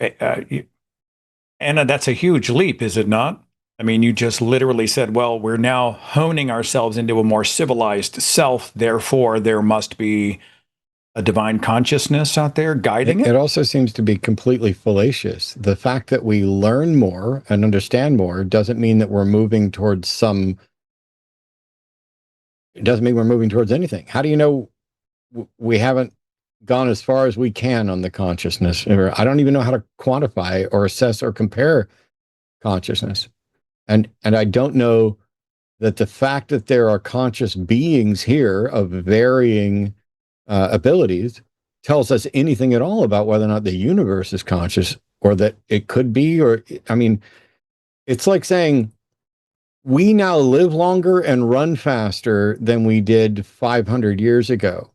Anna, that's a huge leap, is it not? I mean, you just literally said, well, we're now honing ourselves into a more civilized self. Therefore, there must be a divine consciousness out there guiding it. It also seems to be completely fallacious. The fact that we learn more and understand more doesn't mean that we're moving towards some. It doesn't mean we're moving towards anything. How do you know we haven't gone as far as we can on the consciousness? Or I don't even know how to quantify or assess or compare consciousness. And I don't know that the fact that there are conscious beings here of varying abilities tells us anything at all about whether or not the universe is conscious, or that it could be. Or, I mean, it's like saying we now live longer and run faster than we did 500 years ago.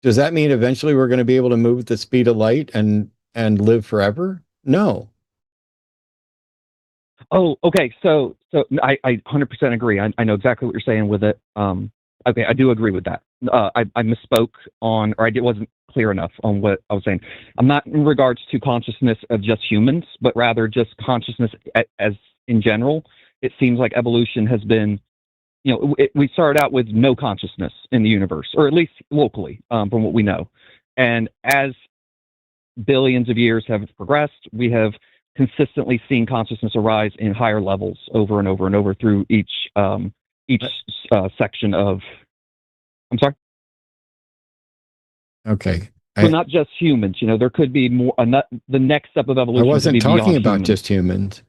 Does that mean eventually we're going to be able to move at the speed of light and live forever? No. Oh, okay. So I 100% agree. I know exactly what you're saying with it. Okay, I do agree with that. I misspoke on, or I wasn't clear enough on what I was saying. I'm not in regards to consciousness of just humans, but rather just consciousness as in general. It seems like evolution has been, we started out with no consciousness in the universe, or at least locally, from what we know. And as billions of years have progressed, we have consistently seen consciousness arise in higher levels over and over and over through each section of. I'm sorry. Okay. So not just humans. There could be more. The next step of evolution. I wasn't talking about humans. just humans.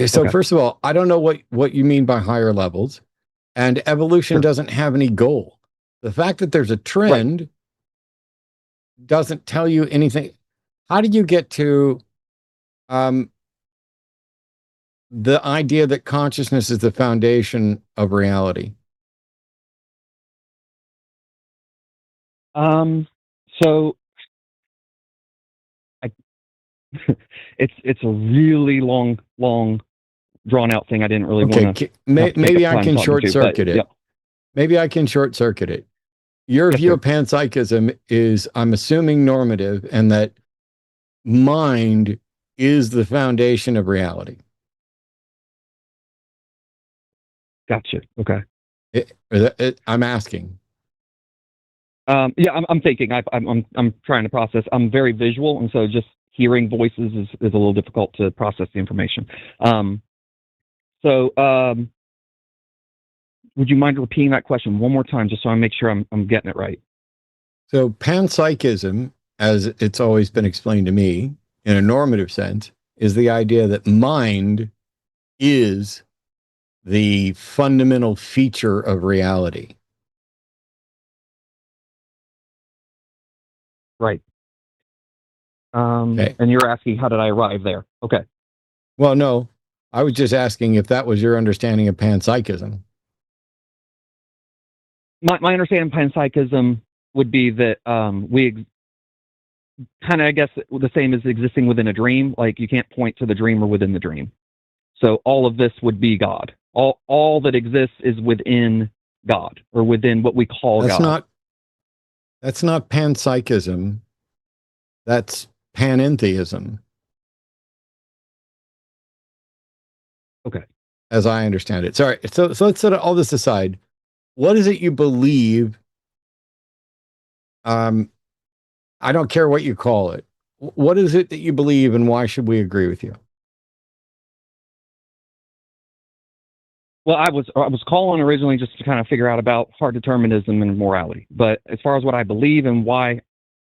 So first of all, I don't know what you mean by higher levels, and evolution doesn't have any goal. The fact that there's a trend doesn't tell you anything. How do you get to the idea that consciousness is the foundation of reality? So it's a really long drawn out thing. I didn't really want to. Maybe I can short circuit it. Maybe I can short circuit it. Your view of panpsychism is, I'm assuming, normative, and that mind is the foundation of reality. Gotcha. Okay. I'm asking. Yeah, I'm thinking. I'm trying to process. I'm very visual, and so just hearing voices is a little difficult to process the information. Would you mind repeating that question one more time, just so I make sure I'm getting it right? So panpsychism, as it's always been explained to me in a normative sense, is the idea that mind is the fundamental feature of reality. Right. Okay. And you're asking, how did I arrive there? Okay. Well, no, I was just asking if that was your understanding of panpsychism. My understanding of panpsychism would be that we kind of, I guess, the same as existing within a dream. Like, you can't point to the dreamer within the dream. So all of this would be God. All that exists is within God, or within what we call God. That's not panpsychism. That's panentheism. Okay. As I understand it. Sorry. So let's set all this aside. What is it you believe? I don't care what you call it. What is it that you believe, and why should we agree with you? Well, I was calling originally just to kind of figure out about hard determinism and morality. But as far as what I believe and why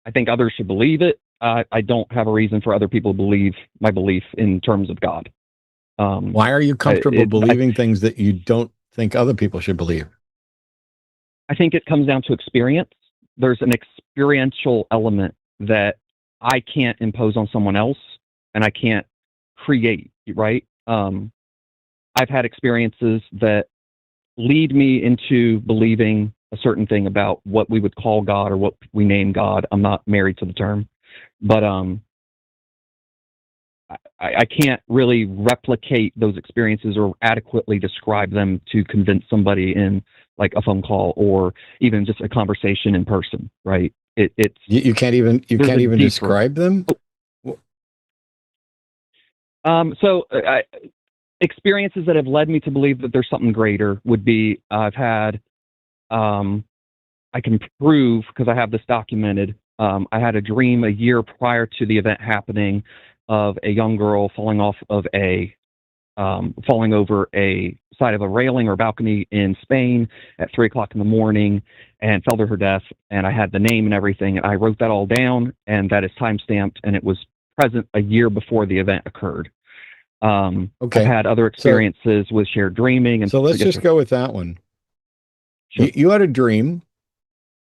I think others should believe it, I don't have a reason for other people to believe my belief in terms of God. Why are you comfortable believing things that you don't think other people should believe? I think it comes down to experience. There's an experiential element that I can't impose on someone else, and I can't create, right? I've had experiences that lead me into believing a certain thing about what we would call God or what we name God. I'm not married to the term, but I can't really replicate those experiences or adequately describe them to convince somebody in like a phone call or even just a conversation in person, right? You can't even describe them. Experiences that have led me to believe that there's something greater would be I've had, I can prove because I have this documented. I had a dream a year prior to the event happening of a young girl falling over a side of a railing or balcony in Spain at 3:00 in the morning and fell to her death. And I had the name and everything, and I wrote that all down, and that is time stamped, and it was present a year before the event occurred. Okay. I've had other experiences with shared dreaming. And so let's just go with that one. Sure. You had a dream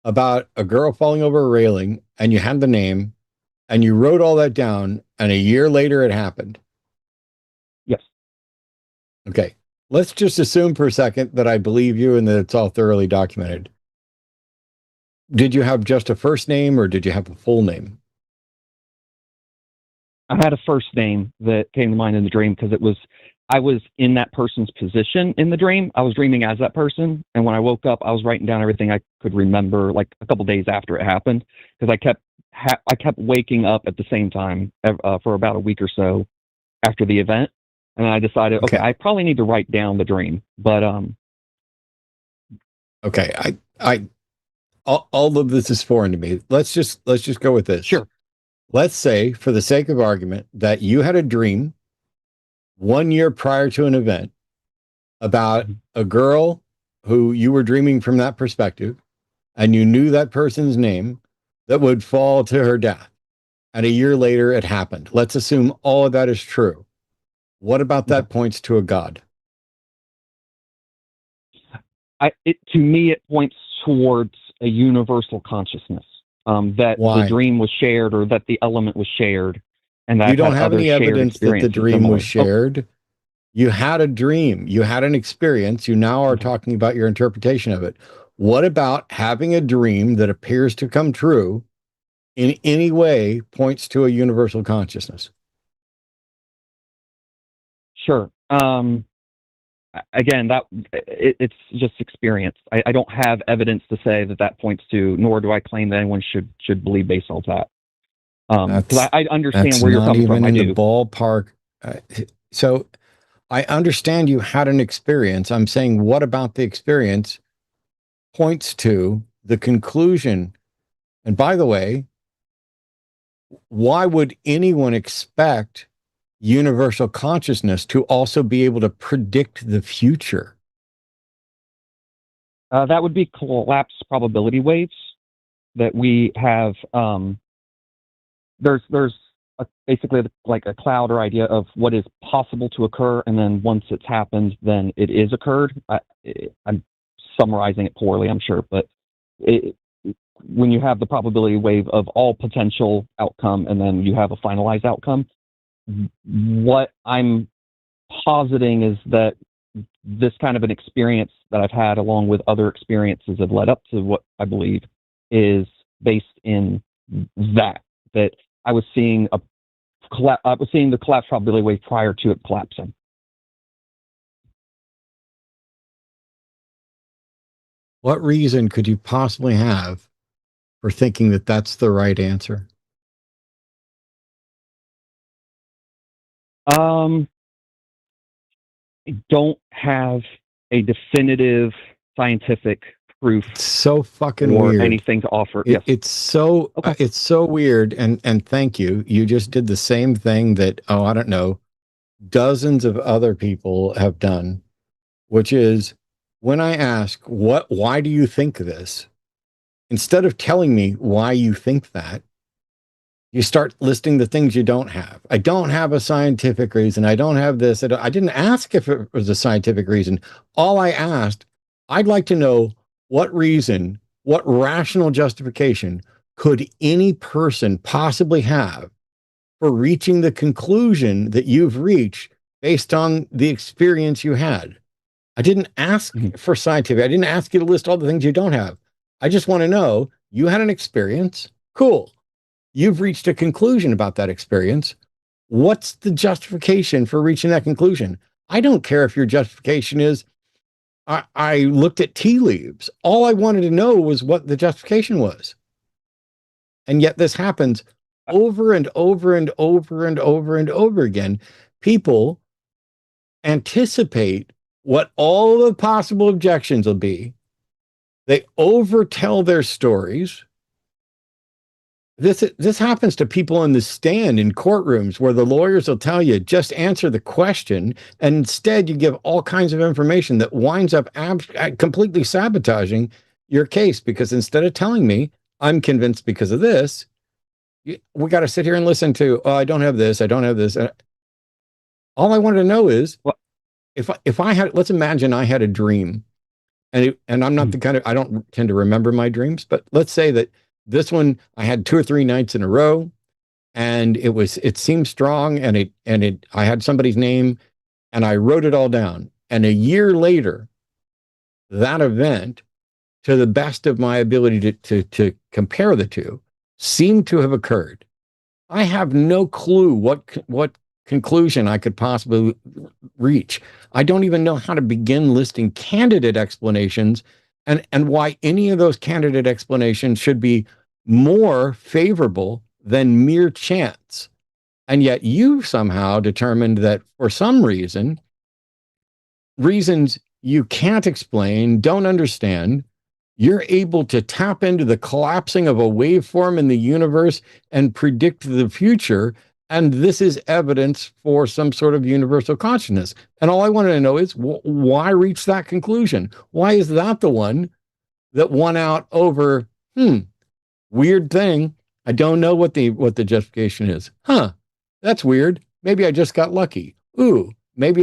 about a girl falling over a railing, and you had the name, and you wrote all that down, and a year later it happened. Yes. Okay. Let's just assume for a second that I believe you and that it's all thoroughly documented. Did you have just a first name or did you have a full name? I had a first name that came to mind in the dream because I was in that person's position in the dream. I was dreaming as that person. And when I woke up, I was writing down everything I could remember, like a couple days after it happened, because I kept waking up at the same time for about a week or so after the event. And I decided, okay, I probably need to write down the dream, but, okay. All of this is foreign to me. Let's just go with this. Sure. Let's say, for the sake of argument, that you had a dream 1 year prior to an event about a girl who you were dreaming from that perspective, and you knew that person's name, that would fall to her death. And a year later, it happened. Let's assume all of that is true. What about that points to a God? To me, it points towards a universal consciousness. That Why? The dream was shared, or that the element was shared, and that you don't have any evidence that the dream was shared. Oh. You had a dream, you had an experience, you now are talking about your interpretation of it. What about having a dream that appears to come true in any way points to a universal consciousness? Sure. Again, it's just experience. I don't have evidence to say that points to, nor do I claim that anyone should believe based on that. Because I understand where you're coming from. I do. The ballpark. So I understand you had an experience. I'm saying, what about the experience points to the conclusion? And by the way, why would anyone expect universal consciousness to also be able to predict the future? That would be collapse probability waves that we have. There's basically like a cloud or idea of what is possible to occur, and then once it's happened, then it is occurred. I'm summarizing it poorly, I'm sure, but when you have the probability wave of all potential outcome, and then you have a finalized outcome, what I'm positing is that this kind of an experience that I've had, along with other experiences that led up to what I believe, is based in that I was seeing the collapse probability wave prior to it collapsing. What reason could you possibly have for thinking that that's the right answer? I don't have a definitive scientific proof. It's so fucking or weird. Anything to offer. Yes. It's so weird. And thank you. You just did the same thing that, I don't know, dozens of other people have done, which is, when I ask, why do you think this? Instead of telling me why you think that, you start listing the things you don't have. I don't have a scientific reason. I don't have this. I didn't ask if it was a scientific reason. All I asked, I'd like to know what reason, what rational justification could any person possibly have for reaching the conclusion that you've reached based on the experience you had. I didn't ask for scientific. I didn't ask you to list all the things you don't have. I just want to know, you had an experience. Cool. You've reached a conclusion about that experience. What's the justification for reaching that conclusion? I don't care if your justification is, I looked at tea leaves. All I wanted to know was what the justification was. And yet this happens over and over and over and over and over again. people anticipate what all the possible objections will be. They overtell their stories. This happens to people in the stand in courtrooms where the lawyers will tell you, just answer the question. And instead, you give all kinds of information that winds up completely sabotaging your case, because instead of telling me, I'm convinced because of this, we got to sit here and listen to, oh, I don't have this. I don't have this. And all I wanted to know is, if I had, let's imagine I had a dream, and I'm not the kind of, I don't tend to remember my dreams, but let's say that this one, I had 2 or 3 nights in a row, and it seemed strong, and I had somebody's name, and I wrote it all down. And a year later, that event, to the best of my ability to compare the two, seemed to have occurred. I have no clue what conclusion I could possibly reach. I don't even know how to begin listing candidate explanations, and why any of those candidate explanations should be more favorable than mere chance. And yet you somehow determined that for some reasons you can't explain, don't understand, you're able to tap into the collapsing of a waveform in the universe and predict the future. And this is evidence for some sort of universal consciousness. And all I wanted to know is, why reach that conclusion? Why is that the one that won out over, weird thing, I don't know what the justification is. That's weird. Maybe I just got lucky. Ooh, maybe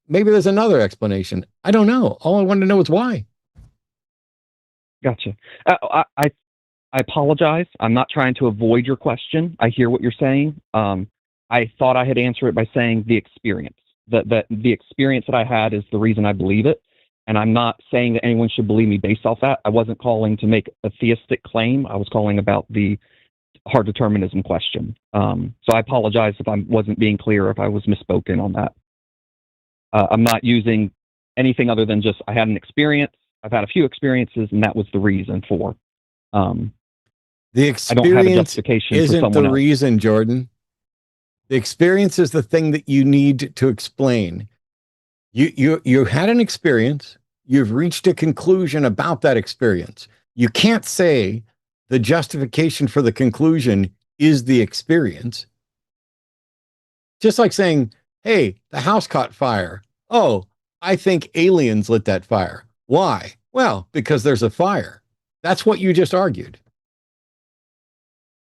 there's another explanation. I don't know. All I wanted to know is why. Gotcha. I apologize. I'm not trying to avoid your question. I hear what you're saying. I thought I had answered it by saying the experience. That the experience that I had is the reason I believe it. And I'm not saying that anyone should believe me based off that. I wasn't calling to make a theistic claim. I was calling about the hard determinism question. So I apologize if I wasn't being clear, if I was misspoken on that. I'm not using anything other than just I had an experience. I've had a few experiences, and that was the reason for. The experience isn't the reason, Jordan. The experience is the thing that you need to explain. You had an experience. You've reached a conclusion about that experience. You can't say the justification for the conclusion is the experience. Just like saying, hey, the house caught fire. Oh, I think aliens lit that fire. Why? Well, because there's a fire. That's what you just argued.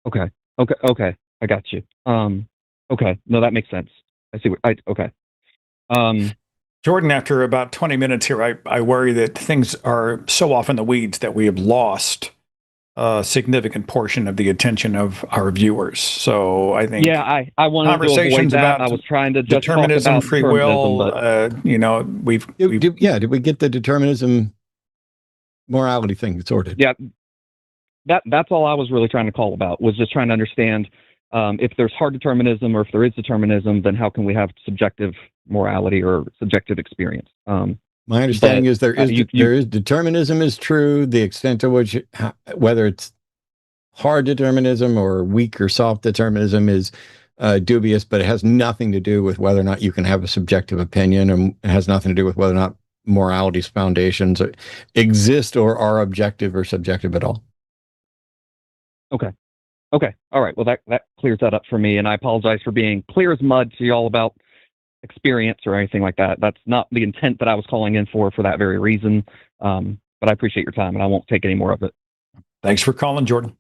Okay. I got you. Okay. No, that makes sense. I see. Okay. Jordan, after about 20 minutes here, I worry that things are so off in the weeds that we have lost a significant portion of the attention of our viewers. So I think I wanted conversations to avoid that. about I was trying to just determinism, talk about free will. Did we get the determinism morality thing sorted? Yeah, that's all I was really trying to call about, was just trying to understand if there's hard determinism, or if there is determinism, then how can we have subjective morality or subjective experience? My understanding is there is determinism is true. The extent to which, whether it's hard determinism or weak or soft determinism, is dubious, but it has nothing to do with whether or not you can have a subjective opinion, and it has nothing to do with whether or not morality's foundations exist or are objective or subjective at all. Okay. All right. Well, that clears that up for me, and I apologize for being clear as mud to y'all about experience or anything like that. That's not the intent that I was calling in for that very reason. But I appreciate your time, and I won't take any more of it. Thanks for calling, Jordan.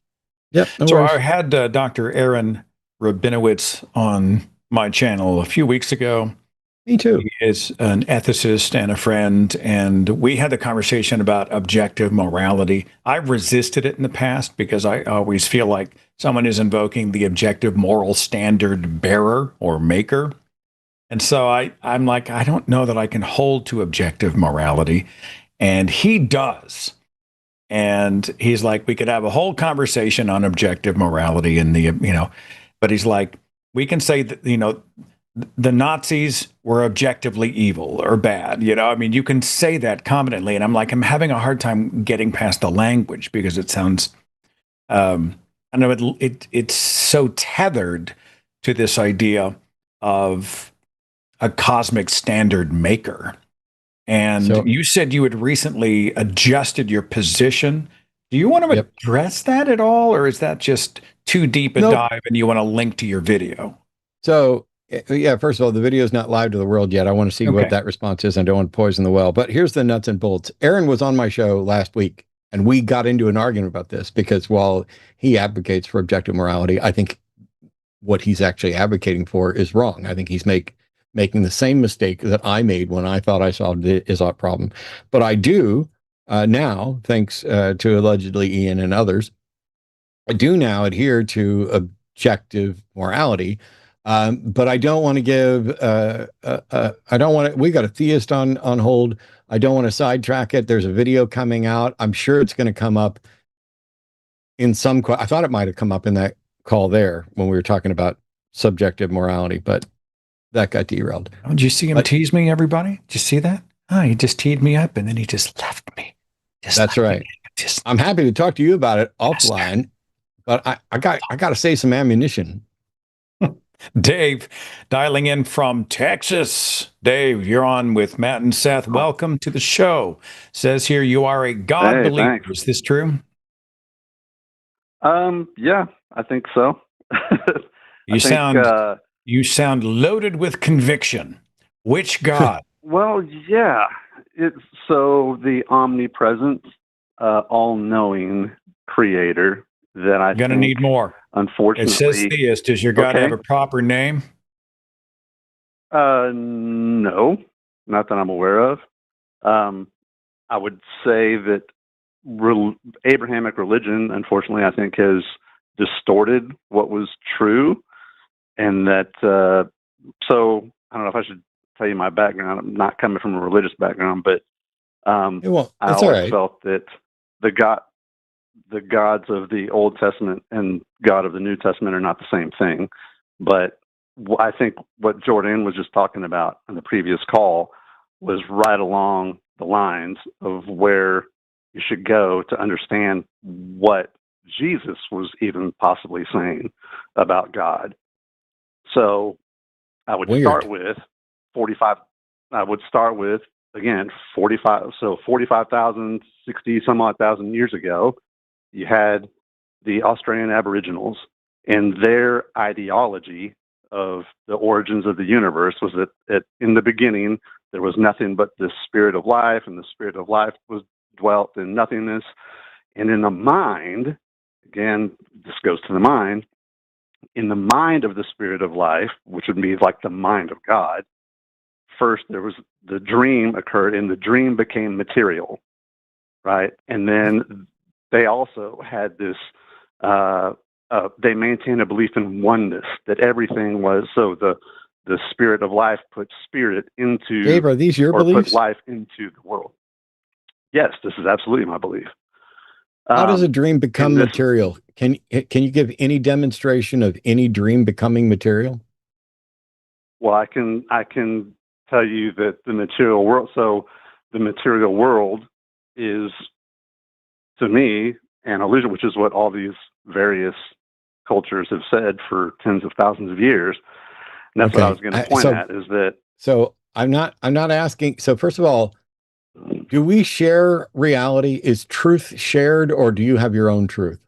Yep. No so worries. I had Dr. Aaron Rabinowitz on my channel a few weeks ago. Me too. He is an ethicist and a friend, and we had the conversation about objective morality. I've resisted it in the past because I always feel like someone is invoking the objective moral standard bearer or maker. And so I'm like, I don't know that I can hold to objective morality. And he does. And he's like, we could have a whole conversation on objective morality and but he's like, we can say that, the Nazis were objectively evil or bad. I mean, you can say that confidently. And I'm like, I'm having a hard time getting past the language because it sounds, I know it's so tethered to this idea of a cosmic standard maker. And So- you said you had recently adjusted your position. Do you want to Yep. address that at all, or is that just too deep a Nope. dive and you want to link to your video? So, yeah, first of all, the video is not live to the world yet. I want to see what Okay. that response is. I don't want to poison the well. But here's the nuts and bolts. Aaron was on my show last week, and we got into an argument about this because while he advocates for objective morality, I think what he's actually advocating for is wrong. I think he's making the same mistake that I made when I thought I solved the Izzot problem. But I do now, thanks to allegedly Ian and others, I do now adhere to objective morality. But I don't want to give, I don't want to, we got a theist on hold. I don't want to sidetrack it. There's a video coming out. I'm sure it's going to come up in some, I thought it might have come up in that call there when we were talking about subjective morality, but that got derailed. Oh, did you see him tease me, everybody? Did you see that? Oh, he just teed me up and then he just left me. That's right. I'm happy to talk to you about it offline, but I got to save some ammunition. Dave, dialing in from Texas. Dave, you're on with Matt and Seth. Welcome to the show. Says here you are a God believer. Thanks. Is this true? Yeah, I think so. You sound loaded with conviction. Which God? Well, yeah. It's so the omnipresent, all-knowing creator that I Gonna think, need more. unfortunately, It says theist. Does your God have a proper name? No, not that I'm aware of. I would say that Abrahamic religion, unfortunately, I think has distorted what was true, and that so I don't know if I should tell you my background. I'm not coming from a religious background, but Well, I that's always all right. felt that the gods of the Old Testament and God of the New Testament are not the same thing. But I think what Jordan was just talking about in the previous call was right along the lines of where you should go to understand what Jesus was even possibly saying about God. So I would start with 45. I would start with, again, 45. So 45,000, 60 some odd thousand years ago, you had the Australian Aboriginals, and their ideology of the origins of the universe was that in the beginning, there was nothing but the spirit of life, and the spirit of life was dwelt in nothingness. And in the mind, again, this goes to the mind, in the mind of the spirit of life, which would be like the mind of God, first there was the dream occurred, and the dream became material, right? And then they also had this, they maintained a belief in oneness, that everything was, so the spirit of life put spirit into, Dave, are these your beliefs? Put life into the world. Yes, this is absolutely my belief. How does a dream become material? Can you give any demonstration of any dream becoming material? Well, I can tell you that the material world. So the material world is, to me, an illusion, which is what all these various cultures have said for tens of thousands of years. And that's what I was going to point at, is that. So I'm not asking. So first of all, do we share reality? Is truth shared, or do you have your own truth?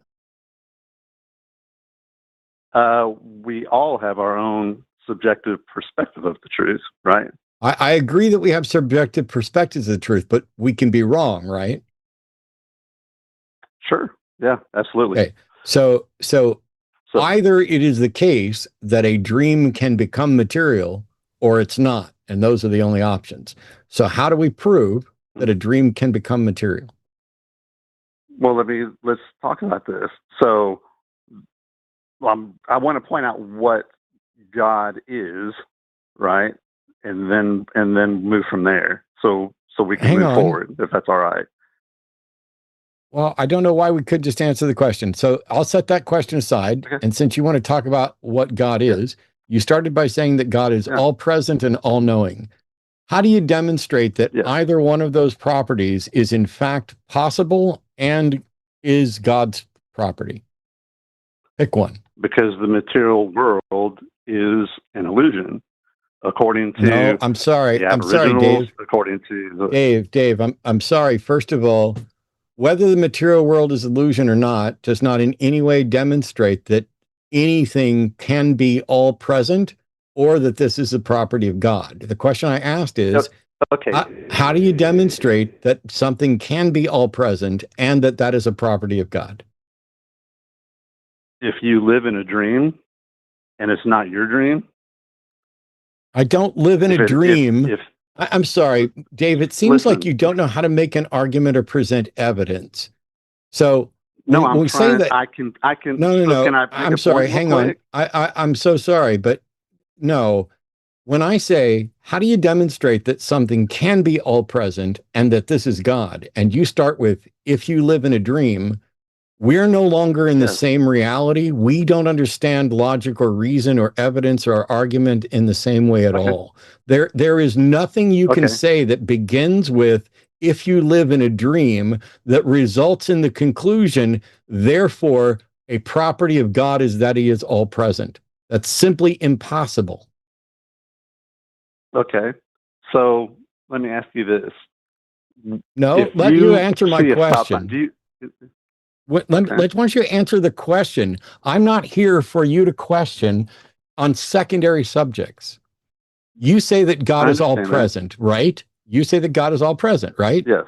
We all have our own subjective perspective of the truth, right? I agree that we have subjective perspectives of the truth, but we can be wrong, right? Sure. Yeah, absolutely. Okay. So either it is the case that a dream can become material or it's not, and those are the only options. So how do we prove that a dream can become material? Well, let's talk about this. So I want to point out what God is, right? And then move from there. So we can move forward, if that's all right. Well, I don't know why we could just answer the question. So I'll set that question aside. Okay. And since you want to talk about what God is, you started by saying that God is all present and all knowing. How do you demonstrate that either one of those properties is in fact possible and is God's property? Pick one. Because the material world is an illusion. according to No, I'm sorry. the I'm sorry, Aboriginals, Dave. according to the Dave, I'm sorry. First of all, whether the material world is illusion or not does not in any way demonstrate that anything can be all present or that this is a property of God. The question I asked is, okay. how do you demonstrate that something can be all present and that that is a property of God? If you live in a dream and it's not your dream, I don't live in a dream. If I'm sorry, Dave, it seems listen, like you don't know how to make an argument or present evidence. So no, when I'm we trying. say that, I can. no. Can I make I'm a sorry. point Hang real on. quick? I'm so sorry, but no. When I say, how do you demonstrate that something can be all present and that this is God? And you start with, if you live in a dream, we're no longer in the Yes. same reality. We don't understand logic or reason or evidence or argument in the same way at Okay. all. There is nothing you can Okay. say that begins with, if you live in a dream, that results in the conclusion, therefore, a property of God is that he is all present. That's simply impossible. Okay. So let me ask you this. No, If let you answer my see a stop question. sign, do you, Why okay. don't you answer the question? I'm not here for you to question on secondary subjects. You say that God I is all understand that. present, right? You say that God is all present, right? Yes.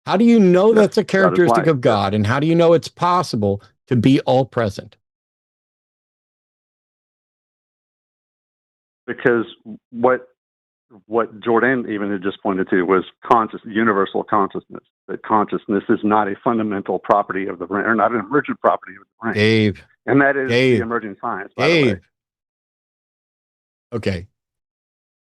How do you know Yes. that's a God is characteristic light. of God? And how do you know it's possible to be all present? Because what Jordan even had just pointed to was universal consciousness. That consciousness is not a fundamental property of the brain, or not an emergent property of the brain. Dave. And that is Dave, the emerging science, by the way. Okay.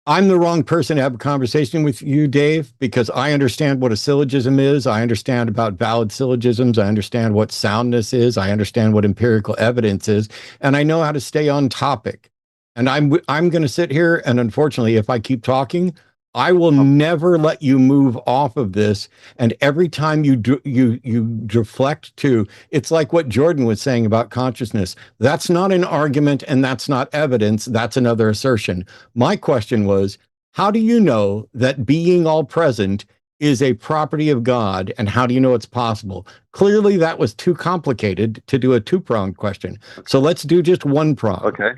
I'm the wrong person to have a conversation with you, Dave, because I understand what a syllogism is. I understand about valid syllogisms. I understand what soundness is. I understand what empirical evidence is. And I know how to stay on topic. And I'm going to sit here, and unfortunately, if I keep talking, I will never let you move off of this. And every time you deflect to, it's like what Jordan was saying about consciousness. That's not an argument, and that's not evidence. That's another assertion. My question was, how do you know that being all present is a property of God, and how do you know it's possible? Clearly, that was too complicated to do a two-pronged question. So let's do just one prong. Okay.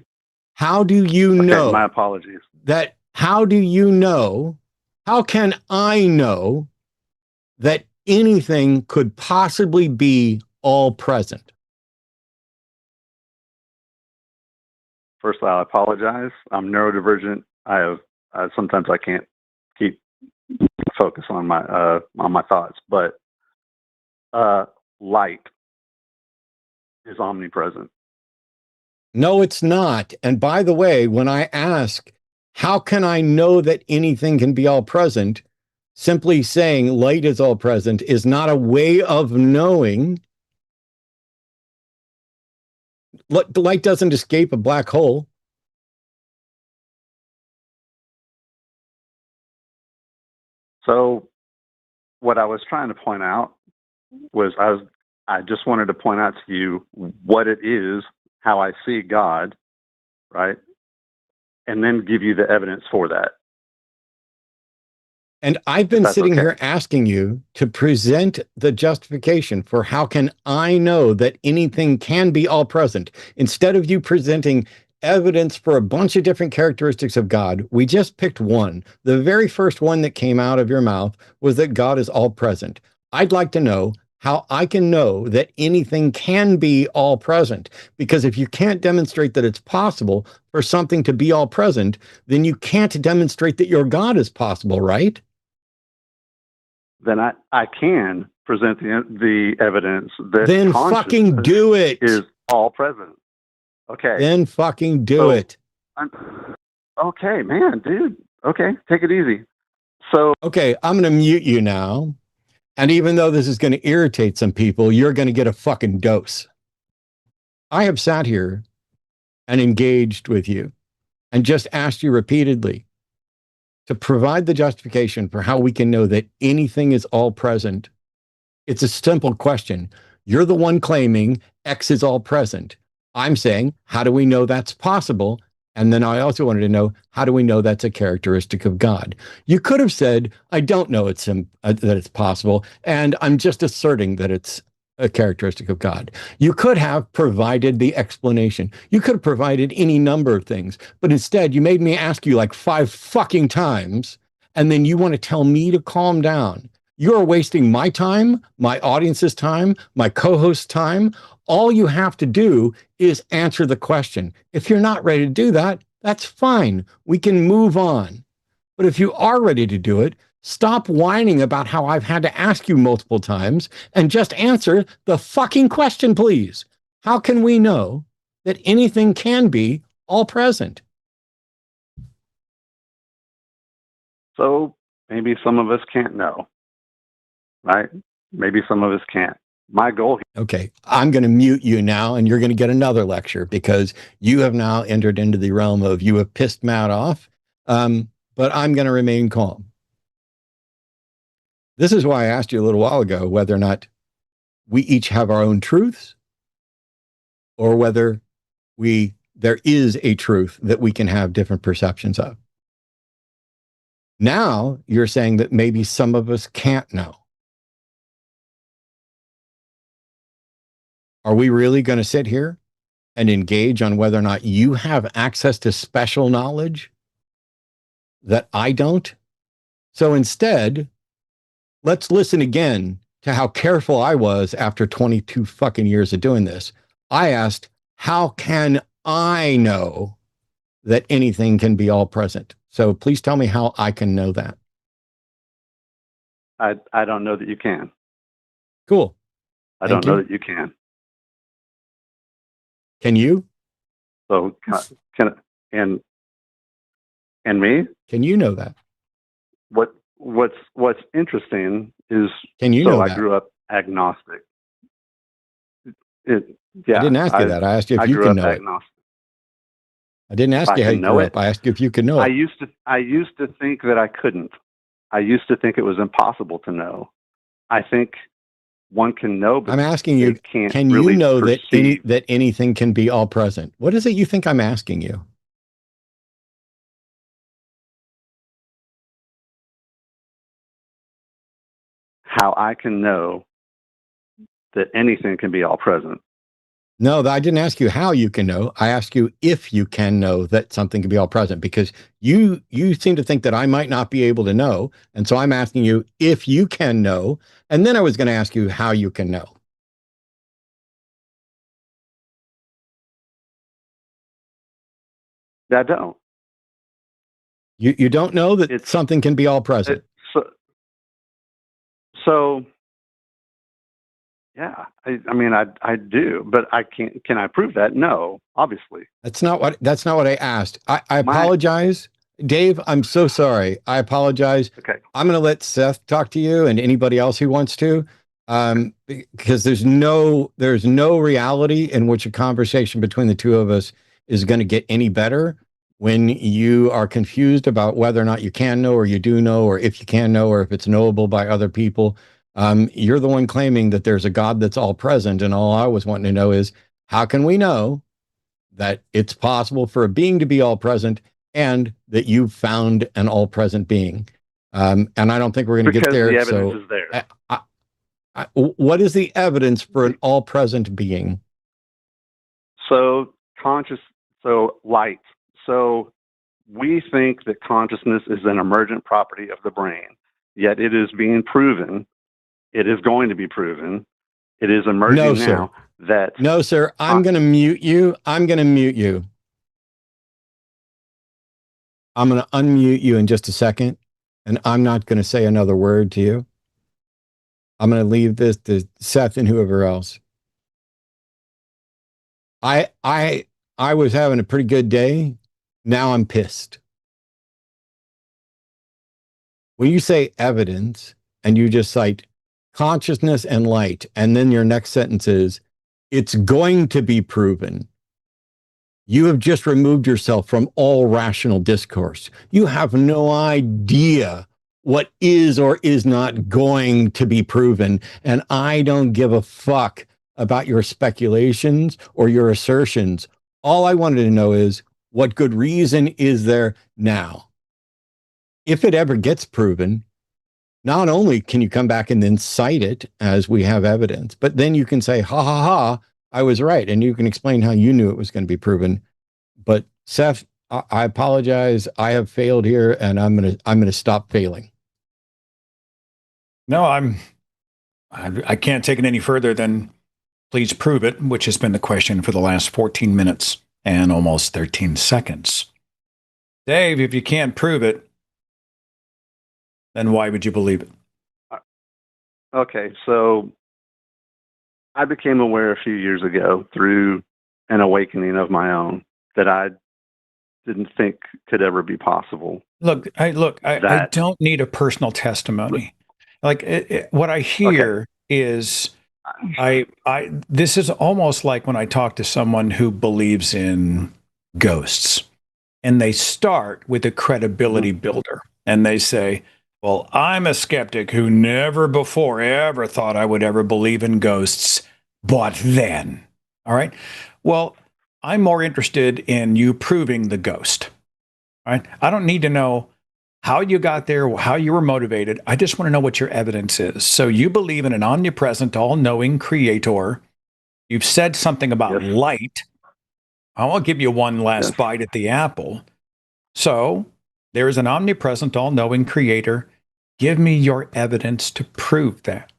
How do you know? My apologies. How do you know? How can I know that anything could possibly be all present? First, I apologize. I'm neurodivergent. Sometimes I can't keep focus on my thoughts, but light is omnipresent. No, it's not. And by the way, when I ask, how can I know that anything can be all present? Simply saying light is all present is not a way of knowing. Light doesn't escape a black hole. So what I was trying to point out was I just wanted to point out to you what it is, how I see God, right? And then give you the evidence for that. And I've been sitting here asking you to present the justification for how can I know that anything can be all present. Instead of you presenting evidence for a bunch of different characteristics of God, we just picked one. The very first one that came out of your mouth was that God is all present. I'd like to know how I can know that anything can be all present. Because if you can't demonstrate that it's possible for something to be all present, then you can't demonstrate that your God is possible, right? Then I can present the evidence that then fucking do it is all present. Okay. Then fucking do it. Okay, man, dude. Okay, take it easy. So okay, I'm going to mute you now. And even though this is going to irritate some people, you're going to get a fucking dose. I have sat here and engaged with you and just asked you repeatedly to provide the justification for how we can know that anything is all present. It's a simple question. You're the one claiming X is all present. I'm saying, how do we know that's possible? And then I also wanted to know, how do we know that's a characteristic of God? You could have said, I don't know that it's possible, and I'm just asserting that it's a characteristic of God. You could have provided the explanation. You could have provided any number of things, but instead you made me ask you like 5 fucking times, and then you want to tell me to calm down. You're wasting my time, my audience's time, my co-host's time. All you have to do is answer the question. If you're not ready to do that, that's fine. We can move on. But if you are ready to do it, stop whining about how I've had to ask you multiple times and just answer the fucking question, please. How can we know that anything can be all present? So maybe some of us can't know, right? Maybe some of us can't. My goal. Okay, I'm going to mute you now, and you're going to get another lecture because you have now entered into the realm of you have pissed Matt off, but I'm going to remain calm. This is why I asked you a little while ago whether or not we each have our own truths, or whether there is a truth that we can have different perceptions of. Now you're saying that maybe some of us can't know. Are we really going to sit here and engage on whether or not you have access to special knowledge that I don't? So instead, let's listen again to how careful I was after 22 fucking years of doing this. I asked, how can I know that anything can be all present? So please tell me how I can know that. I don't know that you can. Cool. I don't know that you can. Can you? So can and me? Can you know that? What's interesting is, can you know that? I grew up agnostic. I didn't ask you that. I asked you if you can know it. I didn't ask you how you grew up. I asked you if you could know it. I used to think that I couldn't. I used to think it was impossible to know. I think one can know, but I'm asking you, can really you know perceive. that anything can be all present? What is it you think I'm asking you? How I can know that anything can be all present. No, I didn't ask you how you can know. I asked you if you can know that something can be all present, because you seem to think that I might not be able to know. And so I'm asking you if you can know. And then I was going to ask you how you can know. I don't. You don't know that something can be all present. So yeah, I mean, I do, but I can't. Can I prove that? No, obviously. That's not what I asked. I apologize, Dave. I'm so sorry. I apologize. Okay. I'm going to let Seth talk to you and anybody else who wants to, because there's no reality in which a conversation between the two of us is going to get any better when you are confused about whether or not you can know, or you do know, or if you can know, or if it's knowable by other people. You're the one claiming that there's a God that's all present, and all I was wanting to know is, how can we know that it's possible for a being to be all present, and that you've found an all present being? And I don't think we're going to get there. The evidence is there. What is the evidence for an all present being? So light. So we think that consciousness is an emergent property of the brain, yet it is being proven. It is going to be proven. It is emerging now that... No, sir. I'm going to mute you. I'm going to unmute you in just a second, and I'm not going to say another word to you. I'm going to leave this to Seth and whoever else. I was having a pretty good day. Now I'm pissed. When you say evidence and you just cite consciousness and light, and then your next sentence is, it's going to be proven, you have just removed yourself from all rational discourse. You have no idea what is or is not going to be proven, and I don't give a fuck about your speculations or your assertions. All I wanted to know is, What good reason is there now? If it ever gets proven, not only can you come back and then cite it as we have evidence, but then you can say, ha ha ha, I was right. And you can explain how you knew it was going to be proven. But Seth, I apologize. I have failed here, and I'm gonna stop failing. No, I can't take it any further than please prove it, which has been the question for the last 14 minutes and almost 13 seconds. Dave, if you can't prove it, then why would you believe it? Okay, so I became aware a few years ago through an awakening of my own that I didn't think could ever be possible. I don't need a personal testimony. Like what I hear is this is almost like when I talk to someone who believes in ghosts, and they start with a credibility builder, and they say, well, I'm a skeptic who never before ever thought I would ever believe in ghosts, but then, all right? Well, I'm more interested in you proving the ghost, all right? I don't need to know how you got there, how you were motivated. I just want to know what your evidence is. So you believe in an omnipresent, all-knowing creator. You've said something about light. I'll give you one last bite at the apple. So there is an omnipresent, all-knowing creator. Give me your evidence to prove that.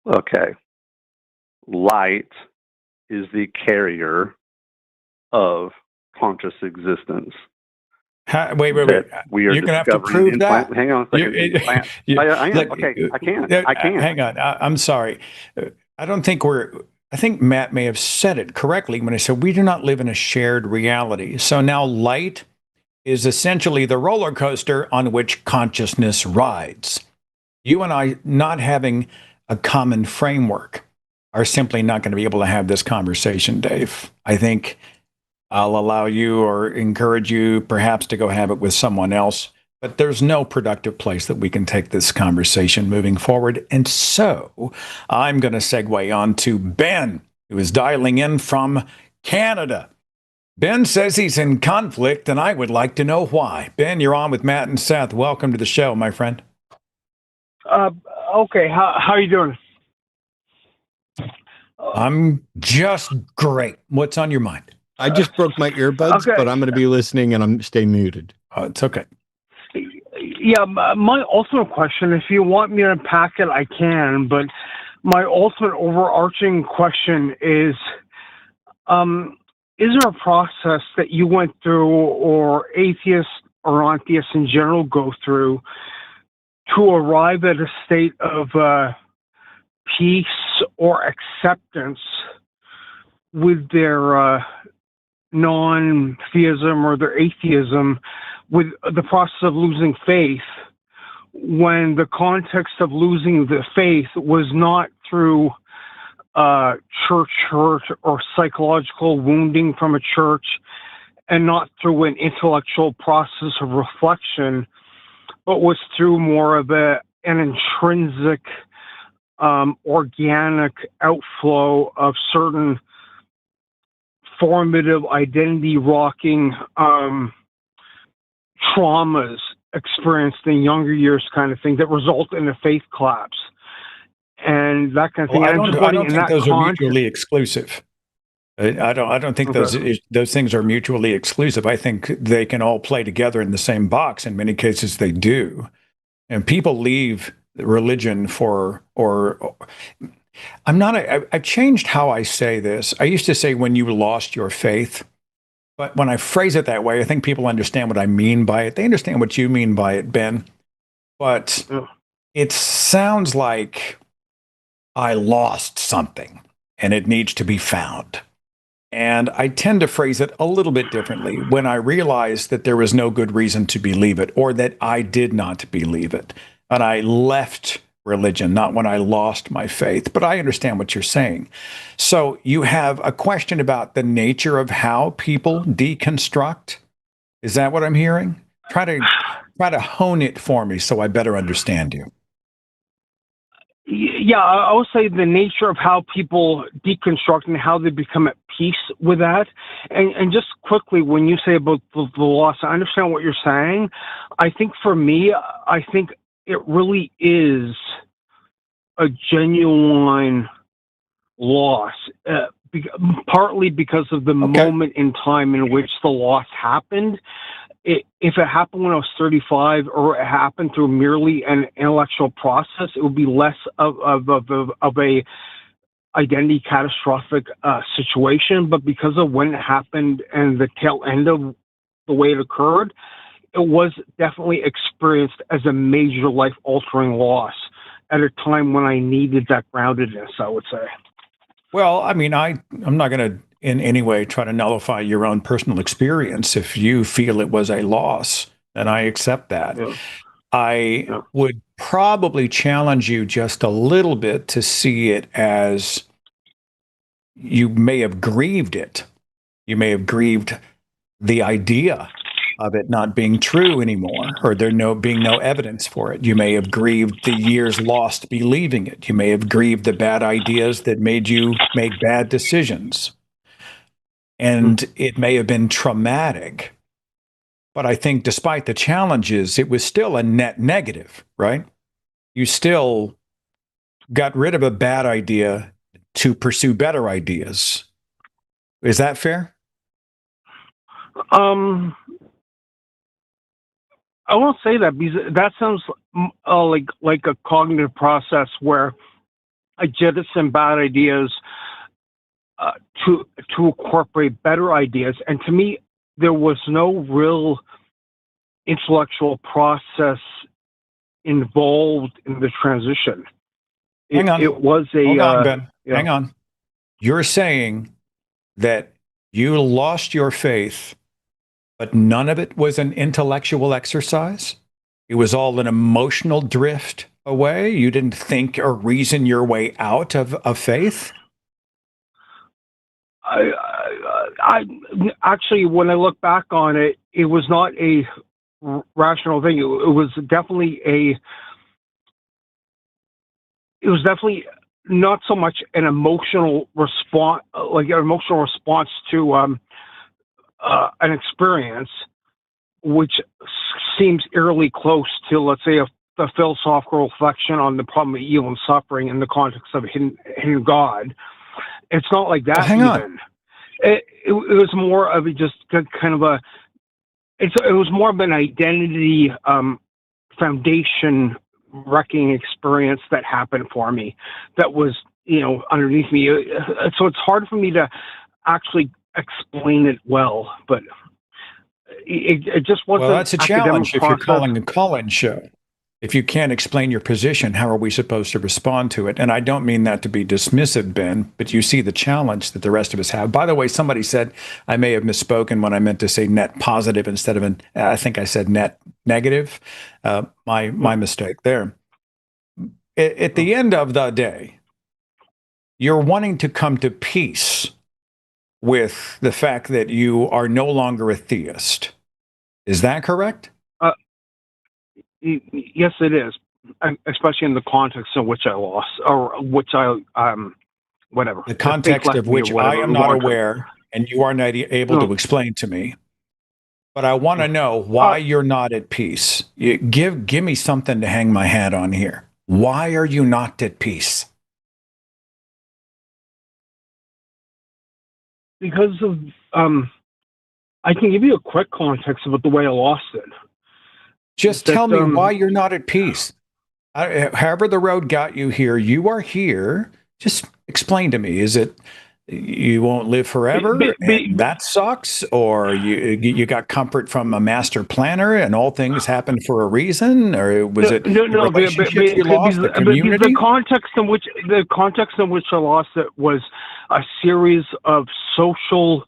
Okay. Light is the carrier of conscious existence. Wait. We are You're going to have to prove that. Hang on a second. I am. Okay, I can. Hang on. I'm sorry. I think Matt may have said it correctly when he said we do not live in a shared reality. So now light is essentially the roller coaster on which consciousness rides. You and I not having a common framework are simply not going to be able to have this conversation, Dave. I think I'll allow you or encourage you perhaps to go have it with someone else, but there's no productive place that we can take this conversation moving forward. And so I'm going to segue on to Ben, who is dialing in from Canada. Ben says he's in conflict, and I would like to know why. Ben, you're on with Matt and Seth. Welcome to the show, my friend. Okay, how are you doing? I'm just great. What's on your mind? I just broke my earbuds, but I'm going to be listening and I'm stay muted. It's okay. Yeah, my ultimate question, if you want me to unpack it, I can, but my ultimate overarching question is there a process that you went through or atheists or atheists in general go through to arrive at a state of peace or acceptance with their non-theism or their atheism, with the process of losing faith, when the context of losing the faith was not through church hurt or psychological wounding from a church, and not through an intellectual process of reflection, but was through more of an intrinsic, organic outflow of certain formative, identity-rocking traumas experienced in younger years, kind of thing, that result in a faith collapse and that kind of thing. Well, I don't think those are mutually exclusive. I don't think those things are mutually exclusive. I think they can all play together in the same box. In many cases, they do. And people leave religion I've changed how I say this. I used to say when you lost your faith, but when I phrase it that way, I think people understand what I mean by it. They understand what you mean by it, Ben. But it sounds like I lost something and it needs to be found. And I tend to phrase it a little bit differently when I realized that there was no good reason to believe it, or that I did not believe it. And I left religion, not when I lost my faith. But I understand what you're saying. So you have a question about the nature of how people deconstruct? Is that what I'm hearing? Try to hone it for me so I better understand you. Yeah, I would say the nature of how people deconstruct and how they become at peace with that. And just quickly, when you say about the loss, I understand what you're saying. I think for me, I think it really is a genuine loss, partly because of the moment in time in which the loss happened. If it happened when I was 35, or it happened through merely an intellectual process, it would be less of a identity catastrophic situation. But because of when it happened and the tail end of the way it occurred, it was definitely experienced as a major life altering loss at a time when I needed that groundedness, I would say. Well, I mean, I'm not going to in any way try to nullify your own personal experience. If you feel it was a loss, then I accept that. Yeah. I would probably challenge you just a little bit to see it as you may have grieved it. You may have grieved the idea of it not being true anymore, or there being no evidence for it. You may have grieved the years lost believing it. You may have grieved the bad ideas that made you make bad decisions. And it may have been traumatic. But I think despite the challenges, it was still a net negative, right? You still got rid of a bad idea to pursue better ideas. Is that fair? I won't say that, because that sounds like a cognitive process where I jettison bad ideas to incorporate better ideas. And to me, there was no real intellectual process involved in the transition. Hang on. It was a Hold on, Ben. Yeah. Hang on. You're saying that you lost your faith, but none of it was an intellectual exercise? It was all an emotional drift away? You didn't think or reason your way out of faith? I actually, when I look back on it, it was not a rational thing. It was definitely not so much an emotional response, like an emotional response to an experience, which seems eerily close to, let's say, a philosophical reflection on the problem of evil and suffering in the context of a hidden God. It's not like that. Well, hang on. It was more of a just kind of it was more of an identity foundation wrecking experience that happened for me, that was, underneath me. So it's hard for me to actually explain it well, but it just wasn't. Well, that's a challenge if you're process. calling a call-in show. If you can't explain your position, how are we supposed to respond to it? And I don't mean that to be dismissive, Ben, but you see the challenge that the rest of us have. By the way, somebody said I may have misspoken when I meant to say net positive instead of I think I said net negative. My mistake there. At the end of the day, you're wanting to come to peace with the fact that you are no longer a theist. Is that correct? Yes, it is, especially in the context in which I lost, or which I, whatever. The context of which I am not aware, and you are not able to explain to me. But I want to know why you're not at peace. Give me something to hang my hat on here. Why are you not at peace? Because of, I can give you a quick context about the way I lost it. Just tell me why you're not at peace. However the road got you here, you are here. Just explain to me. Is it you won't live forever? And that sucks? Or you got comfort from a master planner and all things happen for a reason? Or was it relationships you lost, the community? The context in which I lost it was a series of social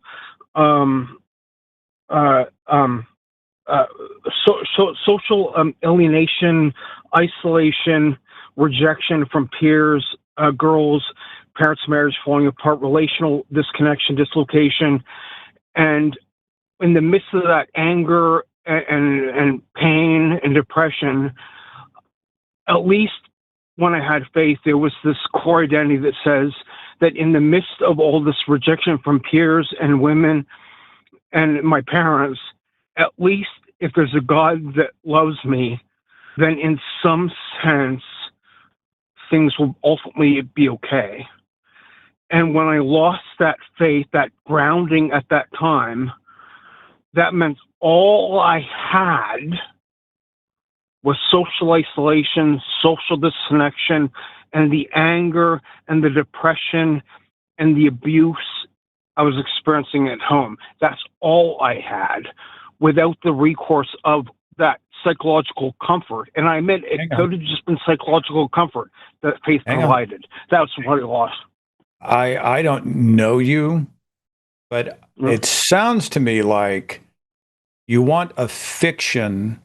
social alienation, isolation, rejection from peers, girls, parents' marriage falling apart, relational disconnection, dislocation. And in the midst of that anger and pain and depression, at least when I had faith, there was this core identity that says that in the midst of all this rejection from peers and women and my parents, at least if there's a God that loves me, then in some sense, things will ultimately be okay. And when I lost that faith, that grounding at that time, that meant all I had was social isolation, social disconnection, and the anger and the depression and the abuse I was experiencing at home. That's all I had without the recourse of that psychological comfort. And I admit it could have just been psychological comfort that faith provided. That's what I lost. I don't know you, but it sounds to me like you want a fiction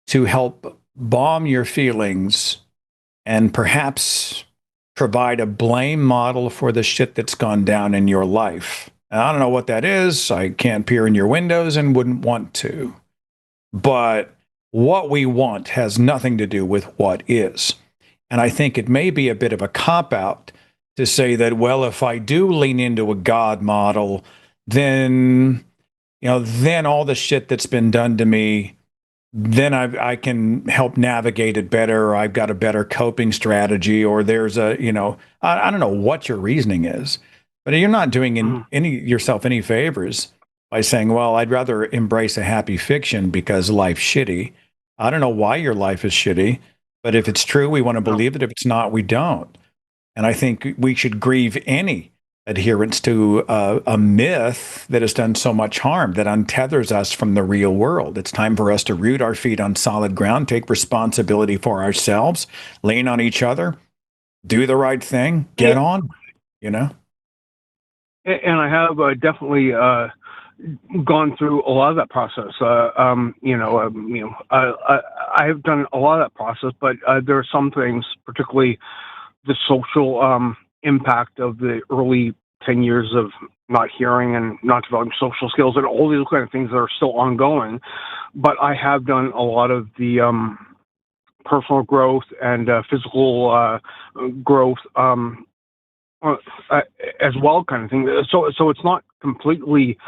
to help balm your feelings and perhaps provide a blame model for the shit that's gone down in your life. And I don't know what that is. I can't peer in your windows and wouldn't want to. But what we want has nothing to do with what is. And I think it may be a bit of a cop-out to say that, well, if I do lean into a God model, then, then all the shit that's been done to me, then I can help navigate it better, or I've got a better coping strategy, or there's a, I don't know what your reasoning is, but you're not doing yourself any favors by saying, well, I'd rather embrace a happy fiction because life's shitty. I don't know why your life is shitty, but if it's true, we want to believe it. If it's not, we don't. And I think we should grieve any adherence to a myth that has done so much harm, that untethers us from the real world. It's time for us to root our feet on solid ground, take responsibility for ourselves, lean on each other, do the right thing, get on, And I have definitely gone through a lot of that process. I have done a lot of that process, but there are some things, particularly the social impact of the early 10 years of not hearing and not developing social skills and all these kind of things that are still ongoing. But I have done a lot of the personal growth and physical growth as well, kind of thing. So it's not completely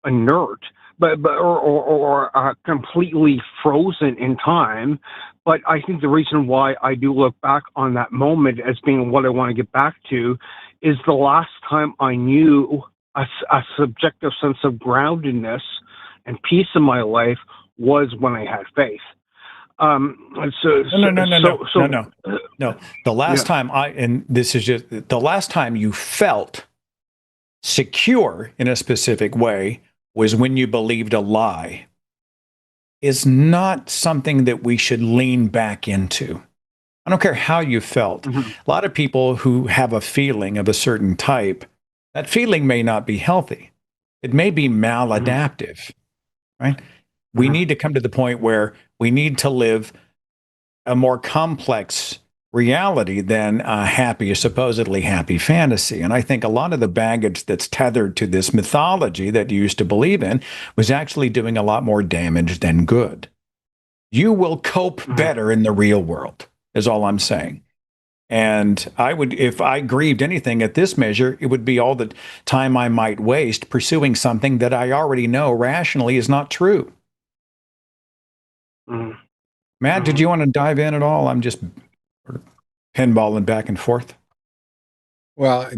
inert, or completely frozen in time. But I think the reason why I do look back on that moment as being what I want to get back to is the last time I knew a subjective sense of groundedness and peace in my life was when I had faith. No. The last time the last time you felt secure in a specific way was when you believed a lie. Is not something that we should lean back into. I don't care how you felt. A lot of people who have a feeling of a certain type, that feeling may not be healthy. It may be maladaptive, right? We need to come to the point where we need to live a more complex reality than a supposedly happy fantasy. And I think a lot of the baggage that's tethered to this mythology that you used to believe in was actually doing a lot more damage than good. You will cope better in the real world, is all I'm saying. And I would, if I grieved anything at this measure, it would be all the time I might waste pursuing something that I already know rationally is not true. Matt, did you want to dive in at all? I'm just pinballing back and forth. Well,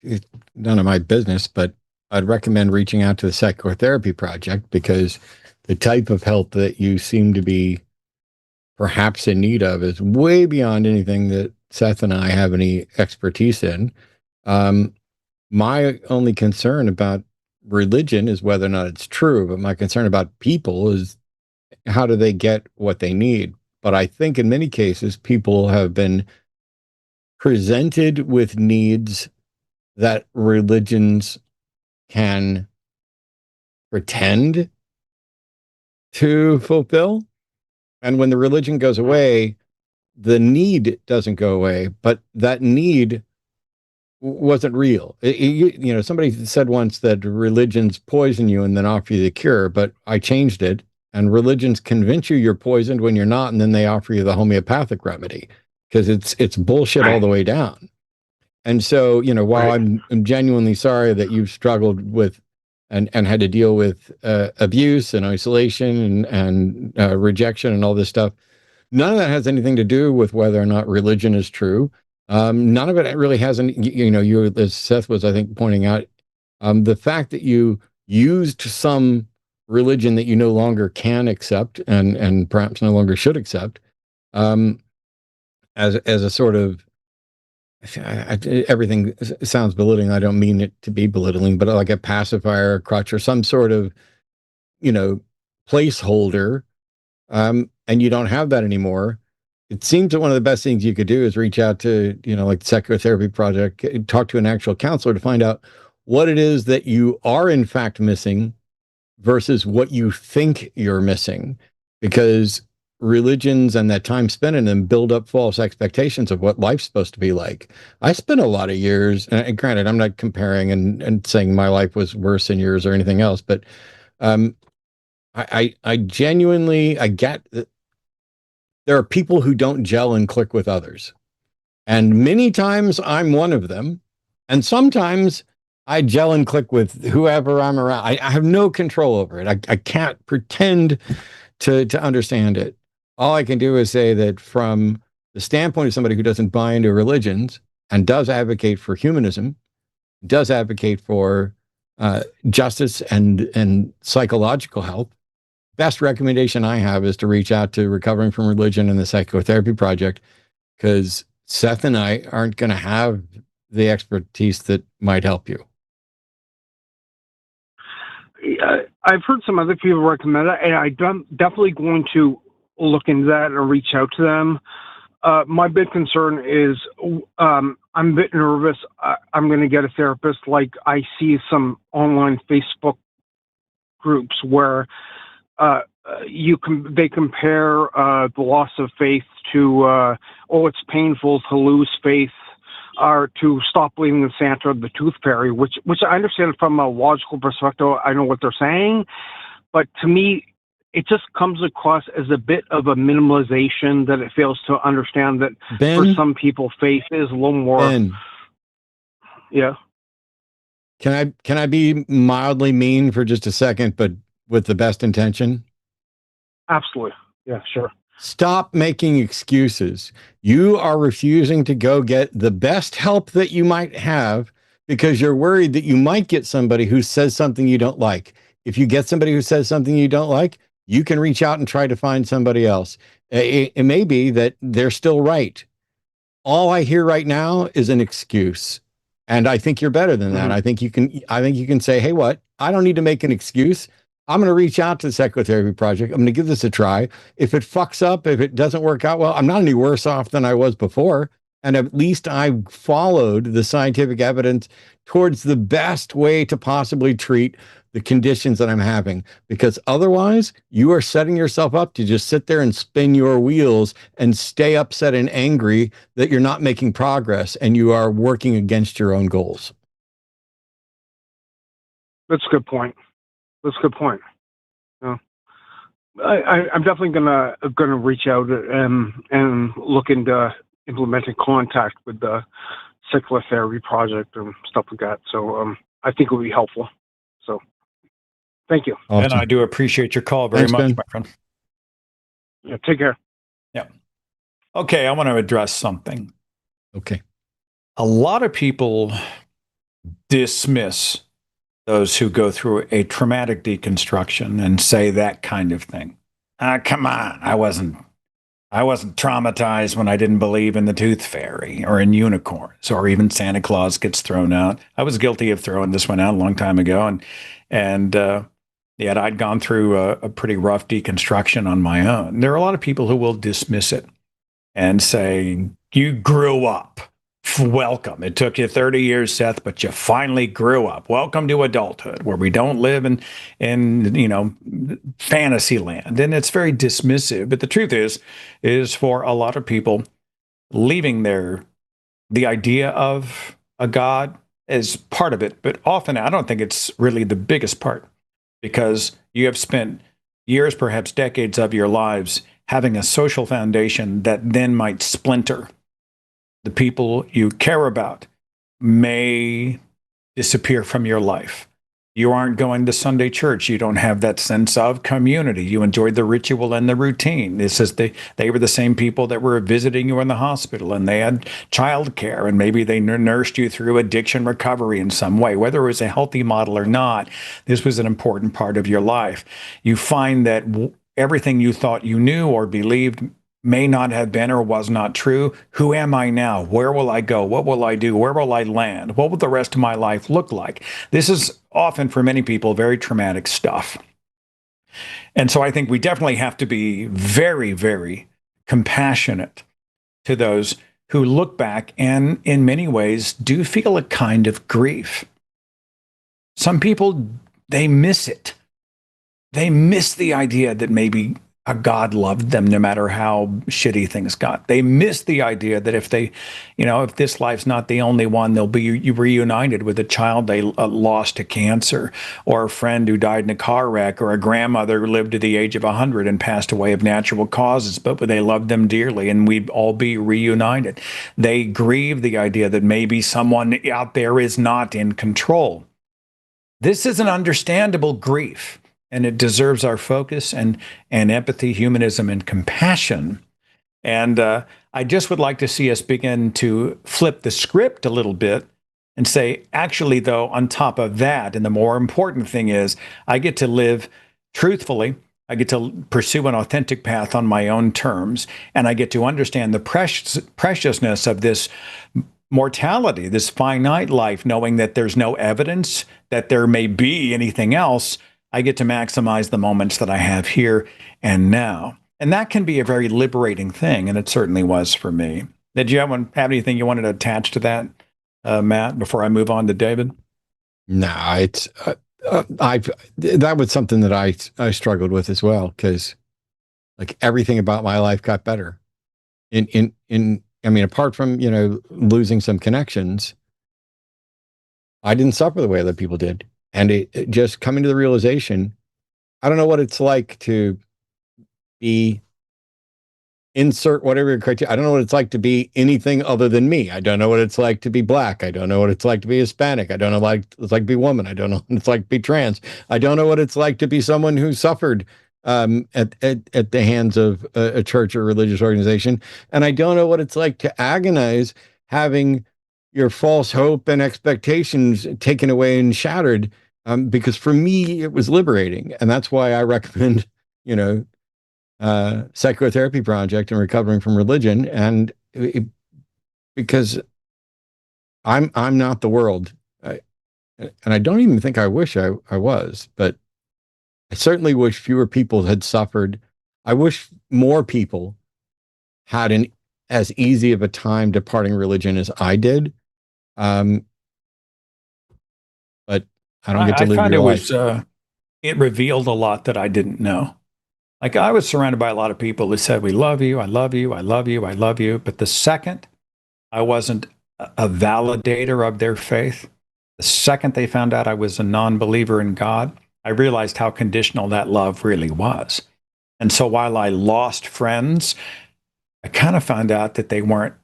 it's none of my business, but I'd recommend reaching out to the Psychotherapy Project, because the type of help that you seem to be perhaps in need of is way beyond anything that Seth and I have any expertise in. My only concern about religion is whether or not it's true, but my concern about people is how do they get what they need? But I think in many cases, people have been presented with needs that religions can pretend to fulfill. And when the religion goes away, the need doesn't go away, but that need wasn't real. Somebody said once that religions poison you and then offer you the cure, but I changed it. And religions convince you you're poisoned when you're not, and then they offer you the homeopathic remedy. because it's bullshit all the way down. And so, while I'm genuinely sorry that you've struggled with and had to deal with abuse and isolation and rejection and all this stuff, none of that has anything to do with whether or not religion is true. None of it really has any, you, as Seth was, I think, pointing out, the fact that you used some religion that you no longer can accept and perhaps no longer should accept, as a sort of, everything sounds belittling. I don't mean it to be belittling, but like a pacifier, a crutch, or some sort of, placeholder, and you don't have that anymore. It seems that one of the best things you could do is reach out to, like the Psychotherapy Project, talk to an actual counselor to find out what it is that you are in fact missing versus what you think you're missing, because religions and that time spent in them build up false expectations of what life's supposed to be like. I spent a lot of years, and granted, I'm not comparing and saying my life was worse than yours or anything else, but I genuinely, I get that there are people who don't gel and click with others. And many times I'm one of them. And sometimes I gel and click with whoever I'm around. I have no control over it. I can't pretend to understand it. All I can do is say that from the standpoint of somebody who doesn't buy into religions and does advocate for humanism, does advocate for justice and psychological health, best recommendation I have is to reach out to Recovering from Religion and the Psychotherapy Project, because Seth and I aren't going to have the expertise that might help you. I've heard some other people recommend it, and I'm definitely going to look into that and reach out to them. My big concern is I'm a bit nervous. I'm going to get a therapist. Like, I see some online Facebook groups where they compare the loss of faith to it's painful to lose faith, or to stop believing in Santa or the Tooth Fairy, which I understand from a logical perspective. I know what they're saying, but to me, it just comes across as a bit of a minimalization that it fails to understand that for some people, faith is a little more. Ben, yeah. Can I be mildly mean for just a second, but with the best intention? Absolutely. Yeah, sure. Stop making excuses. You are refusing to go get the best help that you might have because you're worried that you might get somebody who says something you don't like. If you get somebody who says something you don't like, you can reach out and try to find somebody else. It may be that they're still right. All I hear right now is an excuse. And I think you're better than that. I think you can say, hey, what? I don't need to make an excuse. I'm going to reach out to the Psychotherapy Project. I'm going to give this a try. If it fucks up, if it doesn't work out well, I'm not any worse off than I was before. And at least I followed the scientific evidence towards the best way to possibly treat the conditions that I'm having. Because otherwise, you are setting yourself up to just sit there and spin your wheels and stay upset and angry that you're not making progress and you are working against your own goals. That's a good point. Yeah. I'm definitely gonna reach out and look into implementing contact with the Psychotherapy Project and stuff like that. So I think it will be helpful. So thank you. Awesome. And I do appreciate your call very much, my friend. Yeah, take care. Yeah. Okay, I want to address something. Okay. A lot of people dismiss those who go through a traumatic deconstruction and say that kind of thing. Come on, I wasn't traumatized when I didn't believe in the Tooth Fairy or in unicorns or even Santa Claus gets thrown out. I was guilty of throwing this one out a long time ago, and yet I'd gone through a pretty rough deconstruction on my own. There are a lot of people who will dismiss it and say, you grew up. Welcome. It took you 30 years, Seth, but you finally grew up. Welcome to adulthood, where we don't live in fantasy land. And it's very dismissive. But the truth is for a lot of people, leaving the idea of a God is part of it. But often, I don't think it's really the biggest part, because you have spent years, perhaps decades of your lives having a social foundation that then might splinter the people you care about may disappear from your life. You aren't going to Sunday church. You don't have that sense of community. You enjoyed the ritual and the routine. This is they were the same people that were visiting you in the hospital, and they had childcare, and maybe they nursed you through addiction recovery in some way. Whether it was a healthy model or not, this was an important part of your life. You find that everything you thought you knew or believed may not have been or was not true. Who am I now? Where will I go? What will I do? Where will I land? What will the rest of my life look like? This is often, for many people, very traumatic stuff. And so I think we definitely have to be very, very compassionate to those who look back and, in many ways, do feel a kind of grief. Some people, they miss it. They miss the idea that maybe a God loved them no matter how shitty things got. They miss the idea that if they, if this life's not the only one, they'll be reunited with a child they lost to cancer, or a friend who died in a car wreck, or a grandmother who lived to the age of 100 and passed away of natural causes, but they loved them dearly, and we'd all be reunited. They grieve the idea that maybe someone out there is not in control. This is an understandable grief, and it deserves our focus and empathy, humanism, and compassion. And I just would like to see us begin to flip the script a little bit and say, actually, though, on top of that, and the more important thing is, I get to live truthfully. I get to pursue an authentic path on my own terms, and I get to understand the preciousness of this mortality, this finite life, knowing that there's no evidence that there may be anything else. I get to maximize the moments that I have here and now. And that can be a very liberating thing, and it certainly was for me. Did you have anything you wanted to attach to that, Matt, before I move on to David? No, it's that was something that I struggled with as well, because like everything about my life got better. Apart from losing some connections, I didn't suffer the way other people did. And it just coming to the realization, I don't know what it's like to be, insert whatever your criteria. I don't know what it's like to be anything other than me. I don't know what it's like to be black. I don't know what it's like to be Hispanic. I don't know what it's like to be woman. I don't know what it's like to be trans. I don't know what it's like to be someone who suffered at the hands of a church or religious organization. And I don't know what it's like to agonize having your false hope and expectations taken away and shattered, because for me, it was liberating. And that's why I recommend, Psychotherapy Project and Recovering from Religion. And because I'm not the world. And I don't even think I wish I was, but I certainly wish fewer people had suffered. I wish more people had as easy of a time departing religion as I did. But I don't get to live your life. It revealed a lot that I didn't know. Like, I was surrounded by a lot of people who said, we love you, I love you, I love you, I love you. But the second I wasn't a validator of their faith, the second they found out I was a non-believer in God, I realized how conditional that love really was. And so while I lost friends, I kind of found out that they weren't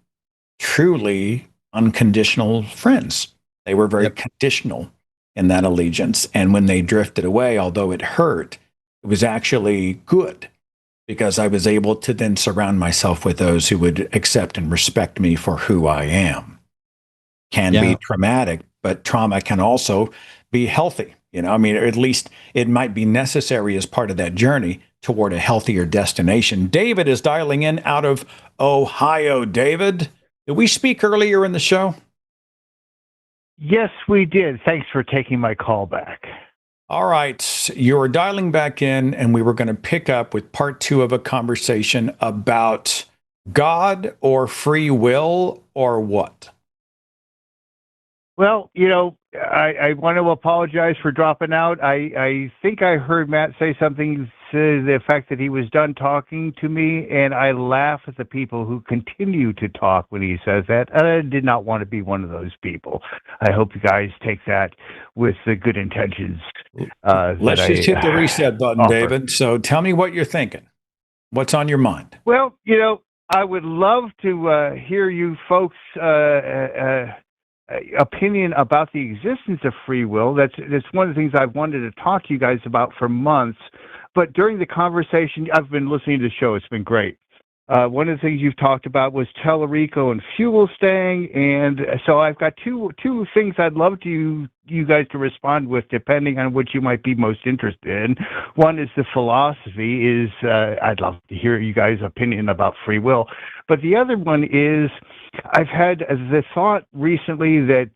truly unconditional friends. They were very conditional in that allegiance. And when they drifted away, although it hurt, it was actually good, because I was able to then surround myself with those who would accept and respect me for who I am. Can be traumatic, but trauma can also be healthy. At least it might be necessary as part of that journey toward a healthier destination. David is dialing in out of Ohio. David, did we speak earlier in the show? Yes, we did. Thanks for taking my call back. All right. You're dialing back in, and we were going to pick up with part 2 of a conversation about God or free will, or what? Well, I want to apologize for dropping out. I think I heard Matt say something to the effect that he was done talking to me, and I laugh at the people who continue to talk when he says that. I did not want to be one of those people. I hope you guys take that with the good intentions. Let's just hit the reset button, offer. David. So tell me what you're thinking. What's on your mind? Well, I would love to hear you folks' opinion about the existence of free will. That's one of the things I've wanted to talk to you guys about for months. But during the conversation, I've been listening to the show. It's been great. One of the things you've talked about was Tellurico and Fugelstang, and so I've got two things I'd love you guys to respond with, depending on what you might be most interested in. One is the philosophy. I'd love to hear you guys' opinion about free will, but the other one is I've had the thought recently that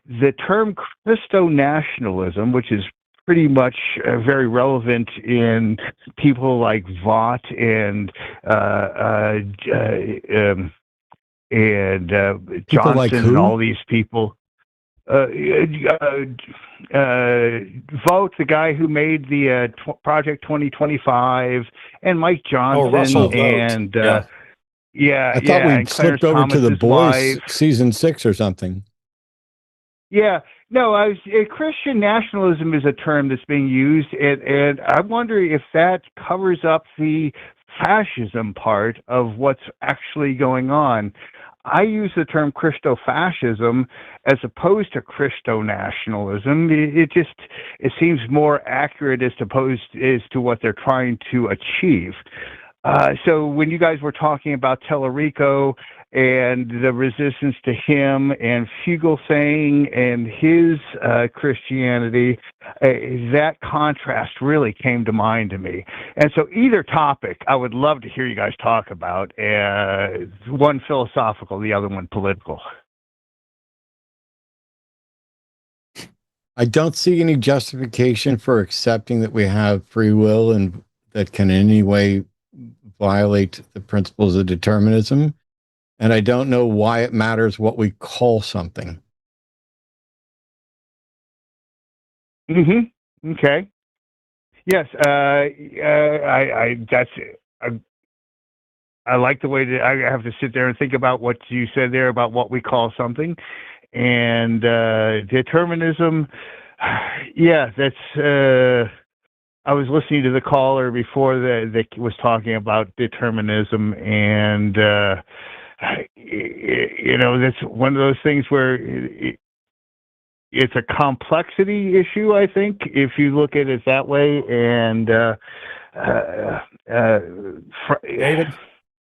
the term Christo-nationalism, which is pretty much very relevant in people like Vaught and Johnson like and all these people. Vaught, the guy who made the Project 2025, and Mike Johnson, Russell Vought. and I thought we slipped over to the boys season 6 or something. Yeah, no, Christian nationalism is a term that's being used, and I wonder if that covers up the fascism part of what's actually going on. I use the term Christo-fascism as opposed to Christo-nationalism. It seems more accurate as to what they're trying to achieve. So when you guys were talking about Tellurico and the resistance to him and Fugelstang and his Christianity, that contrast really came to mind to me. And so either topic I would love to hear you guys talk about, one philosophical, the other one political. I don't see any justification for accepting that we have free will and that can in any way violate the principles of determinism. And I don't know why it matters what we call something. Mm-hmm. Okay. Yes. I like the way that I have to sit there and think about what you said there about what we call something, and determinism. Yeah, that's. I was listening to the caller before that was talking about determinism, and that's one of those things where it's a complexity issue, I think, if you look at it that way. And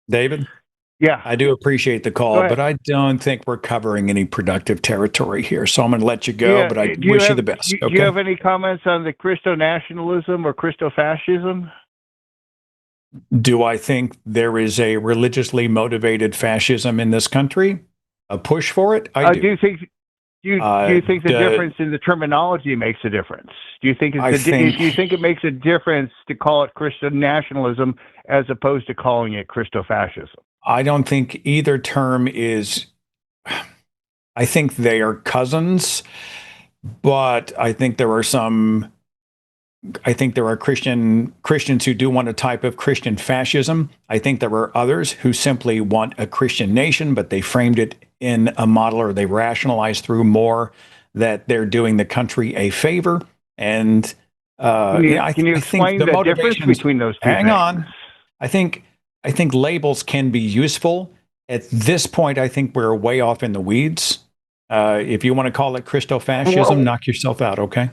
David, yeah, I do appreciate the call, but I don't think we're covering any productive territory here. So I'm going to let you go, but I wish you the best. Do you have any comments on the Christo-nationalism or Christo-fascism? Do I think there is a religiously motivated fascism in this country? A push for it? I do. Do you think the difference in the terminology makes a difference? Do you think it makes a difference to call it Christo-nationalism as opposed to calling it Christo-fascism? I don't think either term is. I think they are cousins, but I think there are some. I think there are Christians who do want a type of Christian fascism. I think there are others who simply want a Christian nation, but they framed it in a model, or they rationalized through more that they're doing the country a favor. And can you explain the difference between those two things? Hang on. I think labels can be useful. At this point, I think we're way off in the weeds. If you want to call it Christo-fascism, knock yourself out, okay?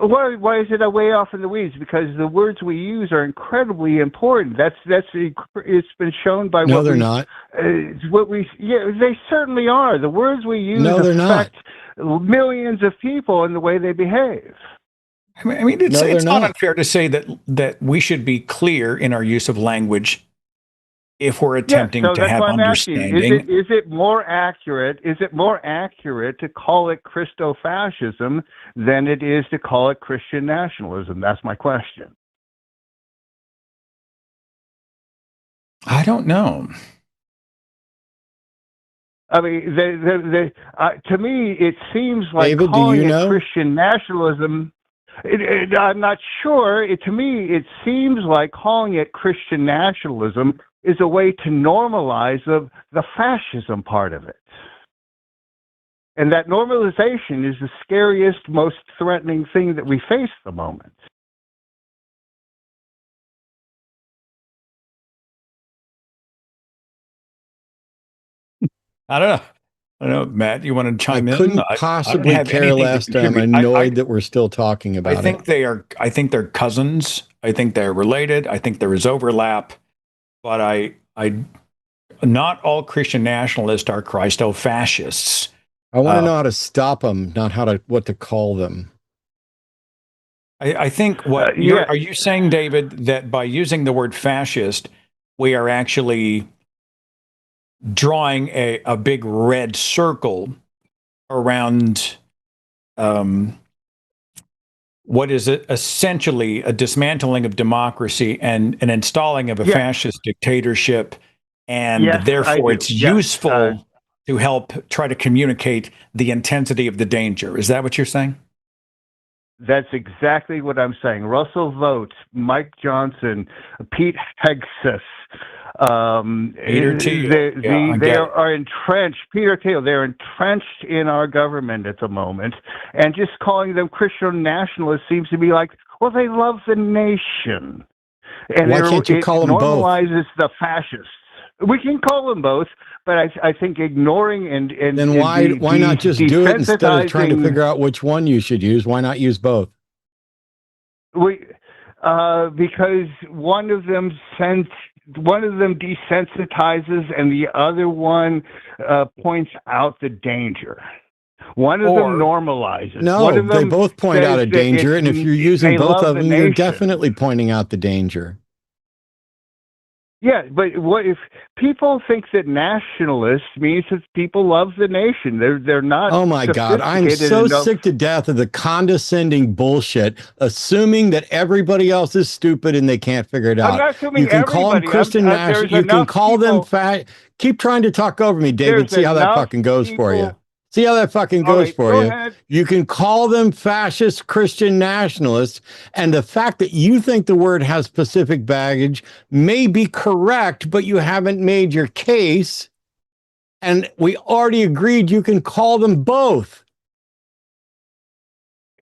Why is it a way off in the weeds? Because the words we use are incredibly important. It's been shown by no, they're not. They certainly are. The words we use affect millions of people in the way they behave. I mean, it's not unfair to say that we should be clear in our use of language if we're attempting to have understanding. Is it more accurate? Is it more accurate to call it Christo-fascism than it is to call it Christian nationalism? That's my question. I don't know. I mean, to me, it seems like David, calling it Christian nationalism. I'm not sure. To me, it seems like calling it Christian nationalism is a way to normalize the fascism part of it. And that normalization is the scariest, most threatening thing that we face at the moment. I don't know. I don't know, Matt. You want to I chime in? couldn't I don't possibly have care anything to less. I'm contribute. annoyed that we're still talking I about think it. they are. I think they're cousins. I think they're related. I think there is overlap. But not all Christian nationalists are Christo-fascists. I want to know how to stop them, not what to call them. I think are you saying, David, that by using the word fascist, we are actually drawing a big red circle around what is essentially a dismantling of democracy and an installing of a fascist dictatorship, and therefore it's useful to help try to communicate the intensity of the danger. Is that what you're saying? That's exactly what I'm saying. Russell Vogt, Mike Johnson, Pete Hegseth, Peter Thiel. they are entrenched. Peter Thiel, they're entrenched in our government at the moment, and just calling them Christian nationalists seems to be like, well, they love the nation, and why can't you call them both? Normalizes the fascists. We can call them both, but I think ignoring and then why not just do it instead of trying to figure out which one you should use? Why not use both? Because one of them desensitizes and the other one points out the danger. One of them normalizes. No, one of them they both point out a danger, and if you're using both of them, you're definitely pointing out the danger. Yeah, but what if people think that nationalist means that people love the nation? They're not. Oh my God, I'm so sick to death of the condescending bullshit, assuming that everybody else is stupid and they can't figure it out. I'm not assuming you can call them Christian nationalists. You can call them fat. Keep trying to talk over me, David. See how that fucking goes for you. See how that fucking goes for you. Ahead. You can call them fascist Christian nationalists, and the fact that you think the word has specific baggage may be correct, but you haven't made your case, and we already agreed you can call them both.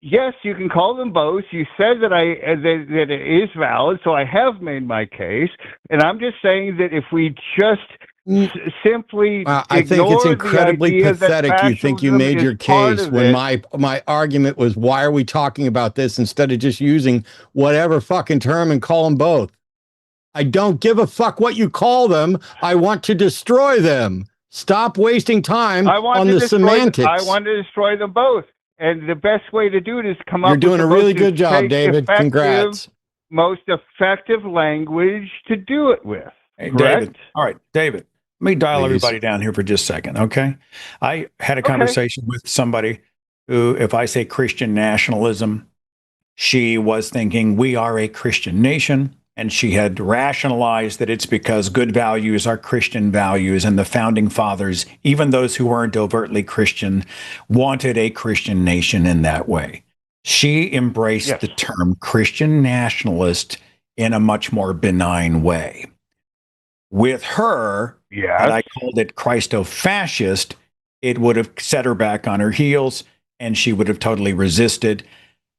Yes, you can call them both. You said that that it is valid, so I have made my case, and I'm just saying that if we just simply I think it's incredibly pathetic you think you made your case when my argument was, why are we talking about this instead of just using whatever fucking term and call them both? I don't give a fuck what you call them. I want to destroy them. Stop wasting time on the semantics. I want to destroy them both. And the best way to do it is come up with You're doing a really good job, David. Congrats. Most effective language to do it with. Hey, David. All right, David. Let me dial everybody down here for just a second, okay? I had a conversation with somebody who, if I say Christian nationalism, she was thinking we are a Christian nation, and she had rationalized that it's because good values are Christian values, and the founding fathers, even those who weren't overtly Christian, wanted a Christian nation in that way. She embraced the term Christian nationalist in a much more benign way. With her, had I called it Christo-fascist, it would have set her back on her heels, and she would have totally resisted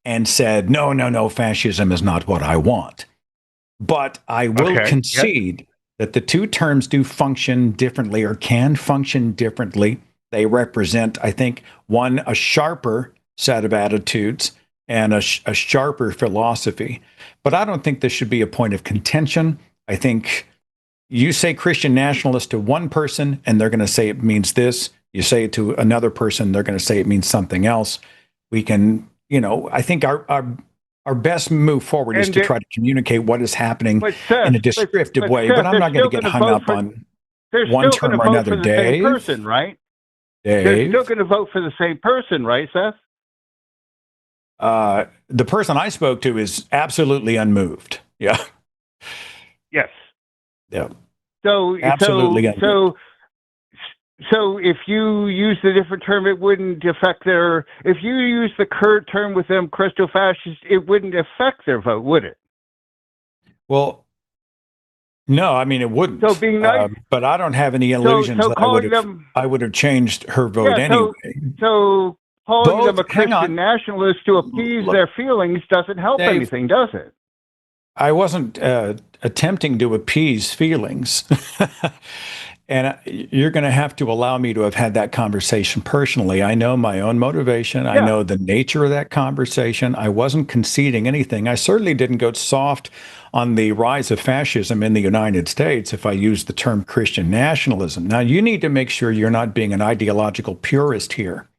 and said, no, fascism is not what I want. But I will concede that the two terms do function differently, or can function differently. They represent, I think, one, a sharper set of attitudes and a sharper philosophy. But I don't think this should be a point of contention. I think you say Christian nationalist to one person, and they're going to say it means this. You say it to another person, they're going to say it means something else. We can, I think our best move forward is to try to communicate what is happening in a descriptive way. But I'm not going to get hung up on one term or another. Dave, person, right? Dave, they're still going to vote for the same person, right, Seth? The person I spoke to is absolutely unmoved. Yeah. Yes. Yeah. So absolutely. So if you use the different term, it wouldn't affect their. If you use the current term with them, Christo-fascist, it wouldn't affect their vote, would it? Well, no. I mean, it wouldn't. So being nice, but I don't have any illusions that I would have changed her vote anyway. So calling them a Christian nationalist to appease their feelings doesn't help anything, does it? I wasn't attempting to appease feelings. And you're going to have to allow me to have had that conversation personally. I know my own motivation. I know the nature of that conversation. I wasn't conceding anything. I certainly didn't go soft on the rise of fascism in the United States if I used the term Christian nationalism. Now, you need to make sure you're not being an ideological purist here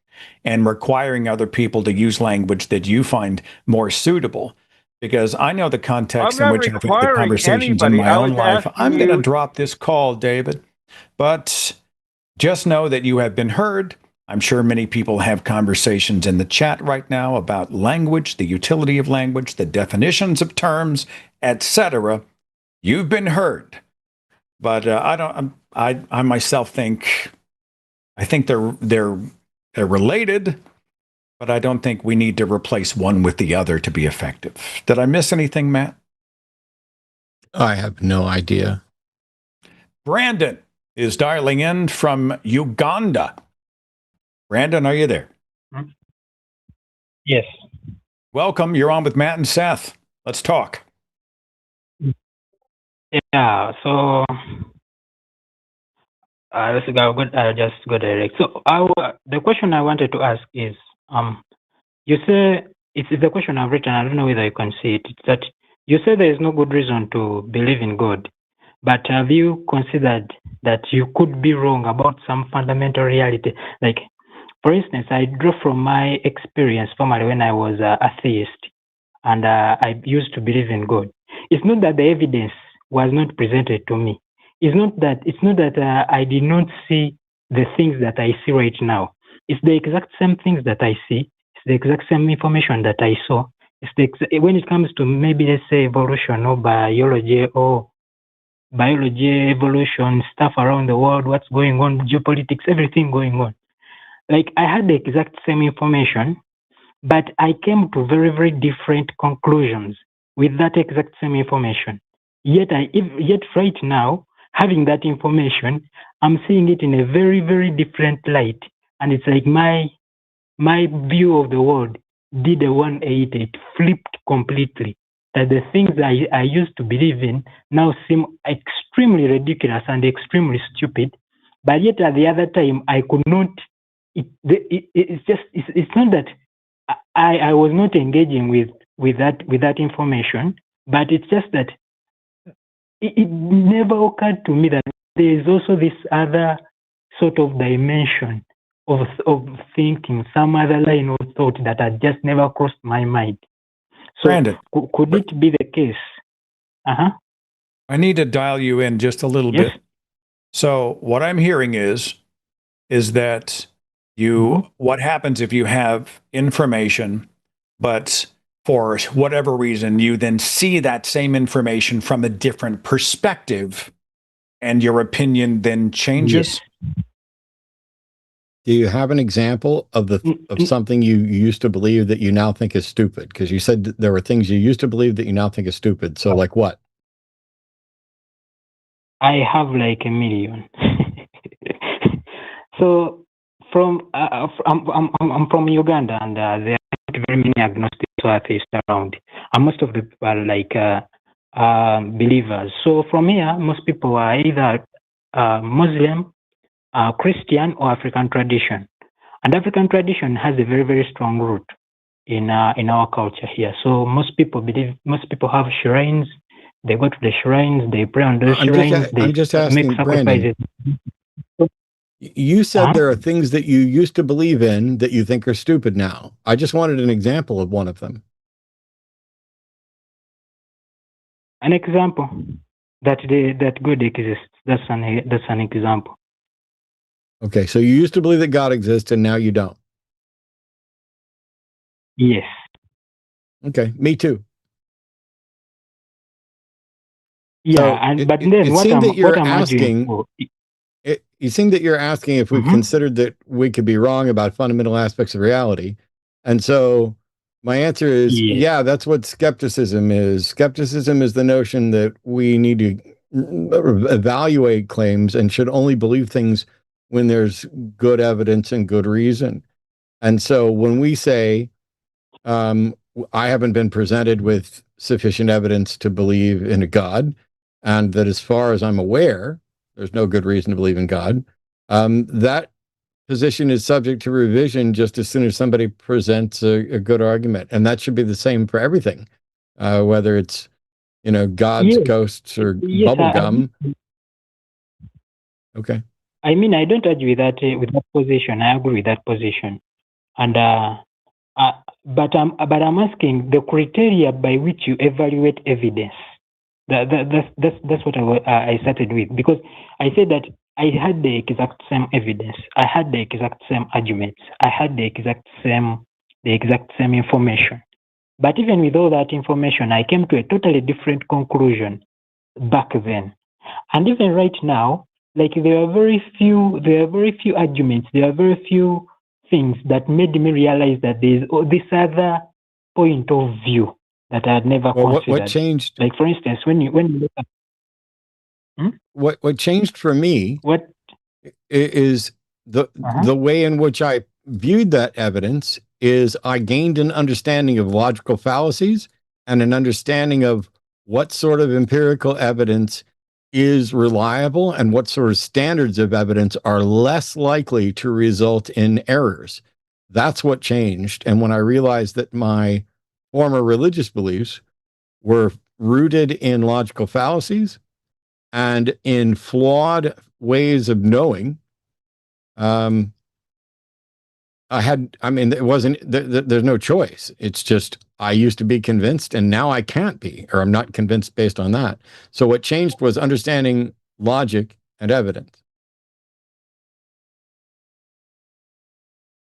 and requiring other people to use language that you find more suitable. Because I know the context in which I've had the conversations in my own life. I'm going to drop this call, David. But just know that you have been heard. I'm sure many people have conversations in the chat right now about language, the utility of language, the definitions of terms, etc. You've been heard. But I myself think they're related, but I don't think we need to replace one with the other to be effective. Did I miss anything, Matt? I have no idea. Brandon is dialing in from Uganda. Brandon, are you there? Yes. Welcome. You're on with Matt and Seth. Let's talk. Yeah. So let's go. Good. I'll just go direct. So the question I wanted to ask is, you say it's the question I've written. I don't know whether you can see it. It's that you say there is no good reason to believe in God. But have you considered that you could be wrong about some fundamental reality? Like, for instance, I draw from my experience formerly when I was an atheist, and I used to believe in God. It's not that the evidence was not presented to me. It's not that I did not see the things that I see right now. It's the exact same things that I see. It's the exact same information that I saw. When it comes to maybe, let's say, evolution or biology, evolution, stuff around the world, what's going on, geopolitics, everything going on. Like, I had the exact same information, but I came to very, very different conclusions with that exact same information. Yet right now, having that information, I'm seeing it in a very, very different light. And it's like my view of the world did a 180, it flipped completely. That the things I used to believe in now seem extremely ridiculous and extremely stupid, but yet at the other time I could not. It's not that I was not engaging with that information, but it's just that it never occurred to me that there is also this other sort of dimension of thinking, some other line of thought that had just never crossed my mind. So Brandon, could it be the case? I need to dial you in just a little bit. So what I'm hearing is that what happens if you have information, but for whatever reason, you then see that same information from a different perspective and your opinion then changes? Yes. Do you have an example of something you used to believe that you now think is stupid? Because you said there were things you used to believe that you now think is stupid. So, like what? I have like a million. So, I'm from Uganda, and there are not very many agnostics or atheists around, and most of the people are like believers. So, from here, most people are either Muslim, Christian, or African tradition. And African tradition has a very, very strong root in our culture here. So most people have shrines. They go to the shrines, they pray on those shrines. I'm just asking, make sacrifices. Brandon, you said there are things that you used to believe in that you think are stupid now. I just wanted an example of one of them. An example that God exists. That's an example. Okay, so you used to believe that God exists, and now you don't. Yes. Okay, me too. Yeah, so but then what I'm asking. You seem that you're asking if we considered that we could be wrong about fundamental aspects of reality, and so my answer is yeah. That's what skepticism is. Skepticism is the notion that we need to evaluate claims and should only believe things when there's good evidence and good reason. And so when we say, I haven't been presented with sufficient evidence to believe in a God, and that as far as I'm aware, there's no good reason to believe in God. That position is subject to revision just as soon as somebody presents a good argument. And that should be the same for everything, whether it's, gods, Yes, ghosts, or yes. bubble gum. Okay. I mean, I don't argue with that position. I agree with that position, and but I'm asking the criteria by which you evaluate evidence. That's what I started with, because I said that I had the exact same evidence, I had the exact same arguments, I had the exact same information. But even with all that information, I came to a totally different conclusion back then. And even right now, like there are very few arguments, there are very few things that made me realize that there is this other point of view that I had never considered. What changed? Like for instance, when you look at what changed for me is the way in which I viewed that evidence is I gained an understanding of logical fallacies and an understanding of what sort of empirical evidence is reliable and what sort of standards of evidence are less likely to result in errors. That's what changed. And when I realized that my former religious beliefs were rooted in logical fallacies and in flawed ways of knowing, it wasn't, there's no choice. It's just, I used to be convinced and now I can't be, or I'm not convinced based on that. So what changed was understanding logic and evidence.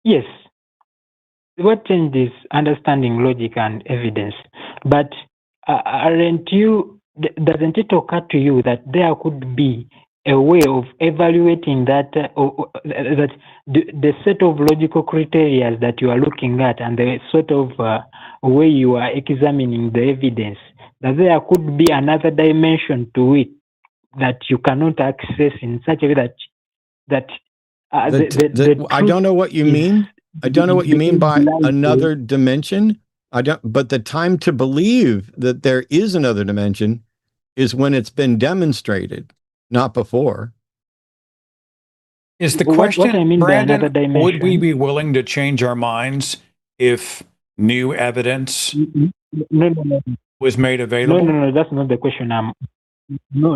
Yes. What changed is understanding logic and evidence. But doesn't it occur to you that there could be a way of evaluating that that the set of logical criteria that you are looking at and the sort of way you are examining the evidence, that there could be another dimension to it that you cannot access in such a way that I don't know what you mean. I don't know what you mean by another dimension. But the time to believe that there is another dimension is when it's been demonstrated, not before. Is the What question, I mean by another Brandon, dimension, would we be willing to change our minds if new evidence no. was made available? No, that's not the question. No,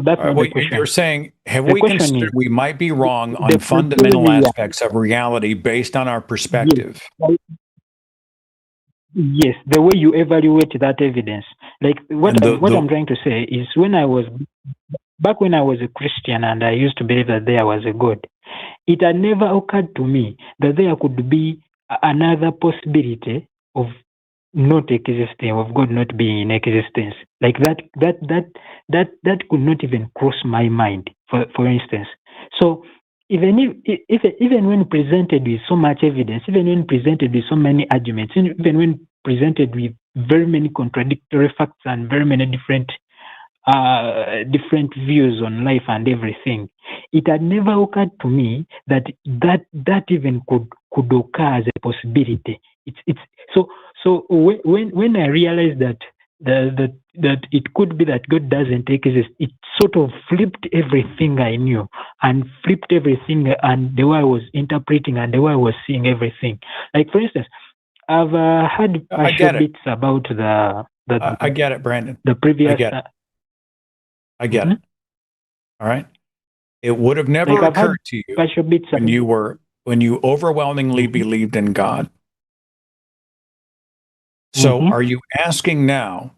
that's not the question. You're saying, have The we question considered is, we might be wrong on the fundamental criteria. aspects of reality based on our perspective? Yes, the way you evaluate that evidence. Like what I'm trying to say is, when I was a Christian and I used to believe that there was a God, it had never occurred to me that there could be another possibility of not existing, of God not being in existence. Like that could not even cross my mind, for instance. So even when presented with so much evidence, even when presented with so many arguments, even when presented with very many contradictory facts and very many different views on life and everything, it had never occurred to me that even could occur as a possibility. It's so when I realized that it could be that God doesn't exist, it sort of flipped everything I knew and flipped everything and the way I was interpreting and the way I was seeing everything. Like for instance, I've had partial bits about I get it, Brandon. The previous. I get it. All right. It would have never occurred to you when you overwhelmingly believed in God. So are you asking now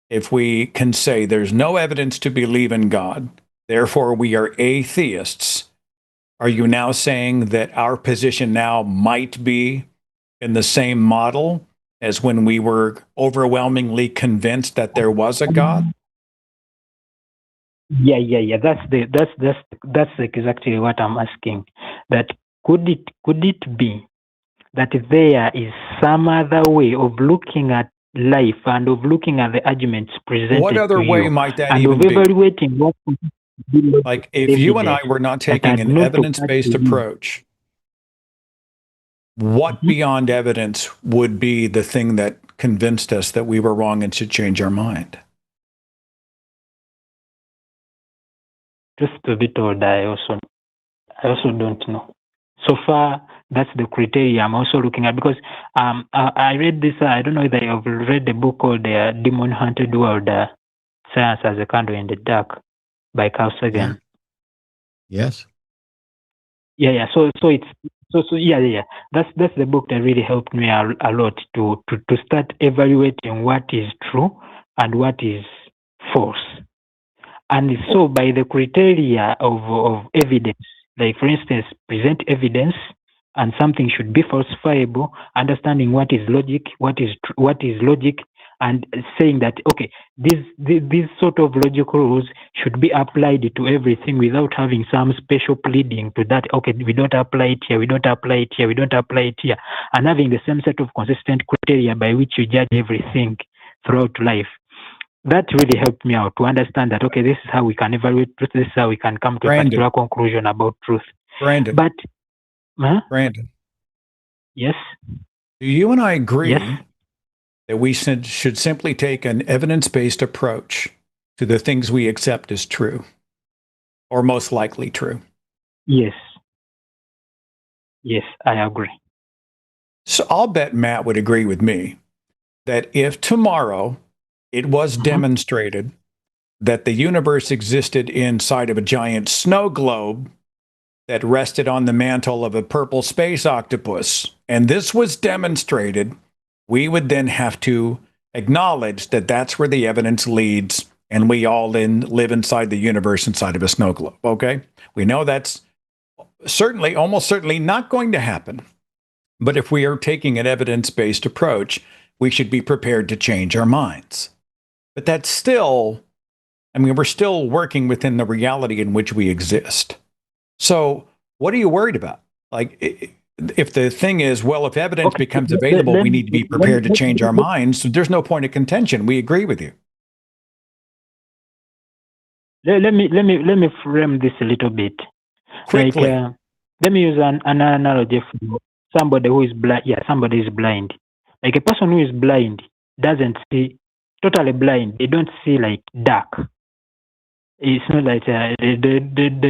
if we can say there's no evidence to believe in God, therefore we are atheists? Are you now saying that our position now might be in the same model as when we were overwhelmingly convinced that there was a God? Yeah. That's exactly what I'm asking. That could it be that there is some other way of looking at life and of looking at the arguments presented? What other way might that and even of evaluating be? What like if you and I were not taking an evidence-based approach, what beyond evidence would be the thing that convinced us that we were wrong and should change our mind? Truth to be told, I also don't know. So far, that's the criteria I'm also looking at, because I read this. I don't know if I've read the book called The Demon Hunted World, Science as a Candle in the Dark by Carl Sagan. Yes. Yeah. So it's yeah. That's the book that really helped me a lot to start evaluating what is true and what is false. And so by the criteria of evidence, like for instance, present evidence and something should be falsifiable, understanding what is logic, what is logic, and saying that, okay, these sort of logical rules should be applied to everything without having some special pleading to that, okay, we don't apply it here, we don't apply it here, we don't apply it here, and having the same set of consistent criteria by which you judge everything throughout life. That really helped me out to understand that, okay, this is how we can evaluate truth, this is how we can come to a particular conclusion about truth. Brandon. But, Brandon. Yes? Do you and I agree Yes? that we should simply take an evidence-based approach to the things we accept as true, or most likely true? Yes. Yes, I agree. So I'll bet Matt would agree with me that if tomorrow it was demonstrated that the universe existed inside of a giant snow globe that rested on the mantle of a purple space octopus, and this was demonstrated, we would then have to acknowledge that that's where the evidence leads, and we all live inside the universe inside of a snow globe, okay? We know that's certainly, almost certainly not going to happen. But if we are taking an evidence-based approach, we should be prepared to change our minds. But that's still, I mean, we're still working within the reality in which we exist. So what are you worried about? Like, if the thing is, well, if evidence becomes available, we need to be prepared to change our minds. So there's no point of contention. We agree with you. Let me frame this a little bit. Quickly. Like, let me use an analogy for somebody who is blind. Yeah, somebody is blind. Like a person who is blind doesn't see, totally blind. They don't see like dark. It's not like they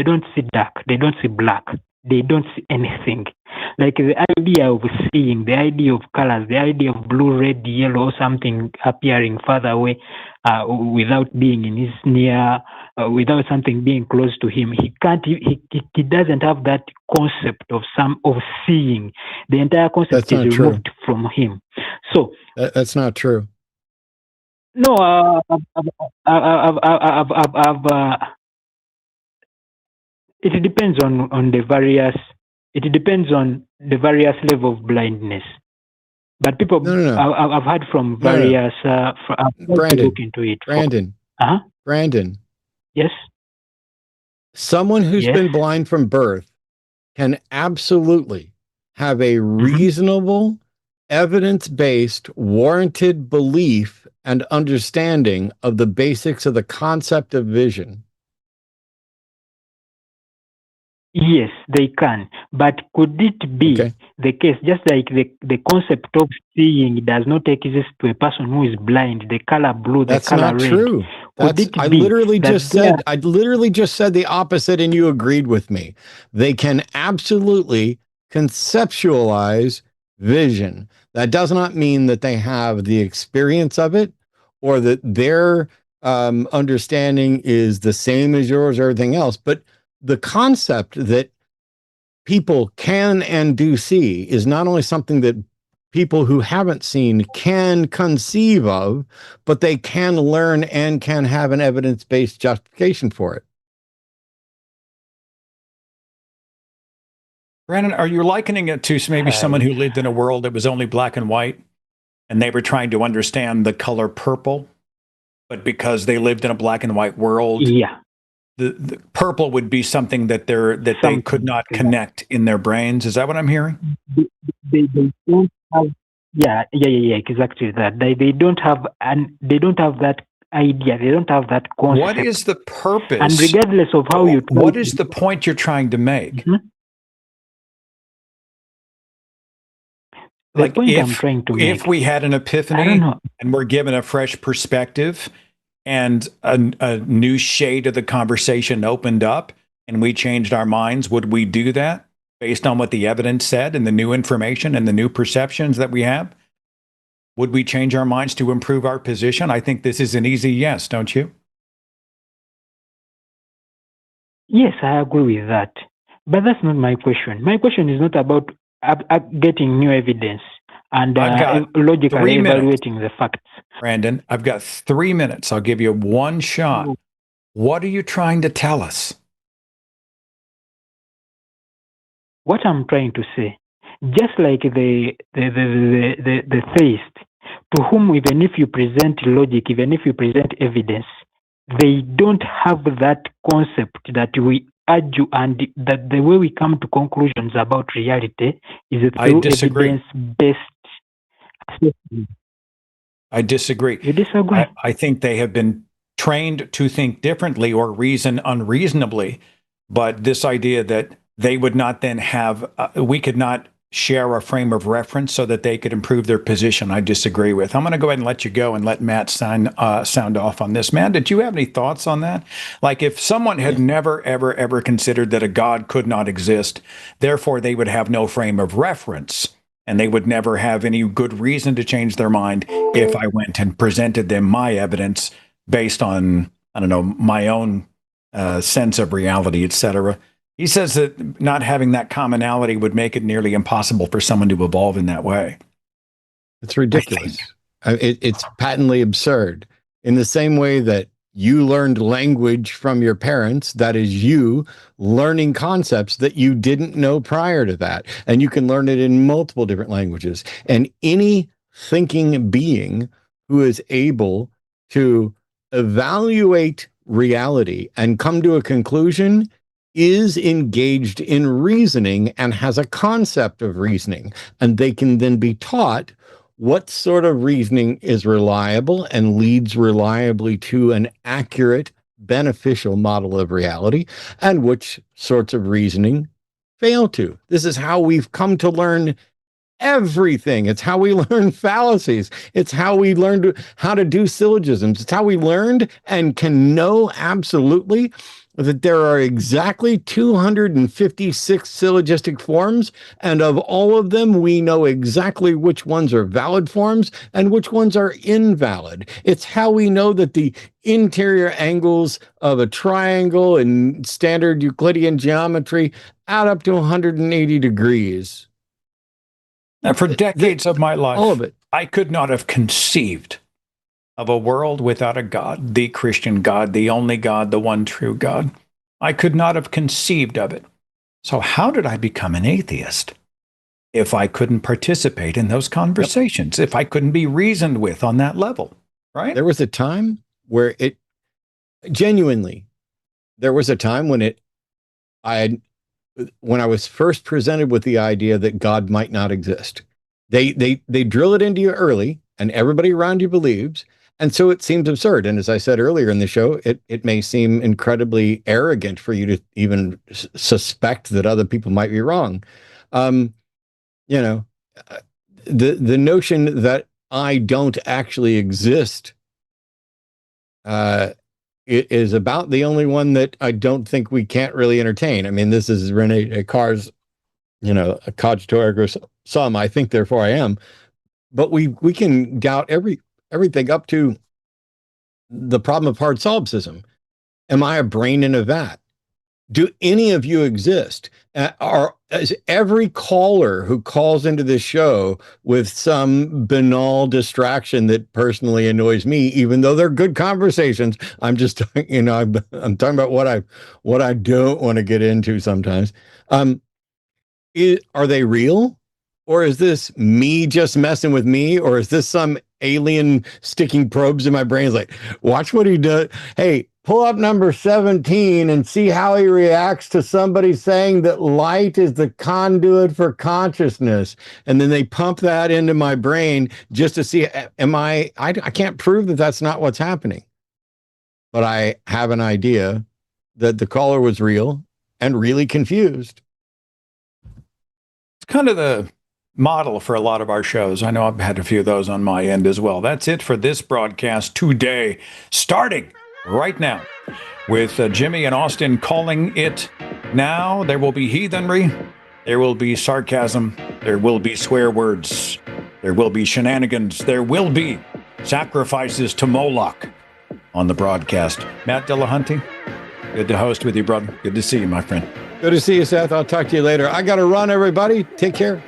don't see dark. They don't see black. They don't see anything. Like the idea of seeing, the idea of colors, the idea of blue, red, yellow, or something appearing further away, without being in his near, without something being close to him, he can't. He doesn't have that concept of seeing. The entire concept is removed from him. So that's not true. No, it depends on the various. It depends on the various level of blindness. But people, I've heard from various. Brandon, look into it. Brandon. Yes. Someone who's been blind from birth can absolutely have a reasonable, evidence-based, warranted belief and understanding of the basics of the concept of vision. Yes, they can. But could it be the case, just like the concept of seeing does not exist to a person who is blind, the color blue, the color red? That's not true. I literally just said the opposite, and you agreed with me. They can absolutely conceptualize vision. That does not mean that they have the experience of it, or that their understanding is the same as yours or everything else. But the concept that people can and do see is not only something that people who haven't seen can conceive of, but they can learn and can have an evidence-based justification for it. Brandon, are you likening it to maybe someone who lived in a world that was only black and white, and they were trying to understand the color purple, but because they lived in a black and white world, the purple would be something that they could not connect in their brains? Is that what I'm hearing? They don't have, exactly that. They don't have, and they don't have that idea. They don't have that concept. What is the purpose? And regardless of how you, what is the point you're trying to make? The point I'm trying to make, if we had an epiphany and we're given a fresh perspective, and a new shade of the conversation opened up and we changed our minds, would we do that based on what the evidence said and the new information and the new perceptions that we have? Would we change our minds to improve our position? I think this is an easy yes, don't you? Yes, I agree with that. But that's not my question. My question is not about getting new evidence and logically evaluating the facts. Brandon, I've got 3 minutes. I'll give you one shot. What are you trying to tell us? What I'm trying to say, just like the theist, to whom even if you present logic, even if you present evidence, they don't have that concept that we argue, and that the way we come to conclusions about reality is through evidence-based assessment. I disagree. You disagree? I think they have been trained to think differently or reason unreasonably, but this idea that they would not then have, we could not share a frame of reference so that they could improve their position, I disagree with. I'm going to go ahead and let you go and let Matt sound off on this. Matt, did you have any thoughts on that? Like if someone had never, ever, ever considered that a God could not exist, therefore they would have no frame of reference and they would never have any good reason to change their mind if I went and presented them my evidence based on, I don't know, my own sense of reality, etc. He says that not having that commonality would make it nearly impossible for someone to evolve in that way. It's ridiculous. It's patently absurd. In the same way that you learned language from your parents, that is you learning concepts that you didn't know prior to that. And you can learn it in multiple different languages. And any thinking being who is able to evaluate reality and come to a conclusion is engaged in reasoning and has a concept of reasoning, and they can then be taught what sort of reasoning is reliable and leads reliably to an accurate, beneficial model of reality, and which sorts of reasoning fail to. This is how we've come to learn everything. It's how we learn fallacies. It's how we learned how to do syllogisms. It's how we learned and can know absolutely that there are exactly 256 syllogistic forms, and of all of them, we know exactly which ones are valid forms and which ones are invalid. It's how we know that the interior angles of a triangle in standard Euclidean geometry add up to 180 degrees. Now, for decades of my life, all of it, I could not have conceived of a world without a God, the Christian God, the only God, the one true God. I could not have conceived of it. So how did I become an atheist if I couldn't participate in those conversations, if I couldn't be reasoned with on that level, right? There was a time where it genuinely, there was a time when when I was first presented with the idea that God might not exist. They drill it into you early, and everybody around you believes. And so it seems absurd. And as I said earlier in the show, it may seem incredibly arrogant for you to even suspect that other people might be wrong. The notion that I don't actually exist it is about the only one that I don't think we can't really entertain. I mean, this is Rene Descartes', a cogito ergo sum. I think, therefore I am. But we can doubt everything up to the problem of hard solipsism. Am I a brain in a vat? Do any of you exist? Is every caller who calls into this show with some banal distraction that personally annoys me, even though they're good conversations, I'm just, I'm talking about what I don't want to get into sometimes. Are they real? Or is this me just messing with me? Or is this some alien sticking probes in my brain? It's like, watch what he does. Hey, pull up number 17 and see how he reacts to somebody saying that light is the conduit for consciousness. And then they pump that into my brain just to see, I can't prove that that's not what's happening. But I have an idea that the caller was real and really confused. It's kind of the model for a lot of our shows. I know I've had a few of those on my end as well. That's it for this broadcast today, starting right now with Jimmy and Austin calling it now. There will be heathenry, there will be sarcasm, there will be swear words, there will be shenanigans, there will be sacrifices to Moloch on the broadcast. Matt Dillahunty, good to host with you, brother. Good to see you, my friend. Good to see you, Seth. I'll talk to you later. I got to run, everybody. Take care.